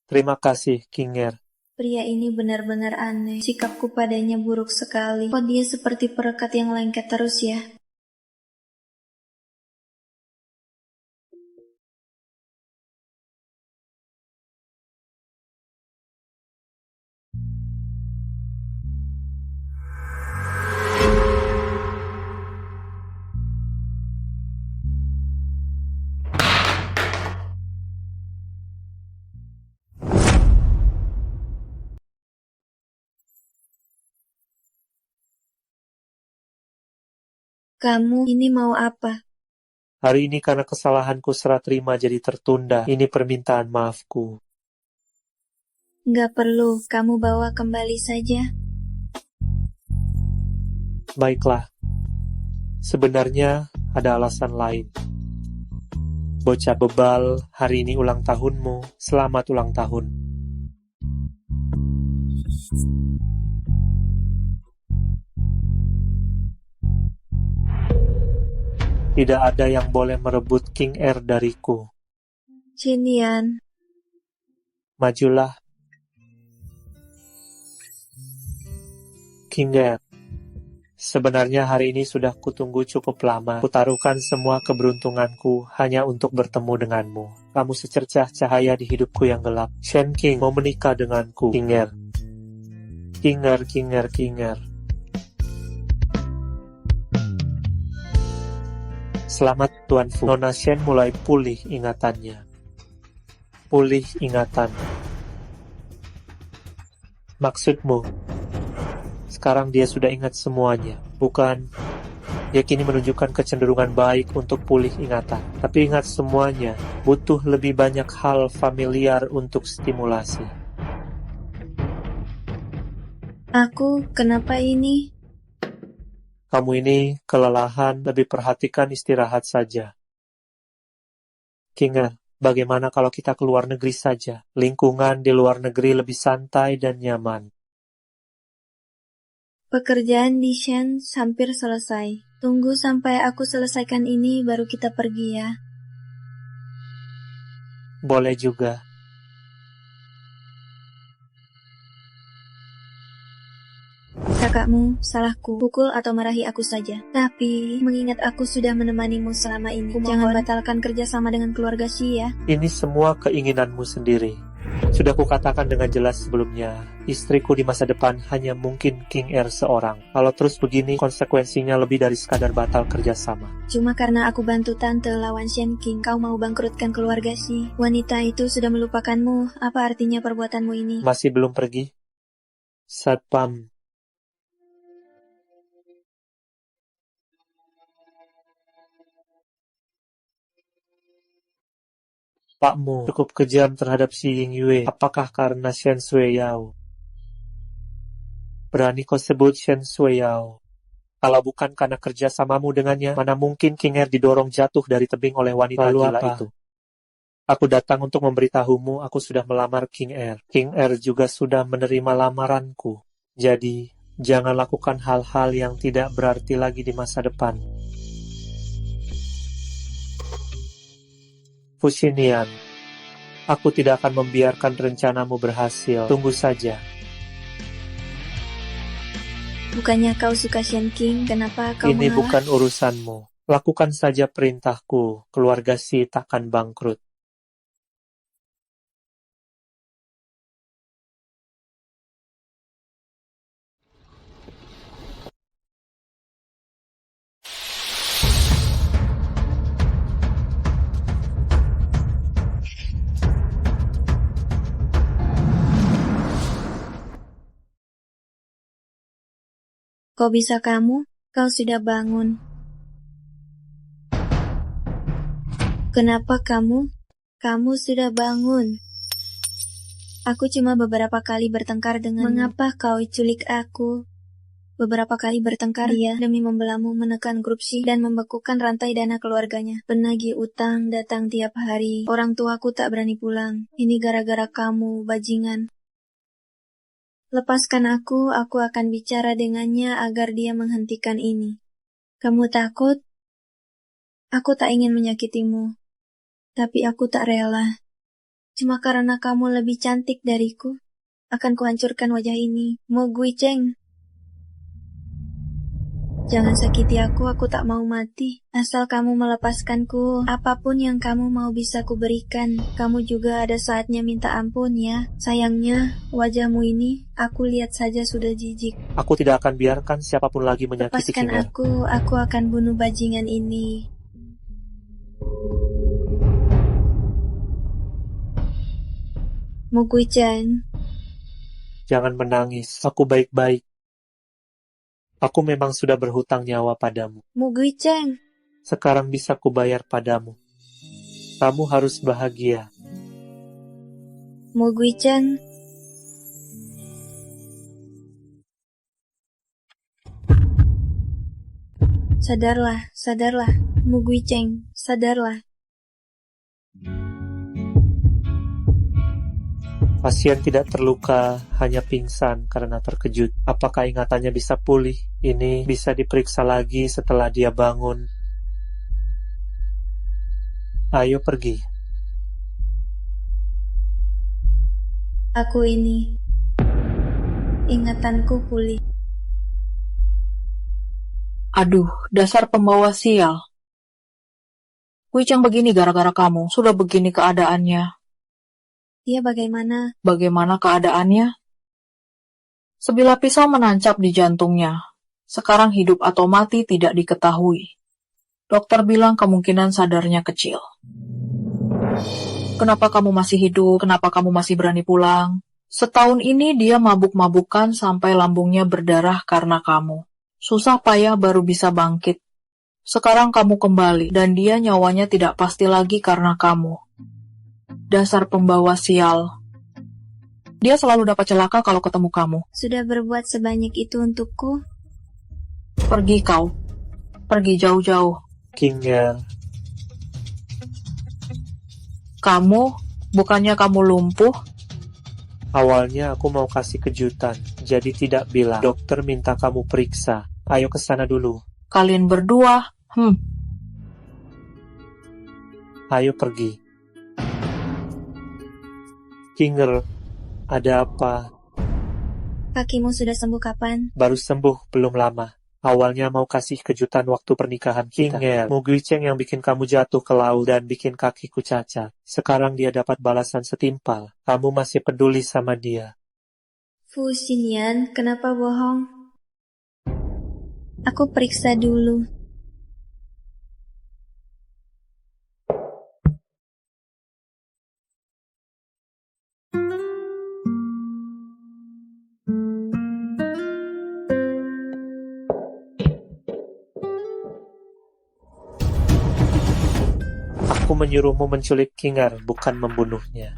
Terima kasih, King Er. Pria ini benar-benar aneh. Sikapku padanya buruk sekali. Kok dia seperti perekat yang lengket terus ya? Kamu ini mau apa? Hari ini karena kesalahanku serah terima jadi tertunda. Ini permintaan maafku. Nggak perlu, kamu bawa kembali saja. Baiklah. Sebenarnya ada alasan lain. Bocah bebal, hari ini ulang tahunmu. Selamat ulang tahun. Tidak ada yang boleh merebut King Er dariku. Cinian, Majulah, Kinger, sebenarnya hari ini sudah kutunggu cukup lama. Kutaruhkan semua keberuntunganku hanya untuk bertemu denganmu. Kamu secercah cahaya di hidupku yang gelap. Shen King mau menikah denganku. Kinger. Kinger, Kinger, Kinger. Selamat Tuan Fu. Nona Shen mulai pulih ingatannya. Pulih ingatan. Maksudmu? Sekarang dia sudah ingat semuanya, bukan? Dia kini menunjukkan kecenderungan baik untuk pulih ingatan. Tapi ingat semuanya, butuh lebih banyak hal familiar untuk stimulasi. Aku, kenapa ini? Kamu ini kelelahan, lebih perhatikan istirahat saja. Kinger, bagaimana kalau kita ke luar negeri saja? Lingkungan di luar negeri lebih santai dan nyaman. Pekerjaan di Shen hampir selesai. Tunggu sampai aku selesaikan ini baru kita pergi ya. Boleh juga. Kakakmu, salahku, pukul atau marahi aku saja. Tapi, mengingat aku sudah menemanimu selama ini, jangan batalkan kerjasama dengan keluarga Xi ya. Ini semua keinginanmu sendiri. Sudah kukatakan dengan jelas sebelumnya, istriku di masa depan hanya mungkin King Er seorang. Kalau terus begini, konsekuensinya lebih dari sekadar batal kerjasama. Cuma karena aku bantu tante lawan Shen King, kau mau bangkrutkan keluarga Xi. Wanita itu sudah melupakanmu. Apa artinya perbuatanmu ini? Masih belum pergi? Satpam. Pakmu cukup kejam terhadap si Ying Yue. Apakah karena Shen Sui Yao? Berani kau sebut Shen Sui Yao? Kalau bukan karena kerjasamamu dengannya, mana mungkin King Er didorong jatuh dari tebing oleh wanita gila itu? Aku datang untuk memberitahumu aku sudah melamar King Er. King Er juga sudah menerima lamaranku. Jadi, jangan lakukan hal-hal yang tidak berarti lagi di masa depan. Fushinian, aku tidak akan membiarkan rencanamu berhasil. Tunggu saja. Bukannya kau suka Shen King, kenapa kau Ini mengalah? bukan urusanmu. Lakukan saja perintahku. Keluarga Xi takkan bangkrut. Kok bisa kamu? Kau sudah bangun. Kenapa kamu? Kamu sudah bangun. Aku cuma beberapa kali bertengkar denganmu. Mengapa kau culik aku? Beberapa kali bertengkar dia demi membelamu, menekan grup Xi dan membekukan rantai dana keluarganya. Penagih utang datang tiap hari. Orang tuaku tak berani pulang. Ini gara-gara kamu, bajingan. Lepaskan aku akan bicara dengannya agar dia menghentikan ini. Kamu takut? Aku tak ingin menyakitimu, tapi aku tak rela. Cuma karena kamu lebih cantik dariku, akan kuhancurkan wajah ini. Mo Gui Cheng. Jangan sakiti aku tak mau mati. Asal kamu melepaskanku, apapun yang kamu mau bisa kuberikan. Kamu juga ada saatnya minta ampun ya. Sayangnya, wajahmu ini, aku lihat saja sudah jijik. Aku tidak aking biarkan siapapun lagi menyakiti Lepaskan King Er. aku akan bunuh bajingan ini. Mo Gui Cheng. Jangan menangis. Aku baik-baik. Aku memang sudah berhutang nyawa padamu. Mo Gui Cheng. Sekarang bisa kubayar padamu. Kamu harus bahagia. Mo Gui Cheng. Sadarlah, Mo Gui Cheng, sadarlah. Pasien tidak terluka, hanya pingsan karena terkejut. Apakah ingatannya bisa pulih? Ini bisa diperiksa lagi setelah dia bangun. Ayo pergi. Aku ini, ingatanku pulih. Aduh, dasar pembawa sial. Wei Cheng begini gara-gara kamu. Sudah begini keadaannya. Dia bagaimana? Bagaimana keadaannya? Sebilah pisau menancap di jantungnya. Sekarang hidup atau mati tidak diketahui. Dokter bilang kemungkinan sadarnya kecil. Kenapa kamu masih hidup? Kenapa kamu masih berani pulang? Setahun ini dia mabuk-mabukan sampai lambungnya berdarah karena kamu. Susah payah baru bisa bangkit. Sekarang kamu kembali, dan dia nyawanya tidak pasti lagi karena kamu. Dasar pembawa sial. Dia selalu dapat celaka kalau ketemu kamu. Sudah berbuat sebanyak itu untukku? Pergi kau. Pergi jauh-jauh. Kinger, Kamu, bukannya kamu lumpuh? awalnya aku mau kasih kejutan, jadi tidak bilang. Dokter minta kamu periksa. Ayo ke sana dulu. Kalian berdua, Ayo pergi. Kinger, ada apa? Kakimu sudah sembuh kapan? Baru sembuh, belum lama. Awalnya mau kasih kejutan waktu pernikahan kita. Kinger, Mu Guicheng yang bikin kamu jatuh ke laut dan bikin kakiku cacat. Sekarang dia dapat balasan setimpal. Kamu masih peduli sama dia. Fu Xinyan, kenapa bohong? Aku periksa dulu. Aku menyuruhmu menculik Kinger, bukan membunuhnya.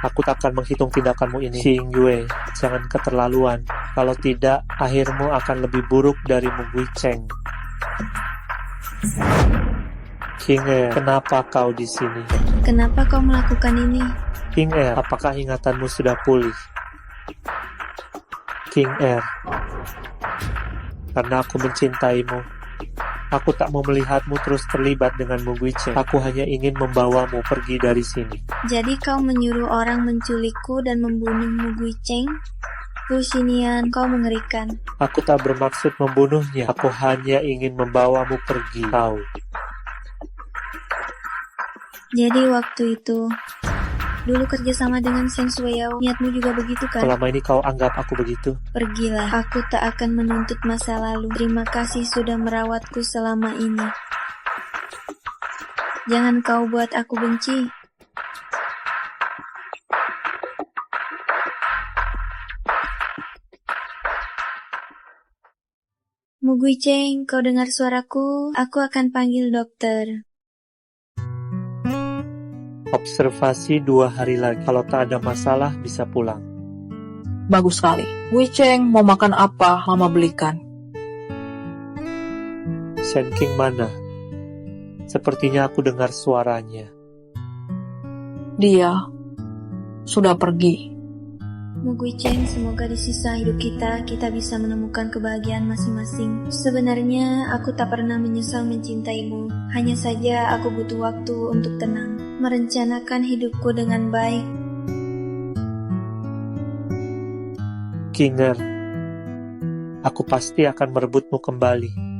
Aku tak akan menghitung tindakanmu ini. Xing Yue, jangan keterlaluan. Kalau tidak, akhirmu akan lebih buruk dari Mu Guicheng. Kinger, kenapa kau di sini? Kenapa kau melakukan ini? Kinger, apakah ingatanmu sudah pulih? Kinger, karena aku mencintaimu. Aku tak mau melihatmu terus terlibat dengan Mu Guicheng. Aku hanya ingin membawamu pergi dari sini. Jadi kau menyuruh orang menculikku dan membunuh Mu Guicheng? Fu Xinyan, kau mengerikan. Aku tak bermaksud membunuhnya. Aku hanya ingin membawamu pergi. Tahu. Jadi waktu itu, dulu kerjasama dengan Shen Suiyao, niatmu juga begitu kan? Selama ini kau anggap aku begitu? Pergilah, aku tak akan menuntut masa lalu. Terima kasih sudah merawatku selama ini. Jangan kau buat aku benci. Mu Guicheng, kau dengar suaraku? Aku akan panggil dokter. Observasi 2 hari lagi. Kalau tak ada masalah, bisa pulang. Bagus sekali. Wei Cheng, mau makan apa? Mama belikan. Shen King mana? Sepertinya aku dengar suaranya. Dia sudah pergi. Mu Guicheng, semoga di sisa hidup kita bisa menemukan kebahagiaan masing-masing. Sebenarnya, aku tak pernah menyesal mencintaimu. Hanya saja aku butuh waktu untuk tenang, merencanakan hidupku dengan baik. Kinger, aku pasti akan merebutmu kembali.